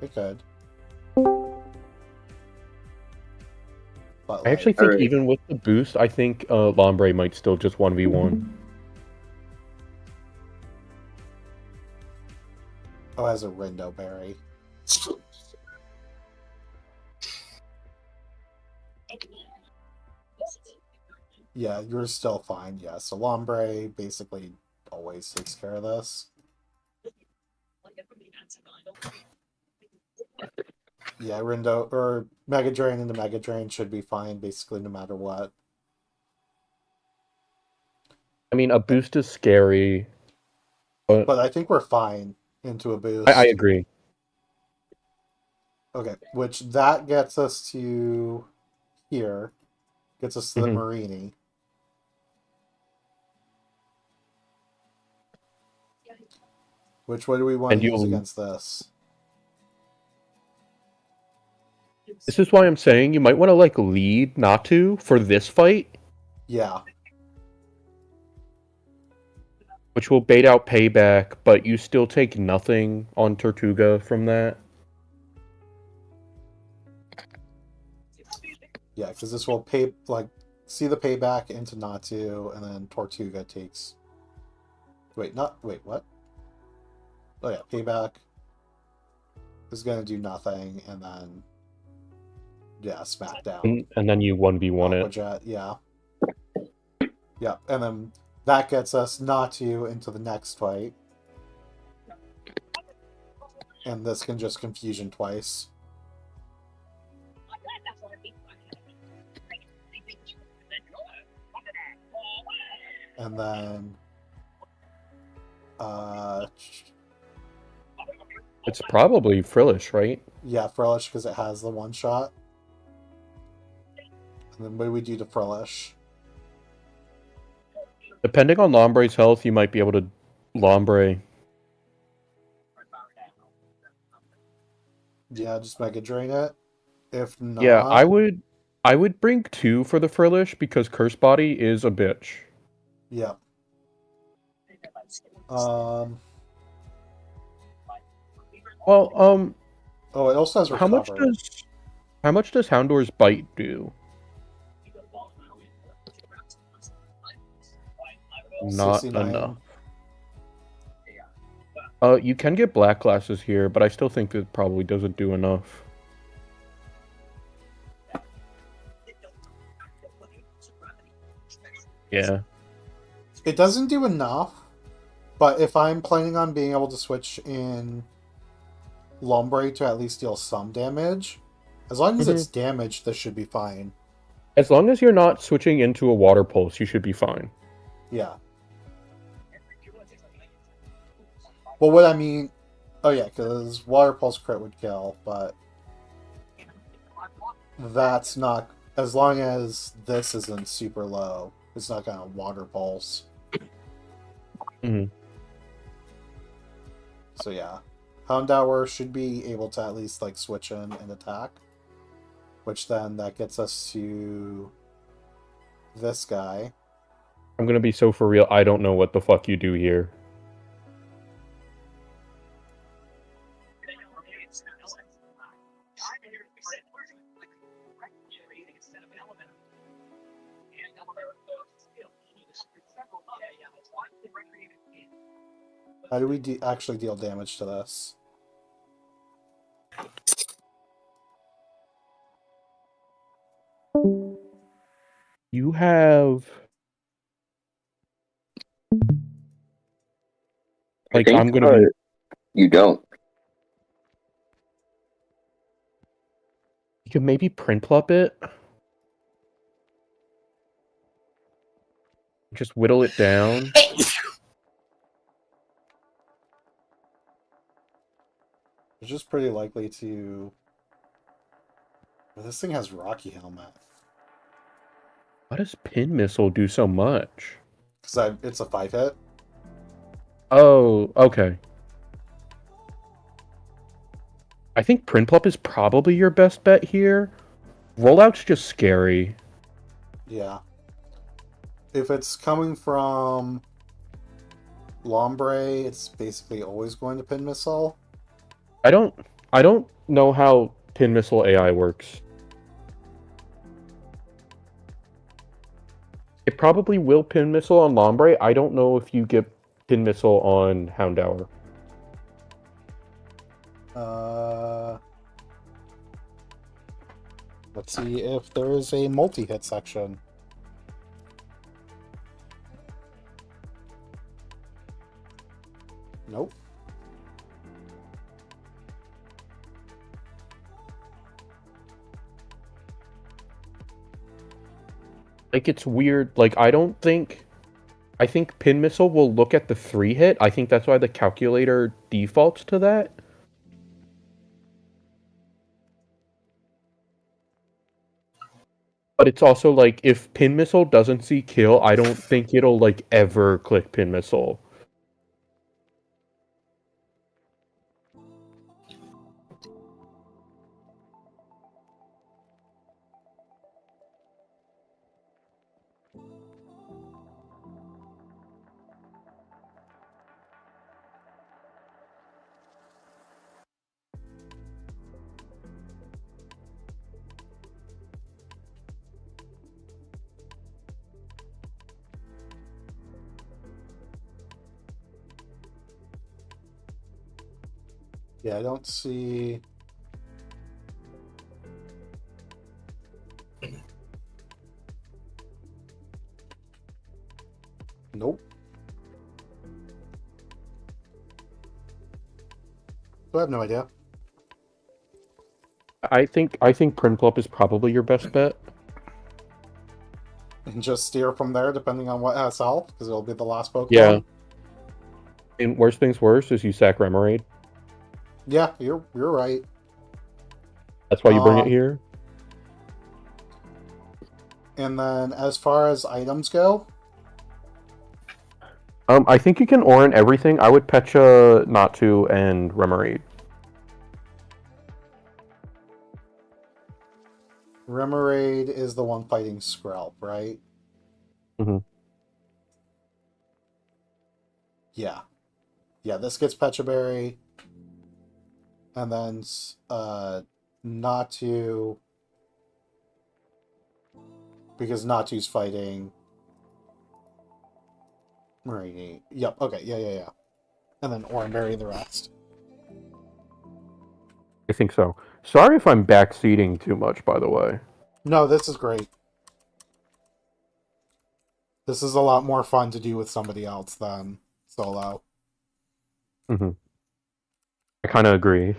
It could. But, I actually like, think Alright. even with the boost, I think Lombre might still just 1v1. oh, as a Rindo Berry. Yeah, you're still fine. Yeah, so Lombre basically always takes care of this. Yeah, Rindo or Mega Drain into Mega Drain should be fine basically no matter what. I mean, a boost is scary, but But I think we're fine into a boost. I agree. Okay, which that gets us to here. Gets us to the Mhm. Marini. Which what do we want And to use you'll- against this? This is why I'm saying you might want to like lead Natu for this fight, Yeah. which will bait out Payback, but you still take nothing on Tortuga from that. Yeah, because this will see the payback into Natu, and then Tortuga takes. Wait, what? Oh yeah, payback is gonna do nothing, and then Smackdown. And then you 1v1 it. Aquajet, yeah. Yeah, and then that gets us Natu into the next fight. And this can just Confusion twice. And then It's probably Frillish, right? yeah, Frillish because it has the one shot. And then what do we do to Frillish? Depending on Lombre's health, you might be able to Lombre. Yeah, just Mega Drain it. If not, Yeah, I would bring 2 for the Frillish because Curse Body is a bitch. Yeah. Well, Oh, it also has how Recover. much does Houndour's Bite do? Not 69. enough. You can get black glasses here, but I still think that probably doesn't do enough. Yeah. It doesn't do enough, but if I'm planning on being able to switch in Lombre to at least deal some damage, as long as it's damaged, this should be fine. As long as you're not switching into a Water Pulse, you should be fine. Yeah. Well, what I mean... Oh yeah, because Water Pulse crit would kill, but... That's not... As long as this isn't super low, it's not gonna Water Pulse. Mhm. So yeah. Houndour should be able to at least like switch in and attack. Which then that gets us to this guy. I'm gonna be so for real, I don't know what the fuck you do here. How do we actually deal damage to this? You have I like think, I'm gonna be you don't. you can maybe print plop it. Just whittle it down. Which is pretty likely to. But this thing has Rocky Helmet. Why does pin missile do so much? Because it's a 5-hit. Oh, okay. I think print plop is probably your best bet here. Rollout's just scary. Yeah. If it's coming from Lombre, it's basically always going to pin missile. I don't know how pin missile AI works. It probably will pin missile on Lombre. I don't know if you get pin missile on Houndour. Let's see if there is a multi-hit section. Nope. Like, it's weird. Like, I think pin missile will look at the 3-hit. I think that's why the calculator defaults to that. But it's also like, if pin missile doesn't see kill, I don't think it'll like ever click pin missile. Yeah, I don't see. Nope. I have no idea. I think print plop is probably your best bet. And just steer from there depending on what has health, because it'll be the last Pokemon. Yeah. And worst things worst is you sack Remoraid. Yeah, you're right. That's why you bring it here. And then as far as items go, I think you can Orin everything. I would Pecha, Natu, and Remoraid. Remoraid is the one fighting Skrelp, right? Mm-hmm. Yeah. Yeah, this gets Pecha Berry. And then Natu, because Natu's fighting Marini. Yep, okay, yeah. And then Oranberry the rest. I think so. Sorry if I'm backseating too much, by the way. No, this is great. This is a lot more fun to do with somebody else than solo. Mm-hmm. I kind of agree.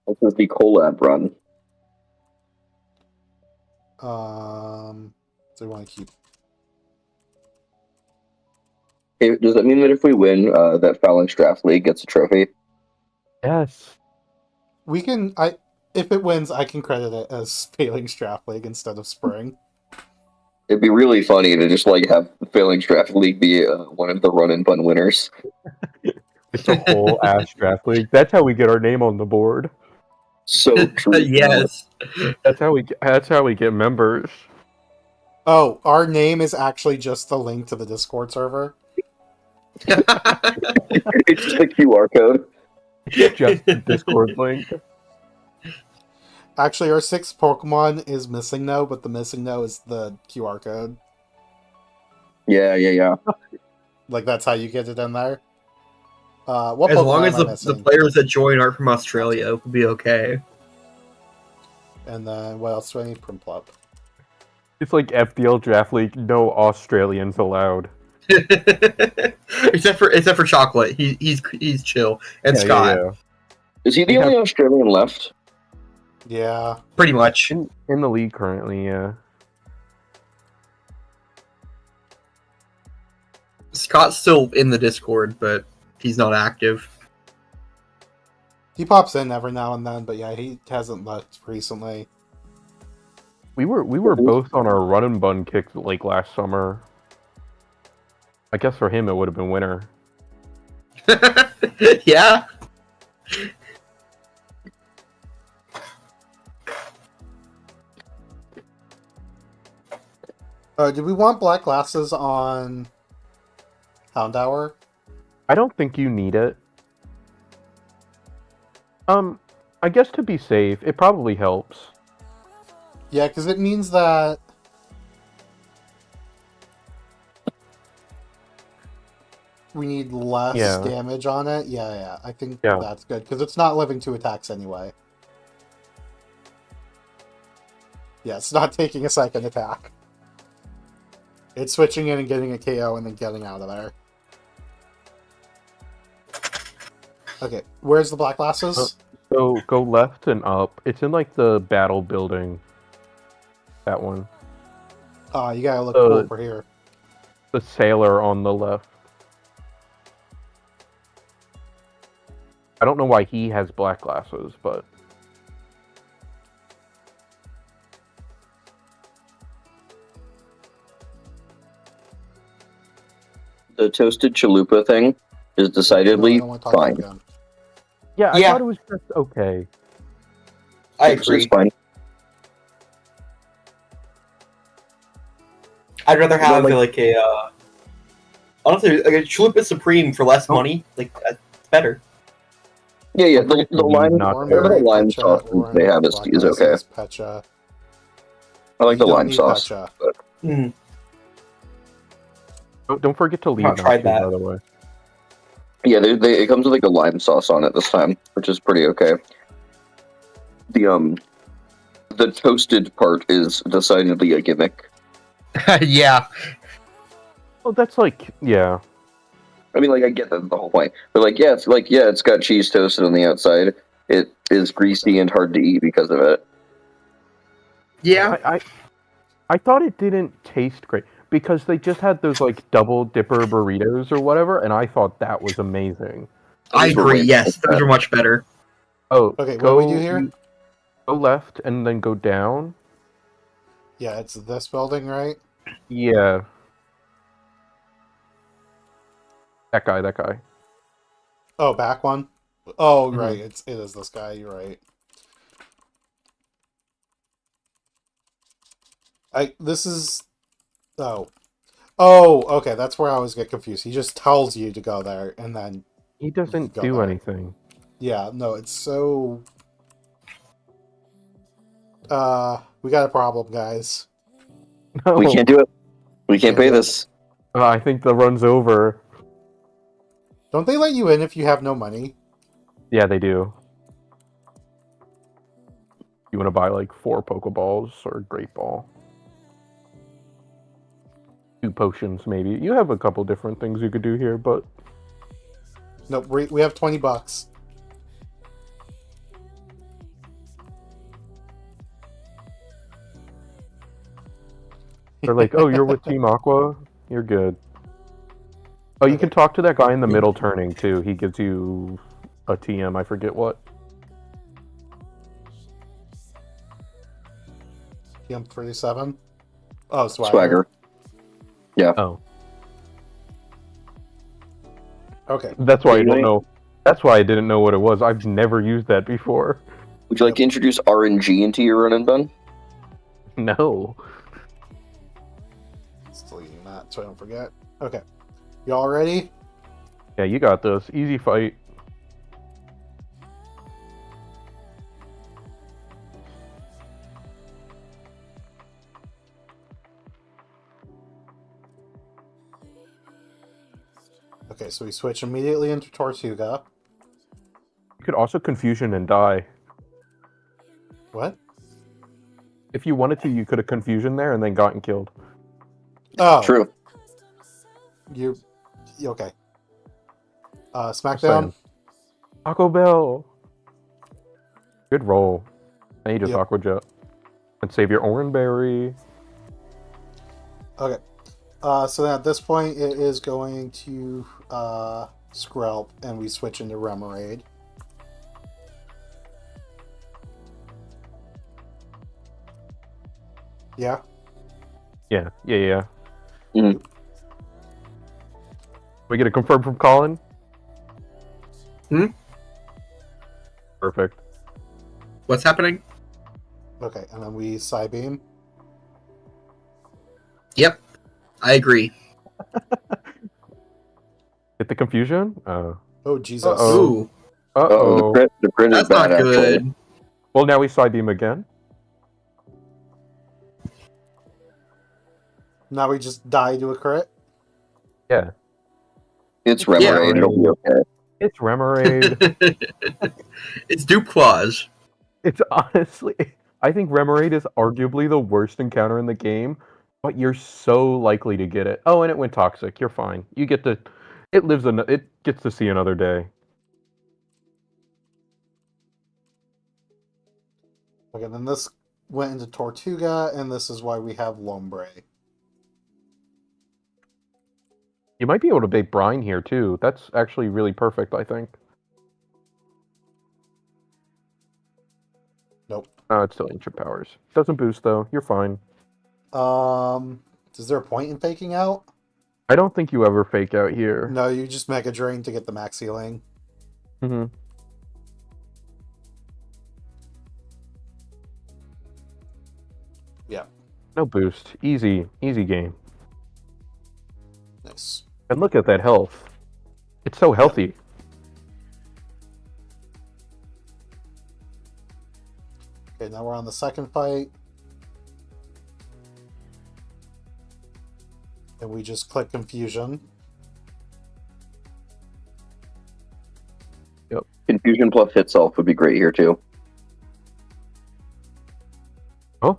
This is the collab run. So we want to keep. Does that mean that if we win, that Phalanx Draft League gets a trophy? Yes. We can. If it wins, I can credit it as Phalanx Draft League instead of Spring. It'd be really funny to just like have the Phalanx Draft League be one of the run and fun winners. It's a whole ass draft league. That's how we get our name on the board. So true. Yes. That's how we get members. Oh, our name is actually just the link to the Discord server. It's just a QR code. Just the Discord link. Actually, our 6th Pokemon is missing now, but the missing now is the QR code. Yeah. Like, that's how you get it in there. What As Pokemon long as am I the missing? players that join aren't from Australia, we'll be okay. And then what else do I need? Prinplup. It's like FDL Draft League, no Australians allowed. except for Chocolate, he's chill, and Scott, Is he the We only Australian left? Yeah. pretty much. In the league currently, yeah. Scott's still in the Discord, but he's not active. He pops in every now and then, but yeah, he hasn't left recently. We were both on our run and bun kick like last summer. I guess for him it would have been winter. Yeah. Do we want black glasses on Houndour? I don't think you need it. I guess to be safe, it probably helps. Yeah, because it means that we need less Yeah. damage on it. Yeah. I think Yeah. that's good, because it's not living 2 attacks anyway. Yeah, it's not taking a second attack. It's switching in and getting a KO and then getting out of there. Okay, where's the black glasses? So go left and up. It's in like the battle building. That one. You gotta look over here. The sailor on the left. I don't know why he has black glasses, but The toasted chalupa thing is decidedly No, I don't want to talk fine. about it again. yeah, I Yeah. thought it was just okay. I It's agree. fine. I'd rather have like- like a honestly like a Chalupa Supreme for less money. Like that's better. Yeah. The lime, Not whatever the Ornery, lime Pecha, sauce orange, they have black is okay. glasses, Pecha. I like You the don't lime need sauce. Pecha. Mm. Don't forget to leave I've tried now, too, that. by the way. Yeah, it comes with like a lime sauce on it this time, which is pretty okay. The toasted part is decidedly a gimmick. Yeah. Oh, that's like, yeah. I mean, like, I get the whole point. But, it's got cheese toasted on the outside. It is greasy and hard to eat because of it. Yeah. I thought it didn't taste great because they just had those like double dipper burritos or whatever, and I thought that was amazing. I Those were agree. way Yes, better. those are much better. Oh, Okay, what do we do here? Go left and then go down. Yeah, it's this building, right? Yeah. That guy. Oh, back one? Oh, Mhm. right, it is this guy, you're right. This is... Oh, okay, that's where I always get confused. He just tells you to go there, and then... He doesn't Go do there. anything. Yeah, no, it's so... we got a problem, guys. No. We can't do it. We can't pay do it. this. I think the run's over. Don't they let you in if you have no money? Yeah, they do. You want to buy like 4 Pokeballs or a Great Ball? 2 potions, maybe. You have a couple different things you could do here, but No, we have $20. they're like, "Oh, you're with Team Aqua? You're good." Oh, you can talk to that guy in the middle turning too. He gives you a TM. I forget what. PM37? Oh, Swagger. Oh, Okay. that's why I Really? don't know. That's why I didn't know what it was. I've never used that before. Would you like to introduce RNG into your run and bun? No. Just deleting that so I don't forget. Okay. Y'all ready? Yeah, you got this. Easy fight. Okay, so we switch immediately into Tortuga. You could also confusion and die. What? If you wanted to, you could have confusion there and then gotten killed. Oh, True. you okay? Just SmackDown. saying. Taco Bell. Good roll. I need a Yep. Taco Jet. And save your Oranberry. Okay. So then at this point, it is going to Skrelp, and we switch into Remoraid. Yeah. Yeah. Mhm. We get a confirm from Colin? Hmm? Perfect. What's happening? Okay, and then we Psybeam. Yep, I agree. Hit the confusion? Oh Jesus! Uh-oh. Ooh, Oh, the crit is that's bad, not good. actually. Well, now we side beam again. Now we just die to a crit. Yeah. It's Yeah. Remoraid, it'll be okay. It's Remoraid. It's Dupe Claws. It's honestly... I think Remoraid is arguably the worst encounter in the game, but you're so likely to get it. Oh, and it went toxic. You're fine. You get to... It gets to see another day. Okay, then this went into Tortuga, and this is why we have Lombre. You might be able to bait Brine here, too. That's actually really perfect, I think. Nope. It's still ancient powers. Doesn't boost, though. You're fine. Is there a point in faking out? I don't think you ever fake out here. No, you just Mega Drain to get the max healing. Mm-hmm. Yeah. No boost. Easy game. Nice. And look at that health. It's so healthy. Okay, now we're on the second fight. And we just click Confusion. Confusion plus itself would be great here, too. Oh?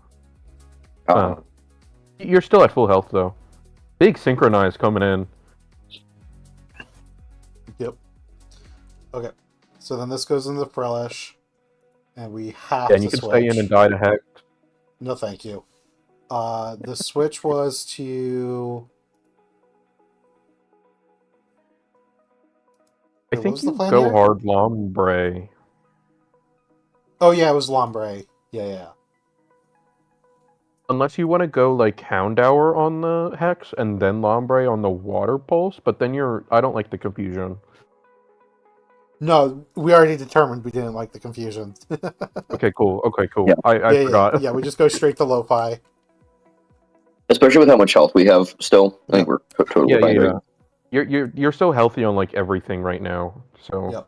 You're still at full health, though. Big synchronize coming in. Yep. Okay. So then this goes into Frelish. And we have Yeah, and to you can switch. stay in and die to Hex. No, thank you. The switch was to... I Wait, what think was the you plan go here? hard Lombre. Oh, yeah, it was Lombre. Yeah. Unless you want to go like Houndour on the Hex and then Lombre on the Water Pulse, but then I don't like the confusion. No, we already determined we didn't like the confusion. Okay, cool. Yeah. I forgot. Yeah, we just go straight to Lo-Fi. Especially with how much health we have still. I think we're totally fine. Yeah. Right? You're so healthy on like everything right now. So Yep.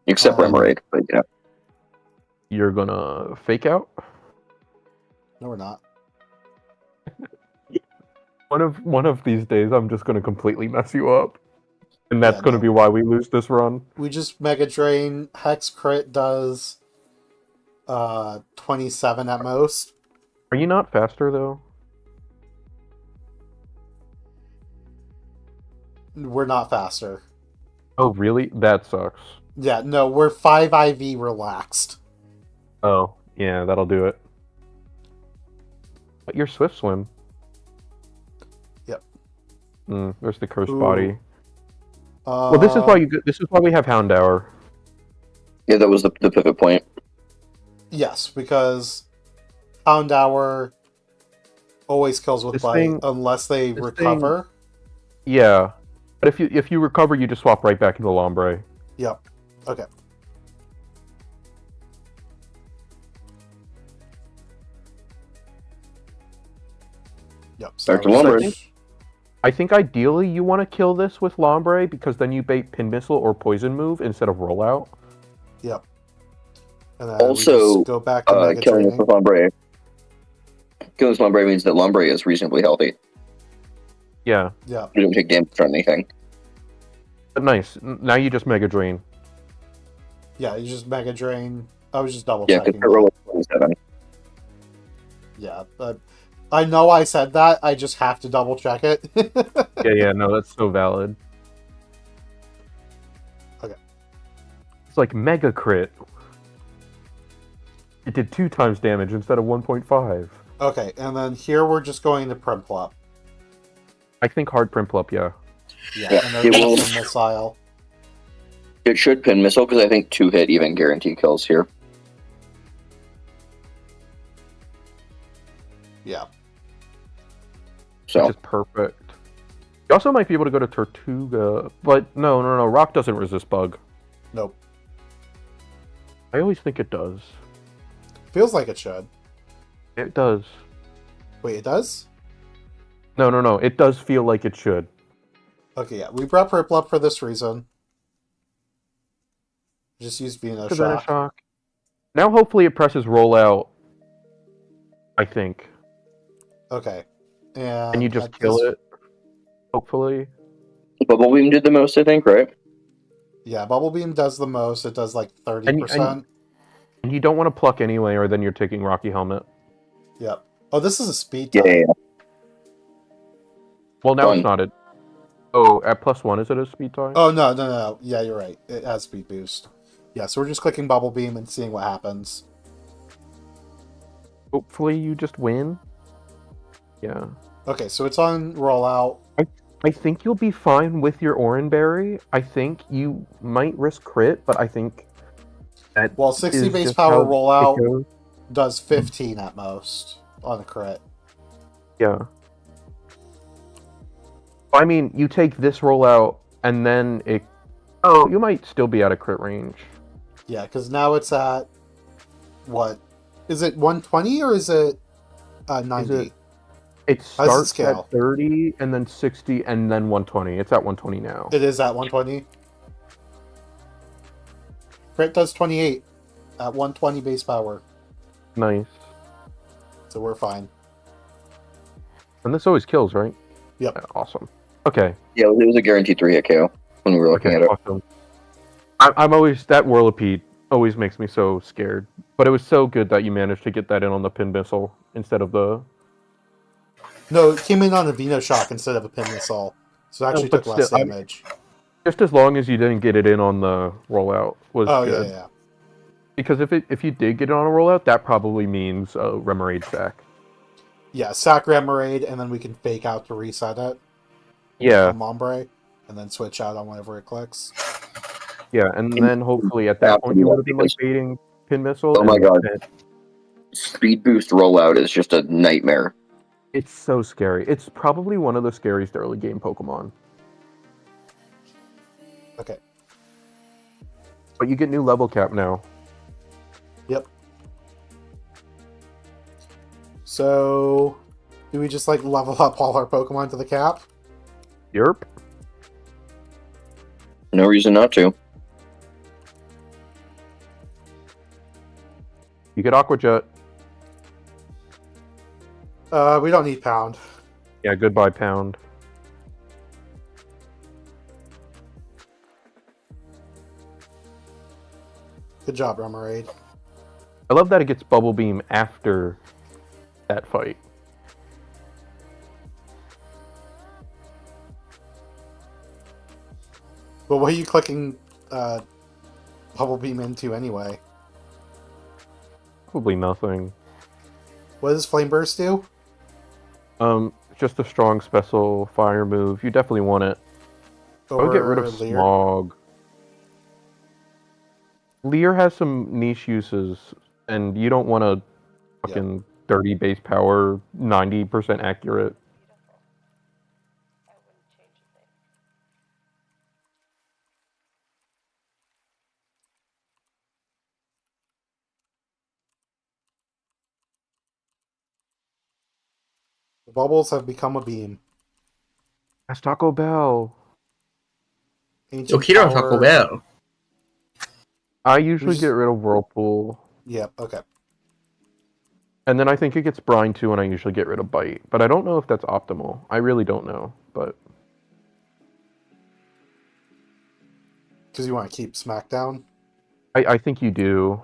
Except Remoraid, but yeah. you're gonna fake out. No, we're not. One of these days, I'm just gonna completely mess you up, and that's Yeah, gonna no. be why we lose this run. We just Mega Drain. Hex crit does 27 at most. Are you not faster though? We're not faster. Oh, really? That sucks. Yeah, no, we're 5 IV relaxed. Oh, yeah, that'll do it. But you're Swift Swim. Yep. There's the cursed Ooh. body. Well, this is why we have Houndour. Yeah, that was the pivot point. Yes, because Houndour always kills with This bite thing- unless they this recover. Yeah, but if you recover, you just swap right back into Lombre. Yep. Okay. Yep. So Back to now we Lombre. switch- I think ideally you want to kill this with Lombre because then you bait Pin Missile or Poison Move instead of Rollout. Yep. And then we Also, just go back to Mega killing this Draining. with Lombre. Killing this Lombre means that Lombre is reasonably healthy. Yeah. Yeah. You don't take damage from anything. But nice. Now you just Mega Drain. Yeah, you just Mega Drain. I was just double Yeah, checking. because crit roll is 27. Yeah, but I know I said that. I just have to double check it. Yeah, no, that's so valid. Okay. It's like Mega Crit. It did 2 times damage instead of 1.5. Okay, and then here we're just going to Primplop. I think hard Primplop, yeah. Yeah, Yeah, and it there's will- a missile. It should pin missile because I think 2-hit even guarantee kills here. Yeah. So Which is perfect. You also might be able to go to Tortuga, but no, Rock doesn't resist Bug. Nope. I always think it does. Feels like it should. It does. Wait, it does? No, it does feel like it should. Okay, yeah. We brought Primplop for this reason. Just use Venoshock. Venoshock. Now hopefully it presses rollout. I think. Okay. And And you just at kill this- it. Hopefully. Bubble Beam did the most, I think, right? Yeah, Bubble Beam does the most. It does like 30%. And you don't want to pluck anyway, or then you're taking Rocky Helmet. Yep. Oh, this is a speed Yeah, tie. yeah, yeah. Well, now Done. it's not. Oh, at +1, is it a speed tie? Oh, no. Yeah, you're right. It has speed boost. Yeah, so we're just clicking Bubble Beam and seeing what happens. Hopefully you just win. Yeah. Okay, so it's on rollout. I think you'll be fine with your Oranberry. I think you might risk crit, but I think that Well, 60 is base just power how it rollout goes. does 15 at most on a crit. Yeah. I mean, you take this rollout, and then it... Oh, you might still be out of crit range. Yeah, because now it's at... What? Is it 120 or is it 90? It How does it starts scale? at 30, and then 60, and then 120. It's at 120 now. It is at 120. Crit does 28 at 120 base power, Nice. so we're fine. And this always kills, right? Yep. Yeah, awesome. Okay. Yeah, it was a guaranteed 3-hit KO when we were looking Okay, at it. awesome. I'm always... That Whirlipede always makes me so scared. But it was so good that you managed to get that in on the pin missile instead of the... No, it came in on a Venoshock instead of a Pin Missile, so it actually but took less still, damage. Just as long as you didn't get it in on the rollout was Oh, good. yeah. Because if you did get it on a rollout, that probably means a Remoraid sack. Yeah, sack Remoraid, and then we can fake out to reset it Yeah, on Mombre, and then switch out on whenever it clicks. yeah, and then hopefully at that point you would have been like baiting pin missile. Oh my and God. then- Speed boost rollout is just a nightmare. It's so scary. It's probably one of the scariest early game Pokemon. Okay. But you get new level cap now. Yep. So, do we just like level up all our Pokemon to the cap? Yerp. No reason not to. You get Aqua Jet. We don't need Pound. Yeah, goodbye Pound. Good job, Remoraid. I love that it gets Bubble Beam after that fight. But what are you clicking Bubble Beam into anyway? Probably nothing. What does Flame Burst do? Just a strong special fire move. You definitely want it. I'll get rid of Leer? Smog. Leer has some niche uses, and you don't want to fucking 30 base power, 90% accurate. The bubbles have become a beam. That's Taco Bell. Ancient Okito Power- Taco Bell. I usually Who's- get rid of Whirlpool. Yep, okay. And then I think it gets Brine too, and I usually get rid of Bite. But I don't know if that's optimal. I really don't know. But Because you want to keep SmackDown. I think you do.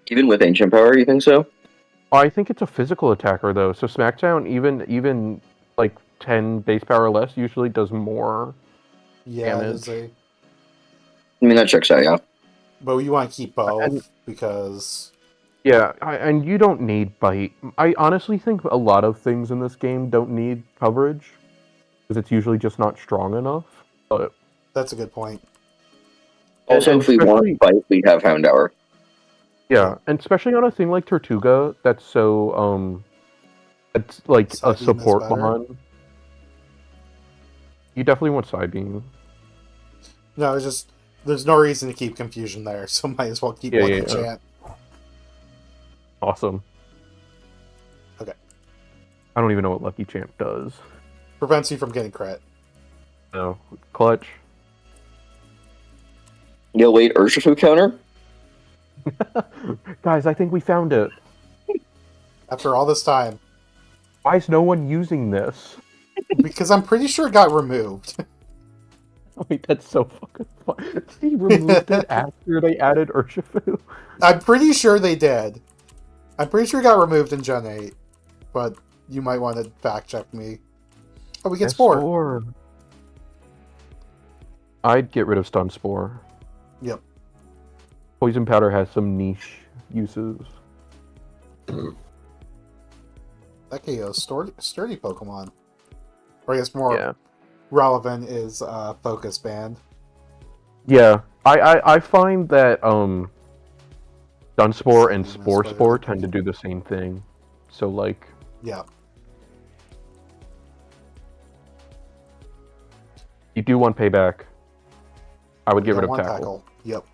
Even with ancient power, you think so? I think it's a physical attacker though. So SmackDown, even like 10 base power less, usually does more. Yeah, it Damage. is a. I mean, that checks out, yeah. But you want to keep both And- because Yeah, and you don't need bite. I honestly think a lot of things in this game don't need coverage because it's usually just not strong enough. But that's a good point. Also, And if we want to especially- fight, we have Hound Hour. yeah, and especially on a thing like Tortuga, that's so it's like Side a beam is support better. mon. You definitely want side beam. No, it's just there's no reason to keep confusion there, so might as well keep Yeah, Lucky yeah. Chant. Awesome. Okay. I don't even know what Lucky Champ does. Prevents you from getting crit. No. Clutch. You'll wait Urshifu counter? Guys, I think we found it. After all this time. Why is no one using this? Because I'm pretty sure it got removed. Wait, that's so fucking fun. He removed it after they added Urshifu. I'm pretty sure they did. I'm pretty sure it got removed in Gen 8. But you might want to fact check me. Oh, we get Spore. I'd get rid of Stun Spore. Yep. Poison Powder has some niche uses. That KO's sturdy Pokemon. Or I guess more Yeah. relevant is Focus Band. Yeah. I find that Dunspore and Same as Spore what it Spore is. tend to do the same thing. So like Yeah. you do want payback. I would get rid of one tackle. Yep.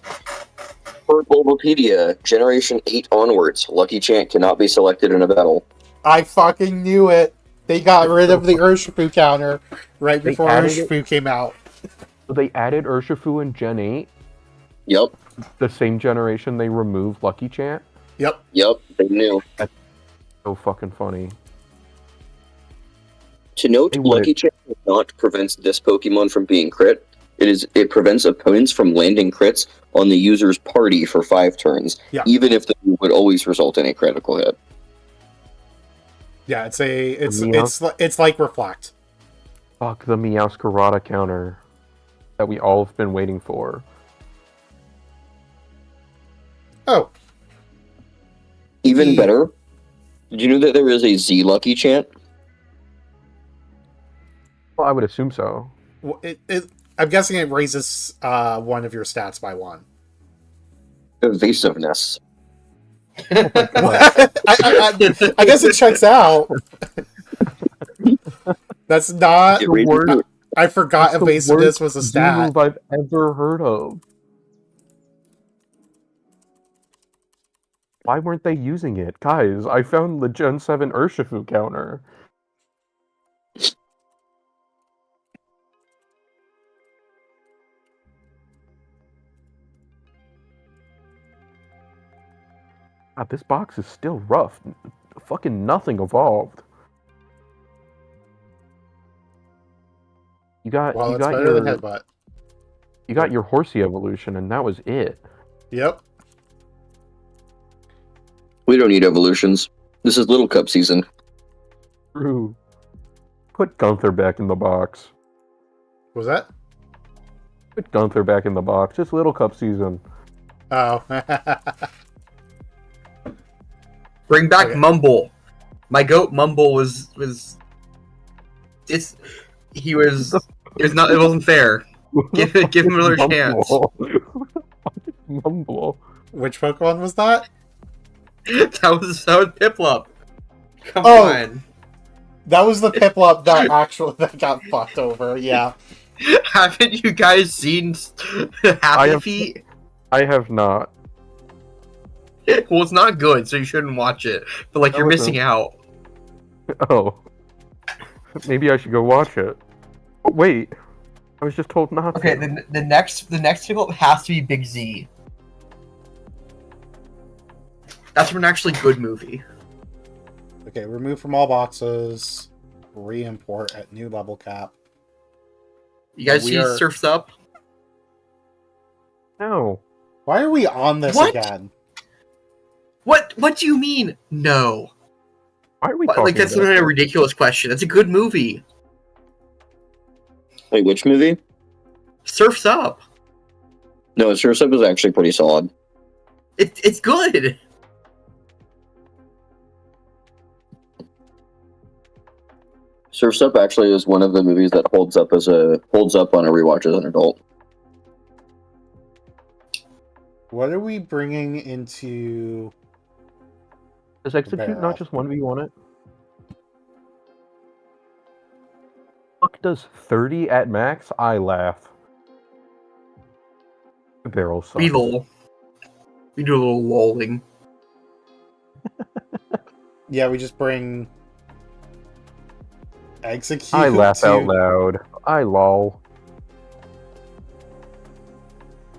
Per Bulbapedia, Generation 8 onwards, Lucky Chant cannot be selected in a battle. I fucking knew it. They got rid of the Urshifu counter right They before added Urshifu came out. So they added Urshifu in Gen 8, Yep, the same generation they removed Lucky Chant. Yep. they knew. So fucking funny. To note, They would- Lucky Chant does not prevents this Pokemon from being crit. It prevents opponents from landing crits on the user's party for 5 turns, Yeah. even if the move would always result in a critical hit. Yeah, it's Meow. it's like Reflect. Fuck the Meowscarada counter that we all have been waiting for. Oh, Even The- better, did you know that there is a Z Lucky Chant? Well, I would assume so. well, I'm guessing it raises one of your stats by 1. Evasiveness. I guess it checks out. That's not. It raises word- your- I forgot That's the evasiveness worst was a Z stat. move I've ever heard of. Why weren't they using it? Guys, I found the Gen 7 Urshifu counter. God, this box is still rough. Fucking nothing evolved. Well, you it's got better your than Headbutt. you got your Horsey evolution, and that was it. Yep. We don't need evolutions. This is Little Cup season. True. Put Gunther back in the box. Was that? Put Gunther back in the box. It's Little Cup season. Oh. Bring back Okay. Mumble. My goat Mumble was it wasn't fair. Give him another chance. Mumble. Which Pokemon was that? That was Piplup. Come Oh. on. That was the Piplup that got fucked over. Yeah. Haven't you guys seen I Happy have- Feet? I have not. Well, it's not good, so you shouldn't watch it. But like, No, you're it's missing not. out. Oh. Maybe I should go watch it. Oh, wait. I was just told not Okay, to. the next Piplup has to be Big Z. That's an actually good movie. Okay, remove from all boxes. Re-import at new level cap. You guys We see are- Surf's Up? No. Why are we on this What? again? What do you mean? No. Why are we Like talking that's about not a this? ridiculous question. That's a good movie. Wait, which movie? Surf's Up. No, Surf's Up is actually pretty solid. It's good. Surf's Up actually is one of the movies that holds up on a rewatch as an adult. What are we bringing into? Does Execute Barrel. not just 1v1 it? Fuck does 30 at max? I laugh. The barrel sucks. We do a little lolling. Yeah, we just bring Execute. I laugh to... out loud. I lol.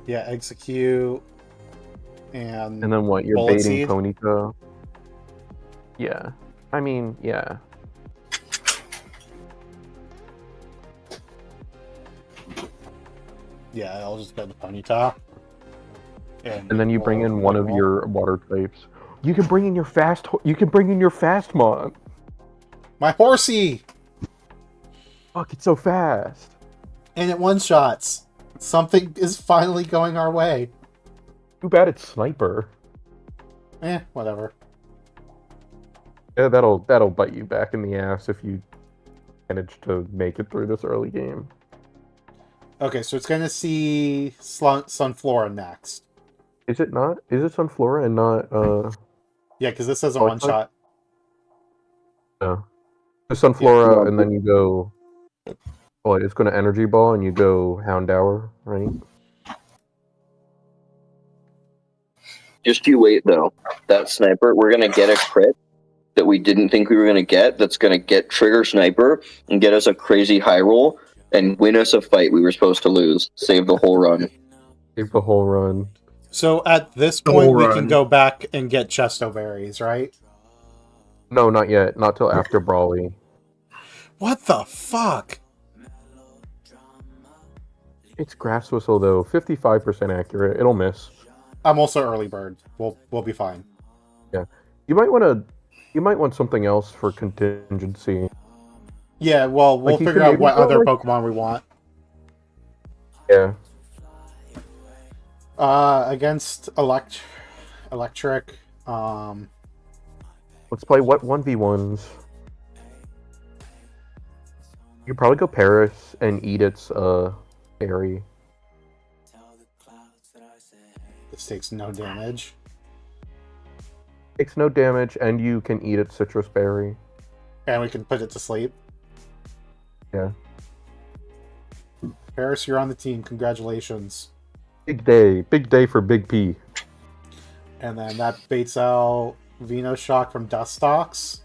Yeah, Execute. And And then what? You're Bullet baiting Seed? Ponyta. Yeah. I mean, yeah. yeah, I'll just go to Ponyta. And then you bring in one of your water types. You can bring in your fast. You can bring in your fast mon. my horsey, Fuck! It's so fast. and it one shots. Something is finally going our way. Too bad it's sniper. Whatever. Yeah, that'll bite you back in the ass if you manage to make it through this early game. Okay, so it's gonna see Sunflora next. Is it not? Is it Sunflora and not Yeah, because this says a Oh, one it's not- shot. no? It's Sunflora, Yeah. and then you go. Oh, it's going to Energy Ball, and you go Houndour, right? Just you wait though. That sniper, we're gonna get a crit that we didn't think we were gonna get. That's gonna get trigger sniper and get us a crazy high roll and win us a fight we were supposed to lose. Save the whole run. Save the whole run. So at this The point, whole we run. can go back and get Chesto berries, right? No, not yet. Not till after Brawly. What the fuck? It's Grass Whistle though, 55% accurate. It'll miss. I'm also early bird. We'll be fine. You might want something else for contingency. Yeah, well, we'll Like, you figure could out maybe what go, other like- Pokemon we want. Yeah. Against electric. Let's play what 1v1s. You could probably go Paris and eat its berry. This takes no damage. Takes no damage, and you can eat its citrus berry. And we can put it to sleep. Yeah. Paris, you're on the team. Congratulations. Big day for Big P. And then that baits out Venoshock from Dustox.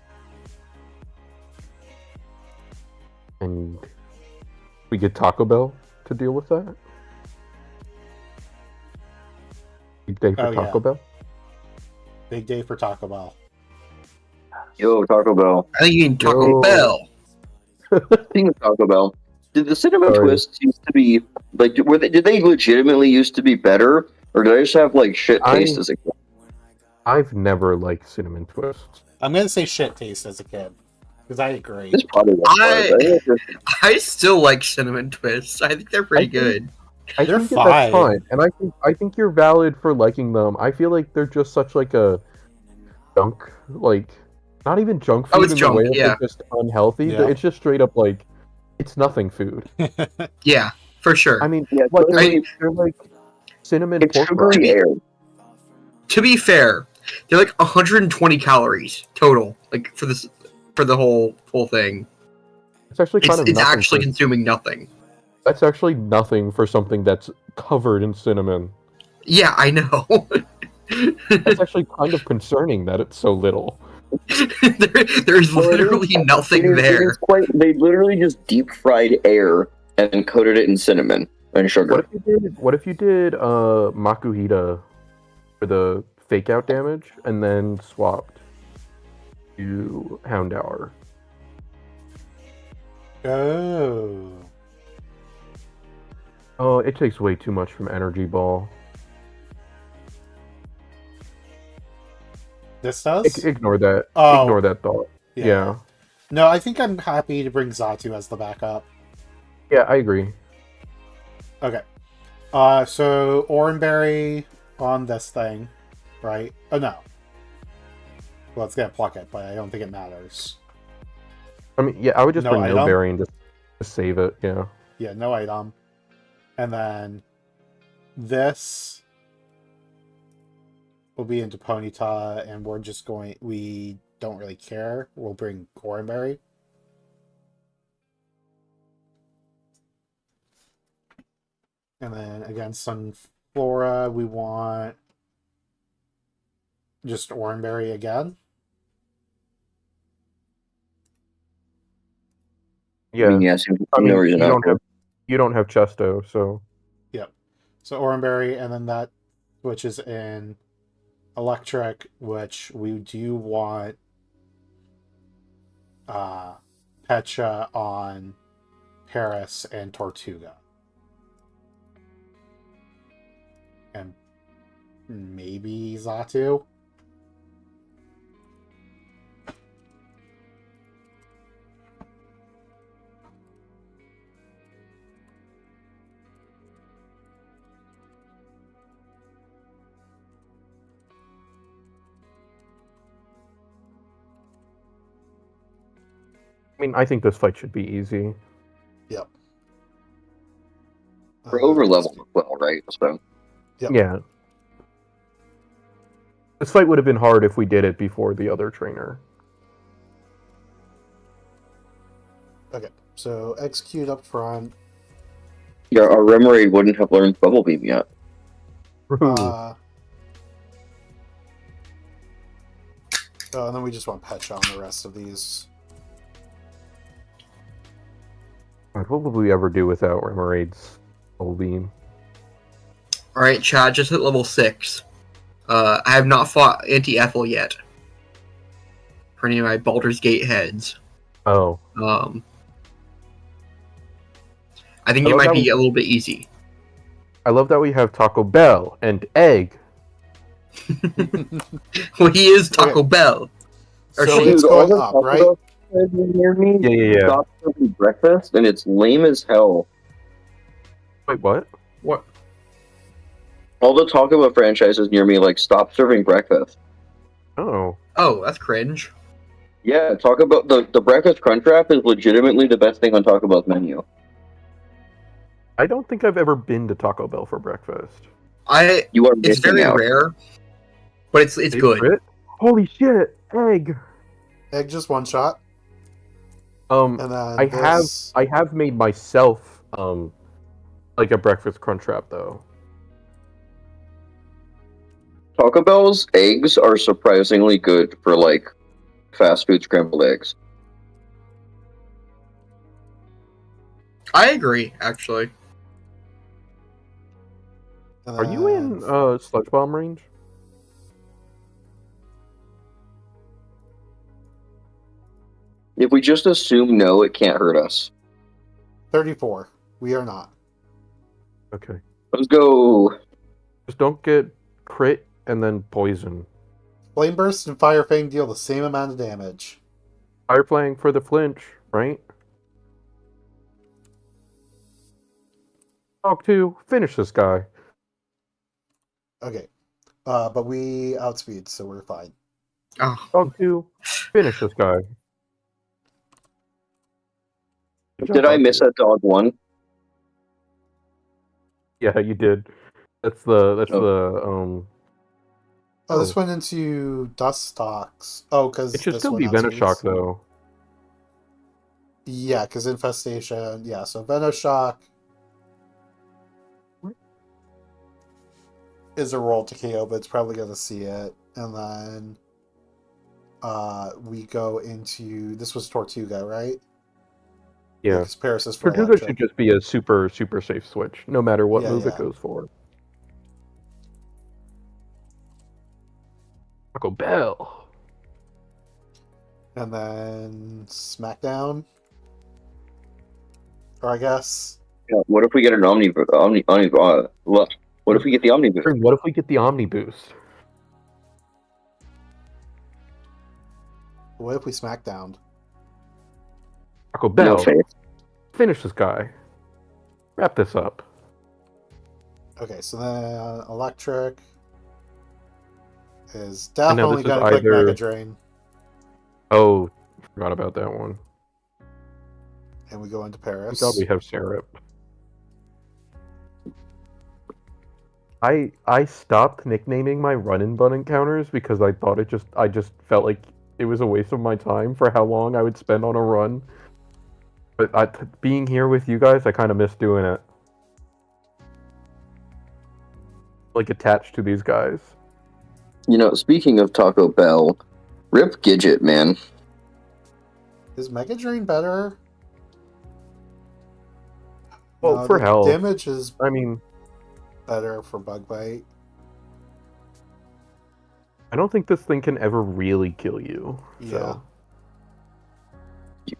And we get Taco Bell to deal with that. Big day for Oh, yeah. Taco Bell. Big day for Taco Bell. Yo, Taco Bell. I think you mean Taco Yo. Bell. Speaking of Taco Bell, did the cinnamon Sorry. twists used to be like? Did they legitimately used to be better, or did I just have like shit taste as a kid? I've never liked cinnamon twists. I'm gonna say shit taste as a kid. Because I agree. This probably was I still like cinnamon twists. I think they're pretty good. I They're think fine. that's fine, and I think you're valid for liking them. I feel like they're just such like a junk, like not even junk food Oh, it's in junk, the way that yeah. they're just unhealthy. Yeah. It's just straight up like it's nothing food. Yeah, for sure. I mean, Yeah, what totally. they're like cinnamon It's pork sugary rinds. air. To be fair, they're like 120 calories total, like for the whole thing. It's actually kind of It's nothing actually for- consuming nothing. that's actually nothing for something that's covered in cinnamon. Yeah, I know. That's actually kind of concerning that it's so little. There's literally nothing It is there. quite. They literally just deep fried air and coated it in cinnamon and sugar. What if you did Makuhita for the fake out damage and then swapped to Houndour? Oh. Oh, it takes way too much from Energy Ball. This does? Ignore that. Oh. Ignore that thought. Yeah. No, I think I'm happy to bring Xatu as the backup. Yeah, I agree. Okay. So Oranberry on this thing, right? Oh no. Well, it's gonna pluck it, but I don't think it matters. I mean, yeah, I would just No bring item? No Berry and just save it. Yeah. Yeah, no item. And then this will be into Ponyta, and we don't really care. We'll bring Oranberry. And then again, Sunflora, we want just Oranberry again. Yeah. I mean, yes, I mean, no reason you not don't to. have Chesto, so Yep. So Oranberry, and then that switches in Electric, which we do want Pecha on Paris and Tortuga. And maybe Xatu? I mean, I think this fight should be easy. Yep. We're over leveled as well, right? So Yep. Yeah. This fight would have been hard if we did it before the other trainer. Okay, so execute up front. yeah, our Remoraid wouldn't have learned Bubble Beam yet. And then we just want Pecha on the rest of these. God, what would we ever do without Remoraid's Soul Beam? Alright, Chad, just hit level 6. I have not fought Anti-Ethel yet. For any of my Baldur's Gate heads. Oh. I think it might be a little bit easy. I love that we have Taco Bell and Egg. Well, he is Taco Bell. Or So she- it's going up, right? Near me, Yeah. stop serving breakfast, and it's lame as hell. Wait, what? What? All the Taco Bell franchises near me like stop serving breakfast. Oh. Oh, that's cringe. Yeah, Taco Bell. The breakfast crunch wrap is legitimately the best thing on Taco Bell's menu. I don't think I've ever been to Taco Bell for breakfast. You are It's missing very out. rare, but it's good. Favorite? Holy shit! Egg. Egg just one shot. And then I have made myself like a breakfast crunch wrap though. Taco Bell's eggs are surprisingly good for like fast food scrambled eggs. I agree, actually. Are you in Sludge Bomb range? If we just assume no, it can't hurt us. 34. We are not. Okay. Let's go. Just don't get crit and then poison. Flame Burst and Fire Fang deal the same amount of damage. Fire playing for the flinch, right? Talk to finish this guy. Okay. But we outspeed, so we're fine. Oh, Talk to finish this guy. Good job, Did I Dog miss Two. a dog one? Yeah, you did. That's the Oh, this went into Dust Stalks. Oh, because it should still be Venoshock though. Yeah, because Infestation. Yeah, so Venoshock is a roll to KO, but it's probably going to see it. And then we go into... This was Tortuga, right? Yeah. Because Paris is for Tortuga electric. should just be a super safe switch, no matter what Yeah, move yeah. it goes for. Taco Bell. And then Smackdown. Or I guess Yeah, what if we get an what if we get the omnibus? What if we get the Omni boost? What if we smackdown? Taco No Bell, faith. finish this guy. Wrap this up. Okay, so then electric is I know definitely this is gonna click either- Mega Drain, Oh, forgot about that one. and we go into Thank Paris. God we have Syrup. I stopped nicknaming my run and bun encounters because I thought I just felt like it was a waste of my time for how long I would spend on a run. But being here with you guys, I kind of miss doing it. Like attached to these guys. You know, speaking of Taco Bell, rip Gidget, man. Is Mega Drain better? Well, No, for the health. damage is I mean, better for Bug Bite. I don't think this thing can ever really kill you. Yeah. So.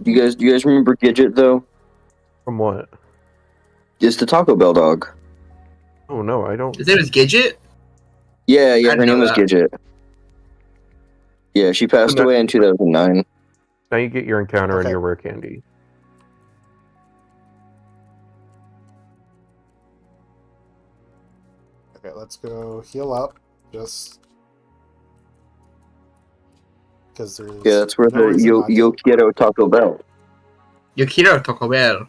Do you guys remember Gidget though? From what? It's the Taco Bell dog. Oh no, I don't. His name is Gidget? Yeah, I her didn't name know was that. Gidget. Yeah, she passed No. away in 2009. Now you get your encounter and Okay. your rare candy. Okay, let's go heal up. Just because there's Yeah, that's where no the reason not to. Yo Quiero Taco Bell. Yokiro Taco Bell.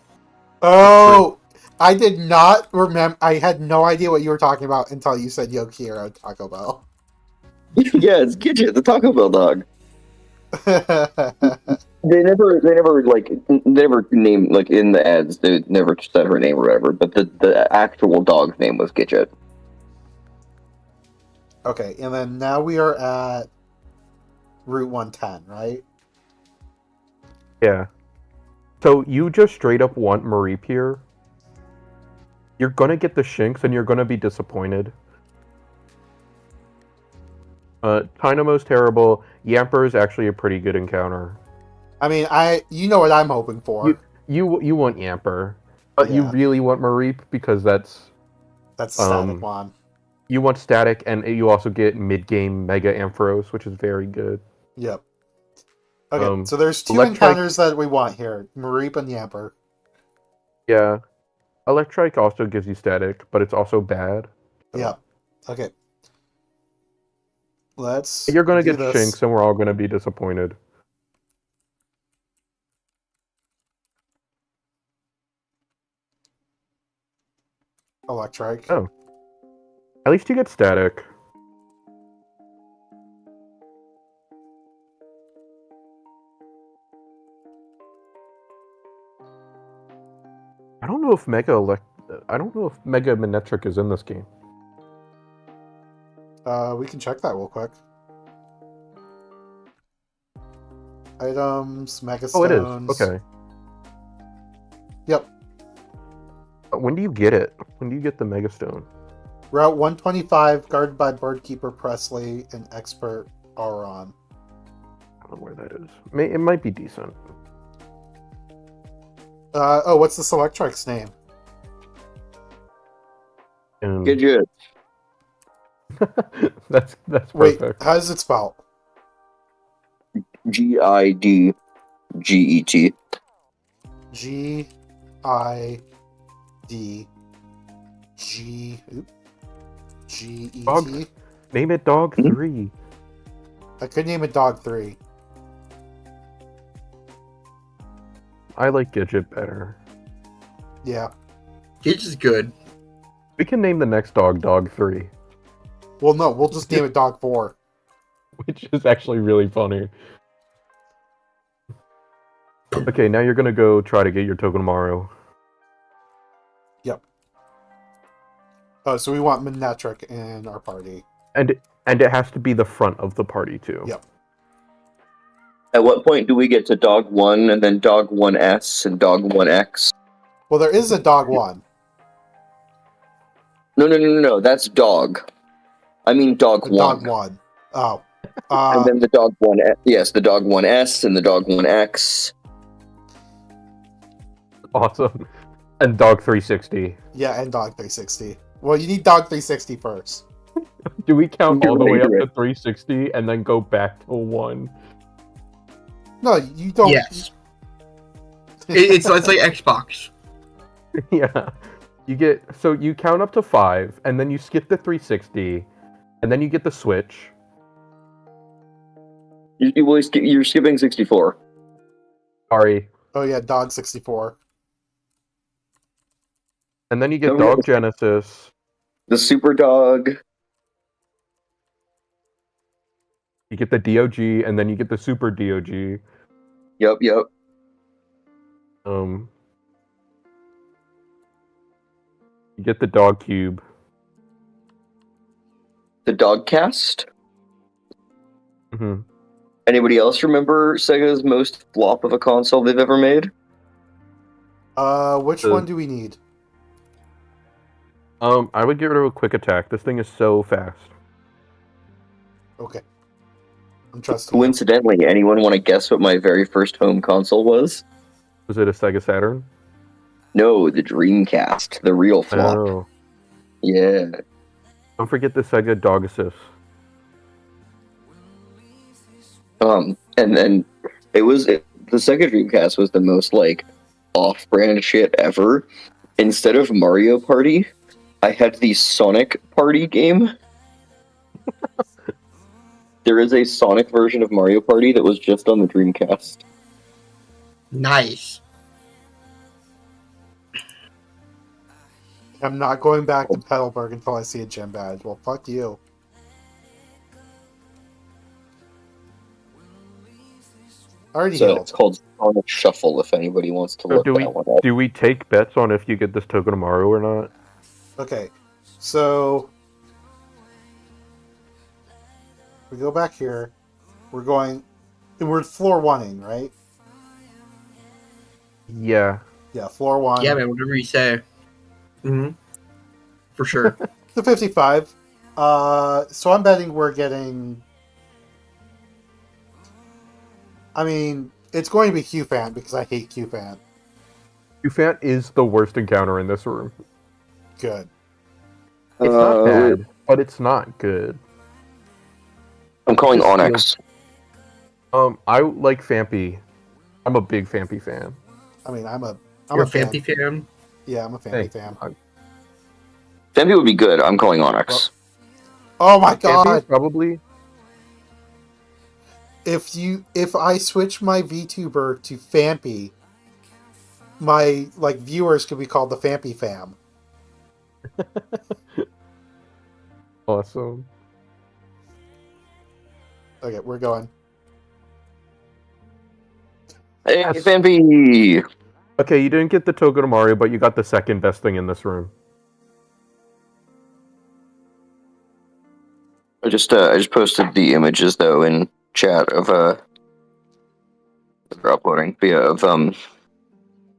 Oh, I did not remember. I had no idea what you were talking about until you said Yokiro Taco Bell. Yeah, it's Gidget, the Taco Bell dog. They never named, like, in the ads, they never said her name or whatever, but the actual dog's name was Gidget. Okay, and then now we are at Route 110, right? Yeah. So you just straight up want Mareep here. You're gonna get the Shinx and you're gonna be disappointed. Dynamo's terrible. Yamper is actually a pretty good encounter. I mean, you know what I'm hoping for. You want Yamper, but you Yeah. really want Mareep because that's That's static one. you want static, and you also get mid-game Mega Ampharos, which is very good. Yep. Okay, so there's two Electrike- encounters that we want here: Mareep and Yamper. Yeah, Electrike also gives you static, but it's also bad. So- Yep. Okay. Let's. You're gonna do get this. Shinx, and we're all gonna be disappointed. Electrike. Oh. At least you get static. I don't know if I don't know if Mega Manectric is in this game. We can check that real quick. Items, Mega Oh, it Stones. is. Okay. Yep. When do you get it? When do you get the Mega Stone? Route 125, guarded by Birdkeeper Presley and Expert Auron. I don't know where that is. It might be decent. What's this Electrike's name? And Gidget. that's Wait, perfect. how does it spell? Gidget. G-I-D-G-E-T? Dog. Name it Dog 3. I could name it Dog 3. I like Gidget better. Yeah. Gidget's good. We can name the next dog Dog 3, Well, no, we'll just name it Dog 4. which is actually really funny. Okay, now you're gonna go try to get your Togedemaru. Oh, so we want Manectric in our party. And it has to be the front of the party too. Yep. At what point do we get to Dog 1 and then Dog 1S and Dog 1X? Well, there is a Dog 1. No, that's Dog. I mean Dog 1. Dog 1. Oh. And then the Dog 1, yes, the Dog 1S and the Dog 1X. Awesome. And Dog 360. Yeah, and Dog 360. Well, you need Dog 360 first. Do we count You're all the way right, up you're to 360 and then go back to 1? No, you don't. Yes. It's like Xbox. Yeah. You count up to 5, and then you skip the 360, and then you get the Switch. You're skipping 64. Sorry. Oh yeah, Dog 64. And then you get Don't forget Dog Genesis. The Super Dog. You get the DOG, and then you get the Super DOG. Yep. You get the Dog Cube. The Dogcast. Mm-hmm. Anybody else remember Sega's most flop of a console they've ever made? Which one do we need? I would get rid of a Quick Attack. This thing is so fast. Okay. I'm trusting you. Coincidentally, anyone want to guess what my very first home console was? Was it a Sega Saturn? No, the Dreamcast, the real flop. Oh. Yeah. Don't forget the Sega Dog Assist. And then the Sega Dreamcast was the most like off-brand shit ever. Instead of Mario Party, I had the Sonic Party game. There is a Sonic version of Mario Party that was just on the Dreamcast. Nice. I'm not going back to Petalburg until I see a gym badge. Well, fuck you. Already So healed. it's called Sonic Shuffle if anybody wants to So look do that one up. we take bets on if you get this token tomorrow or not? Okay, so we go back here. We're floor one-ing, right? Yeah. Yeah, floor one. Yeah, man, whatever you say. Mm-hmm. For sure. The 55. So I'm betting we're getting. I mean, it's going to be Q-Fan because I hate Q-Fan. Ufant is the worst encounter in this room. Good. It's not bad, but it's not good. I'm calling Just Onyx. I like Fampy. I'm a big Fampy fan. I mean, I'm You're a a fan. Fampy fan? Yeah, I'm a Fampy fan. Fampy would be good. I'm calling Onyx. Oh my Fampy god! is probably. If I switch my VTuber to Fampy, my viewers could be called the Fampy Fam. Awesome. Okay, we're going. Hey, Yes. Fampy! Okay, you didn't get the token of Mario, but you got the second best thing in this room. I just posted the images though in chat of they're uploading of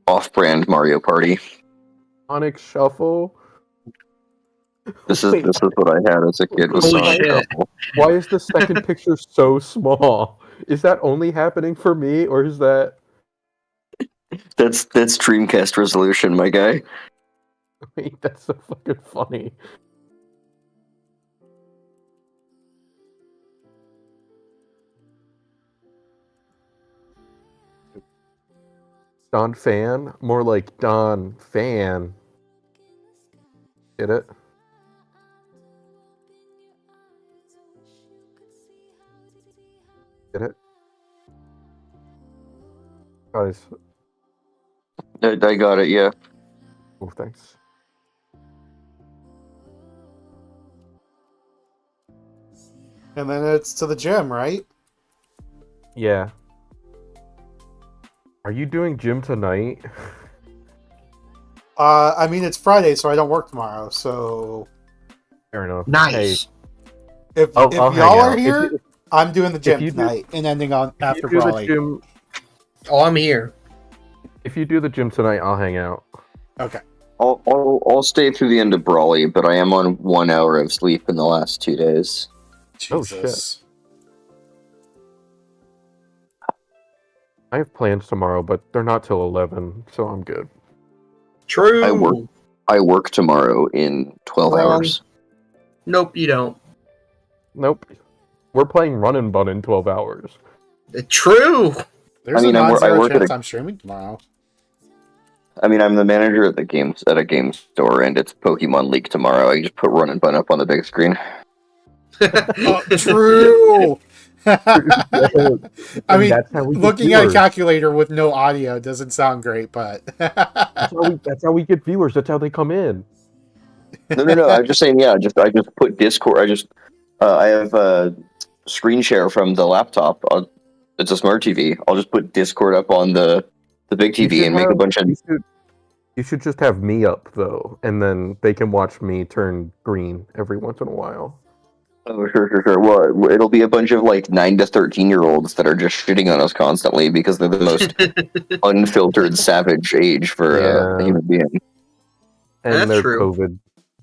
off-brand Mario Party. Sonic Shuffle. This is Wait, what I had as a kid with Holy Sonic shit. Shuffle. why is the second picture so small? Is that only happening for me, or is that? That's Dreamcast resolution, my guy. Wait, that's so fucking funny. Don Fan? More like Don Fan. Get it? Get it? Guys, I got it, yeah. oh, thanks. And then it's to the gym, right? Yeah. Are you doing gym tonight? I mean, it's Friday, so I don't work tomorrow. So Fair enough. Nice. if I'll hang y'all are out. here, I'm doing the gym you do- tonight and ending on If after you do the Brawly. gym, Oh, I'm here. if you do the gym tonight, I'll hang out. Okay. I'll stay through the end of Brawly, but I am on 1 hour of sleep in the last 2 days. Oh, Jesus. I have plans tomorrow, but they're not till 11, so I'm good. True. I work tomorrow in 12 Wrong. hours. Nope, you don't. Nope. We're playing Run and Bun in 12 hours. True. There's I mean, a I non-zero work at chance a- I'm streaming tomorrow. I mean, I'm the manager at a game store, and it's Pokemon League tomorrow. I just put Run and Bun up on the big screen. Oh, true. I mean, that's how we get looking at a viewers. calculator with no audio doesn't sound great, but That's how we get viewers. That's how they come in. No. I'm just saying. Yeah, I just put Discord. I have a screen share from the laptop. It's a smart TV. I'll just put Discord up on the big TV and make a bunch of. You should just have me up though, and then they can watch me turn green every once in a while. Oh, sure. Well, it'll be a bunch of like 9 to 13-year-olds that are just shitting on us constantly because they're the most unfiltered, savage age for a human being. And That's they're true.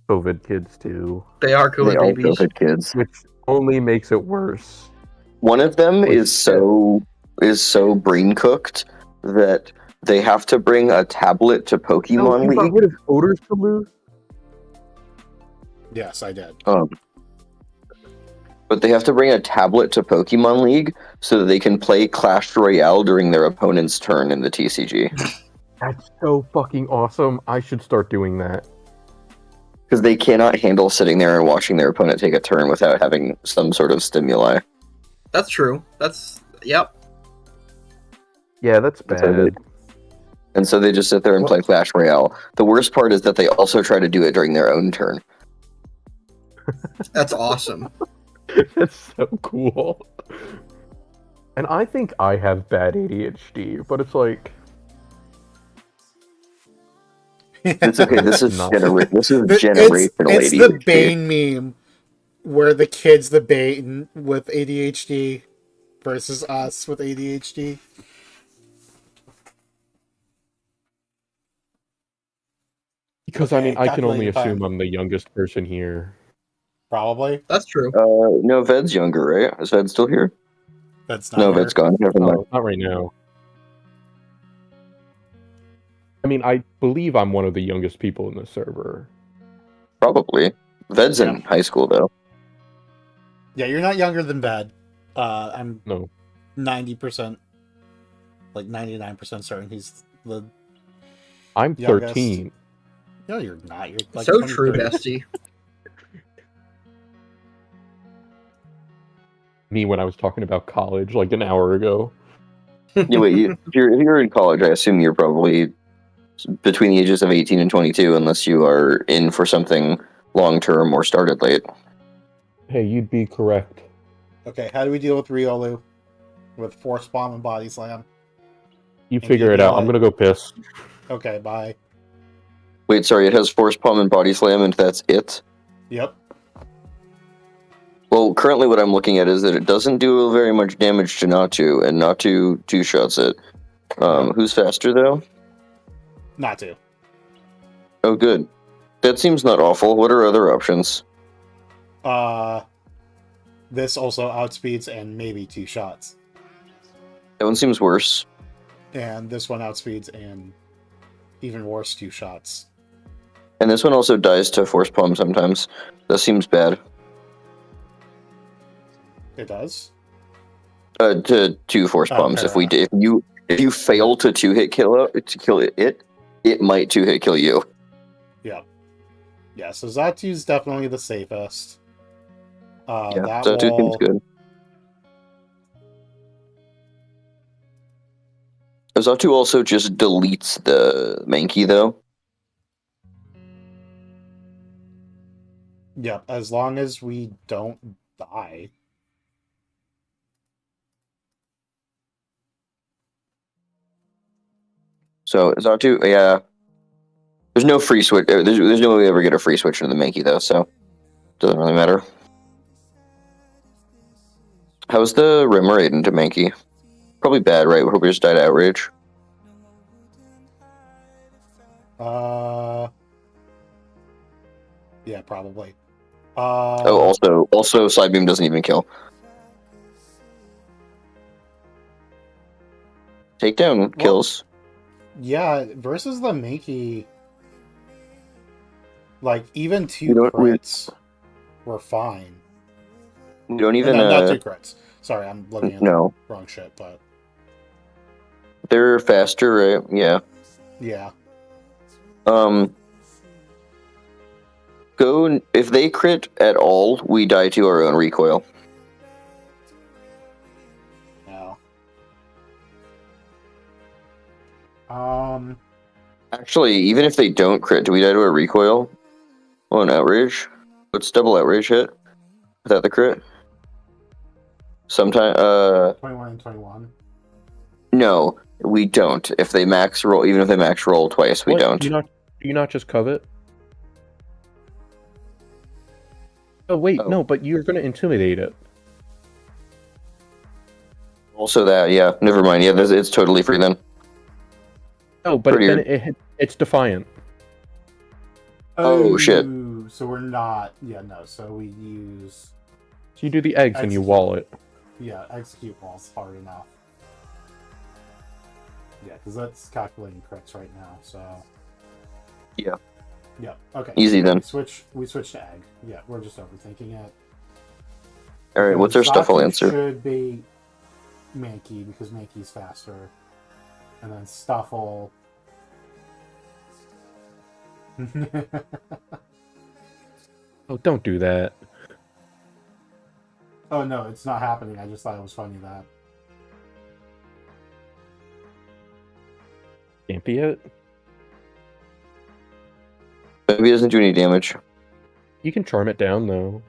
COVID kids too, They are They COVID all babies. COVID kids. which only makes it worse. One of them Holy is so brain cooked that they have to bring a tablet to No, Pokemon you got League. rid of odors to lose. yes, I did. But they have to bring a tablet to Pokemon League so that they can play Clash Royale during their opponent's turn in the TCG. That's so fucking awesome. I should start doing that. Because they cannot handle sitting there and watching their opponent take a turn without having some sort of stimuli. That's true. Yep. Yeah, that's That's how bad. And so they just sit there and play Clash Royale. The worst part is that they also try to do it during their own turn. That's awesome. That's so cool. And I think I have bad ADHD, but it's like It's okay. This is No. generational It's the ADHD. Bane meme where the kid's the Bane with ADHD versus us with ADHD. because Okay, I can only calculating assume time. I'm the youngest person here. Probably. That's true. No, Ved's younger, right? Is Ved still here? That's not No, here. Ved's gone. Never mind. Oh, not right now. I mean, I believe I'm one of the youngest people in the server. Probably. Ved's in high school, though. Yeah, you're not younger than Bad. I'm No. 90%, like 99% certain he's the. I'm Youngest. 13. No, you're not. You're like So true, 23. bestie. Me when I was talking about college like an hour ago. Yeah, wait, if you're in college, I assume you're probably between the ages of 18 and 22, unless you are in for something long-term or started late. Hey, you'd be correct. Okay, how do we deal with Riolu? With Force Bomb and Body Slam? You figure it out. I'm gonna go piss. Okay, bye. Wait, sorry, it has Force Palm and Body Slam, and that's it? Yep. Well, currently what I'm looking at is that it doesn't do very much damage to Natu, and Natu two-shots it. Who's faster, though? Not to. Oh, good. That seems not awful. What are other options? This also outspeeds and maybe 2 shots. That one seems worse. And this one outspeeds and even worse 2 shots. And this one also dies to Force Palm sometimes. That seems bad. It does? To 2 Force Palms. fair If you fail to 2-hit kill it, it might 2-hit kill you. Yep. Yeah, so Zatu's definitely the safest. That Zatu seems wall, good. Zatu also just deletes the Mankey, though. Yep, as long as we don't die. So Zatu, yeah. There's no free switch. There's no way we ever get a free switch into the Mankey, though, so doesn't really matter. How's the Remoraid into Mankey? Probably bad, right? We hope we just died of outrage. Yeah, probably. Also, Side Beam doesn't even kill. Takedown kills. Yeah, versus the Mankey, Like, even 2 We don't- we- crits were fine. You don't Or even no, not 2 crits. Sorry, I'm looking at no. the wrong shit, but They're faster, right? Yeah. yeah. Go if they crit at all, we die to our own recoil. No. Actually, even if they don't crit, do we die to a recoil? Oh, an outrage. What's double outrage hit? Is that the crit? Sometime. 21 and 21. No, we don't. If they max roll, even if they max roll twice, we What? don't. Do you not just covet? Oh wait, Oh. no, but you're gonna intimidate it. Also, that yeah. Never mind. Yeah, it's totally free then. Oh, but Pretty then it's defiant. Oh, shit. So we're not. Yeah, no. So we use. So you do the eggs and you wall it. Yeah, execute walls hard enough. Yeah, because that's calculating crits right now. So. Yeah. Yeah. Okay. Easy then. We switch to egg. Yeah, we're just overthinking it. All right. What's our stuff? I'll answer. Should be Mankey because Mankey's faster, and then Stuffle. Oh, don't do that. Oh no, it's not happening. I just thought it was funny that. Can't be it. Maybe it doesn't do any damage. You can charm it down though.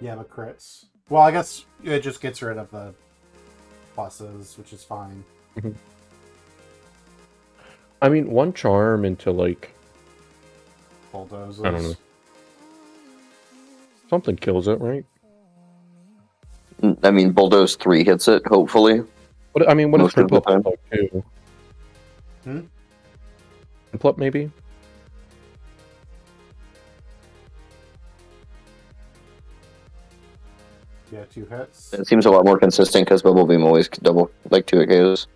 Yeah, but crits. Well, I guess it just gets rid of the pluses, which is fine. I mean, one charm into like Bulldozers. I don't know. Something kills it, right? I mean, Bulldoze 3 hits it. Hopefully. What I mean, what is Most of the Primplup time. like too? Hmm? Primplup maybe? Yeah, 2 hits. It seems a lot more consistent because Bubble Beam always double like 2 KOs.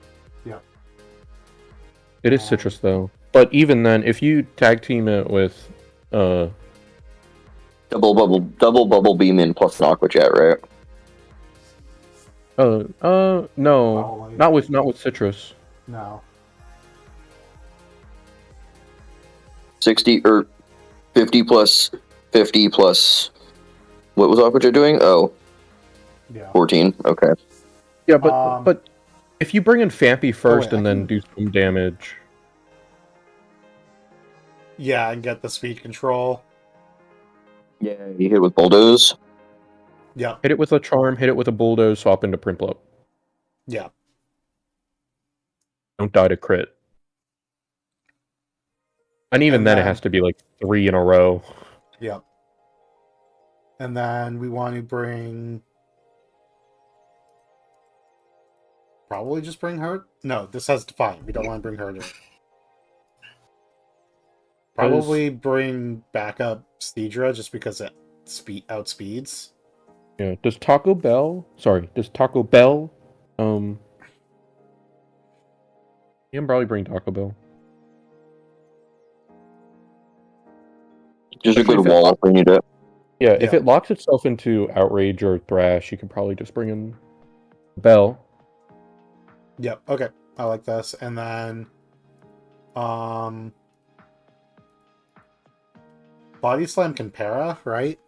It is citrus though. But even then, if you tag team it with Double Bubble Beam in plus an Aqua Jet, right? no. Probably. Not with citrus. No. 60 or 50 plus 50 plus. What was Aqua Jet doing? Oh, Yeah. 14. Okay. Yeah, but if you bring in Fampy first wait, I and then can- do some damage. Yeah, and get the speed control. Yeah, you hit with Bulldoze. Yeah. Hit it with a charm, hit it with a bulldoze, swap into Primplup. Yeah. Don't die to crit. And even And then, it then- has to be like 3 in a row. Yep. And then we want to bring. Probably just bring her. No, this has Define. We don't want to bring her. Probably bring backup Steedra just because it outspeeds. Yeah. Does Taco Bell? You can probably bring Taco Bell. Just a Especially good if it- wall when you do it. Yeah, if Yeah. it locks itself into Outrage or Thrash, you could probably just bring in Bell. Yep. Okay. I like this. And then, Body Slam can para, right?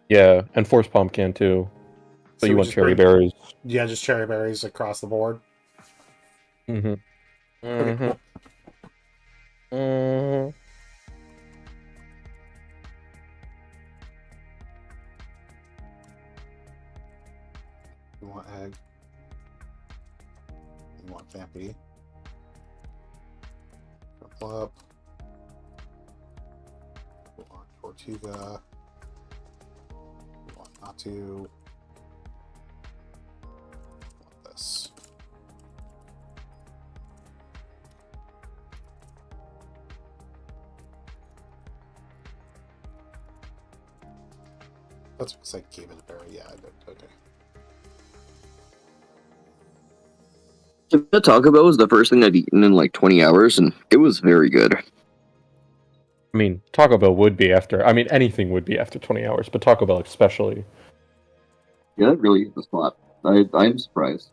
Yeah, and Force Palm can too. So we you want just Cherry bring- Berries. Yeah, just cherry berries across the board. Mm-hmm. Okay, cool. Mm-hmm. You want egg. You want Vampy. Purple up. You want Tortuga. You want Natu. You want this. That's because I gave it a berry. Yeah, I did. Okay. The Taco Bell was the first thing I'd eaten in like 20 hours, and it was very good. I mean, Taco Bell would be after. I mean, anything would be after 20 hours, but Taco Bell especially. Yeah, that really is the spot. I'm surprised.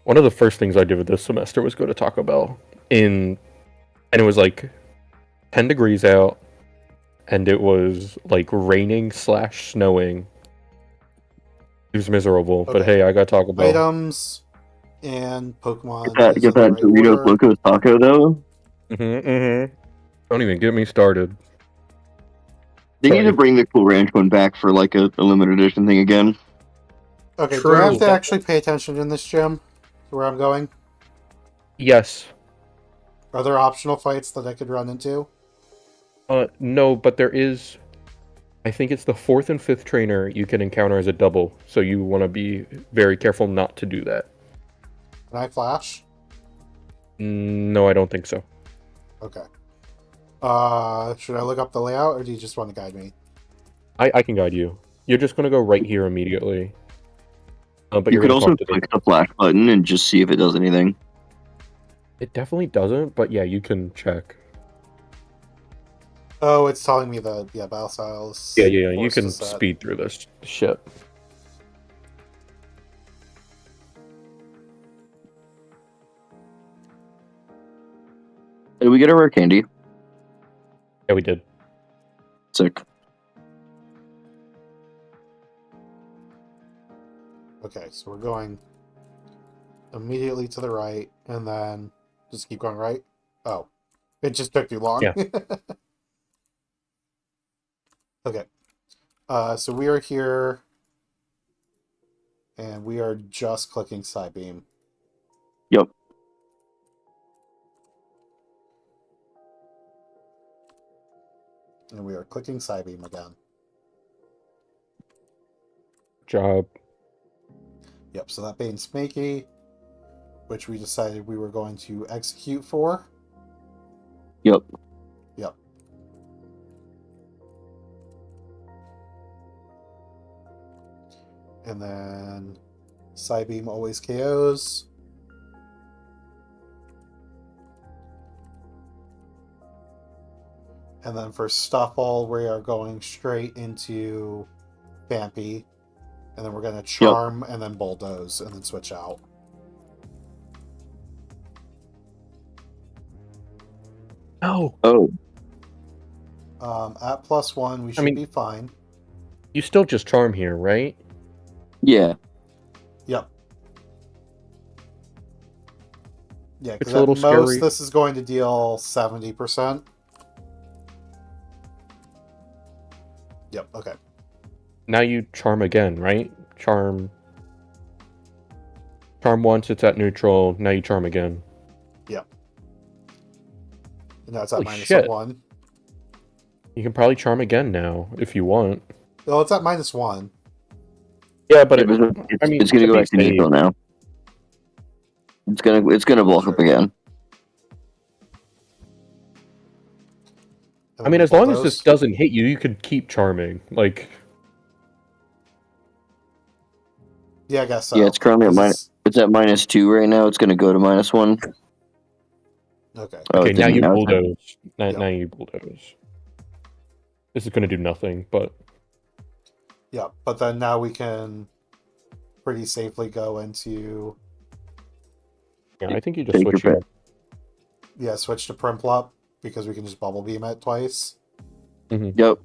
One of the first things I did this semester was go to Taco Bell and it was like 10 degrees out, and it was like raining / snowing. It was miserable, but Okay. hey, I got Taco Bell. Items and Pokemon. Get is in the that right Doritos order. Locos Taco though. Don't even get me started. They need Sorry. to bring the Cool Ranch one back for like a limited edition thing again. Okay, do I have True. to actually pay attention in this gym to where I'm going? Yes. Are there optional fights that I could run into? No, but there is. I think it's the 4th and 5th trainer you can encounter as a double, so you want to be very careful not to do that. Can I flash? No, I don't think so. Okay. Should I look up the layout, or do you just want to guide me? I can guide you. You're just going to go right here immediately. But You you're could gonna also talk to the... click the flash button and just see if it does anything. It definitely doesn't, but yeah, you can check. Oh, it's telling me the battle styles. Yeah, you forced can to set. speed through this shit. Did we get a rare candy? Yeah, we did. Sick. Okay, so we're going immediately to the right, and then just keep going right. Oh, it just took too long. Yeah. Okay. So we are here, and we are just clicking side beam. Yep. And we are clicking side beam again. Job. Yep, so that being Smakey, which we decided we were going to execute for. Yep. Yep. And then Psybeam always KOs. And then for Stuffle, we are going straight into Vampy. And then we're going to Charm and then Bulldoze and then switch out. No. Oh, At +1, we should mean- be fine. You still just charm here, right? yeah. Yep. Yeah, It's because a at little most scary. this is going to deal 70%. Yep, okay. Now you charm again, right? Charm once, it's at neutral. Now you charm again. And now it's at Holy shit. -1. You can probably charm again now if you want. Well, it's at -1. Yeah, but It's to gonna go be back to safe- neutral now. It's gonna block up again. And I mean, then as long as Bulldoze. this doesn't hit you, you could keep charming. Like, Yeah, I guess so. Yeah, it's currently at 'Cause minus. It's at -2 right now. It's gonna go to -1. Okay. Oh, okay, it now didn't. you Now it's not. bulldoze. Yep. Now you bulldoze. This is going to do nothing, but Yeah, but then now we can pretty safely go into yeah, I think you just Take your switch here. switch to Primplop because we can just bubble beam it twice. Yep.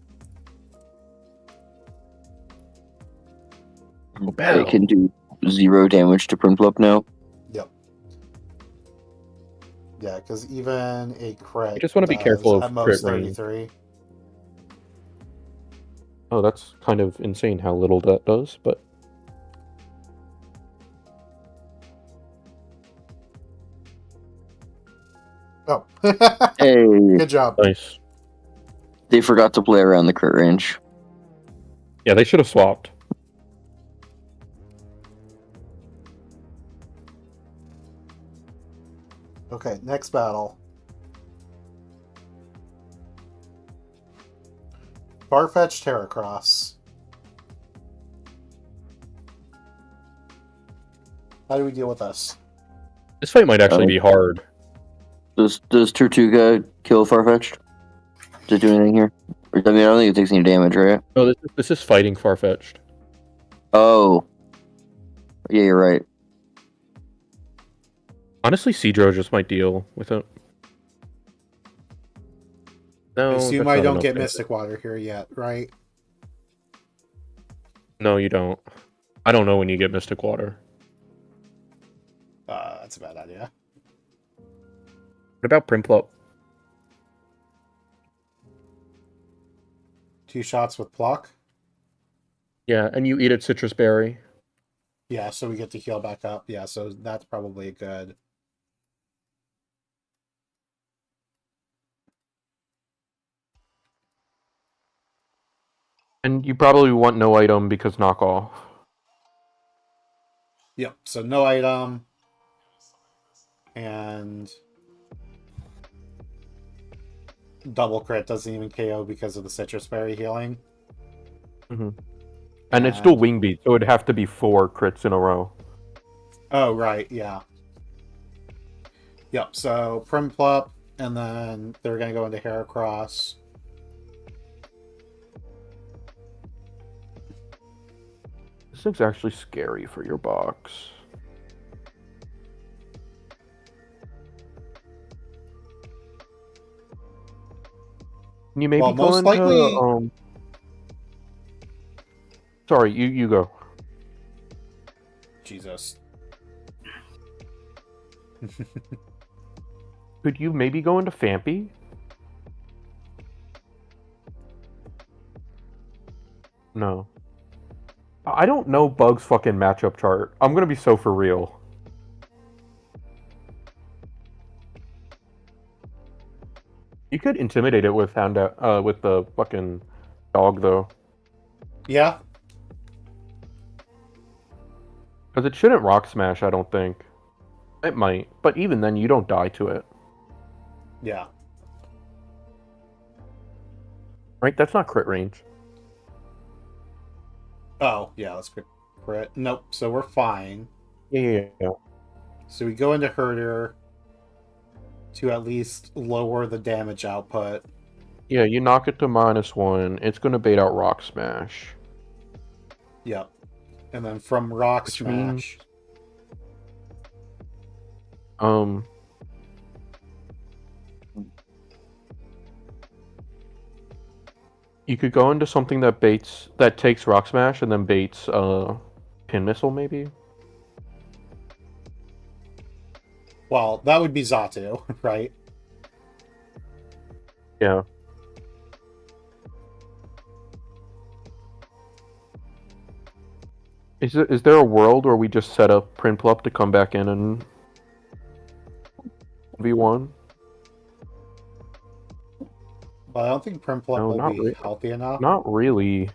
It can do 0 damage to Primplop now. Yeah, because even a crit. You just wanna be does careful of at most crit range. 33. Oh, that's kind of insane how little that does, but Oh, Hey, good job. nice. they forgot to play around the crit range. Yeah, they should have swapped. Okay, next battle. Farfetch Terracross. How do we deal with this? This fight might actually be hard. Does Tortuga kill Farfetch'd? Does it do anything here? I mean, I don't think it takes any damage, right? No, this is fighting Farfetch'd. Oh. Yeah, you're right. Honestly, Seadro just might deal with it. No, I assume that's I not don't enough get damage. Mystic Water here yet, right? No, you don't. I don't know when you get Mystic Water. That's a bad idea. What about Primplop? 2 shots with Pluck. Yeah, and you eat at Citrus Berry. Yeah, so we get to heal back up. Yeah, so that's probably good. And you probably want no item because knockoff. Yep, so no item. And double crit doesn't even KO because of the Citrus Berry healing. Mm-hmm. And it's still wing beat, so it'd have to be 4 crits in a row. Oh, right, yeah. Yep, so Primplop, and then they're going to go into Heracross. This thing's actually scary for your box. Can you maybe Well, go most into likely- Sorry, you go. Jesus. Could you maybe go into Fampy? No. I don't know Bug's fucking matchup chart. I'm gonna be so for real. You could intimidate it with with the fucking dog though. Yeah? Because it shouldn't rock smash, I don't think. It might, but even then you don't die to it. Yeah. Right? That's not crit range. Oh, yeah, let's crit. Nope, so we're fine. Yeah. So we go into Herder to at least lower the damage output. Yeah, you knock it to -1. It's gonna bait out rock smash. Yep. And then from Rock Which Smash. You could go into something that takes rock smash and then baits pin missile maybe. Well, that would be Xatu, right? Yeah. Is there a world where we just set up Prinplup to come back in and V1? Well, I don't think Primplop No, will not be really. healthy enough. Not really.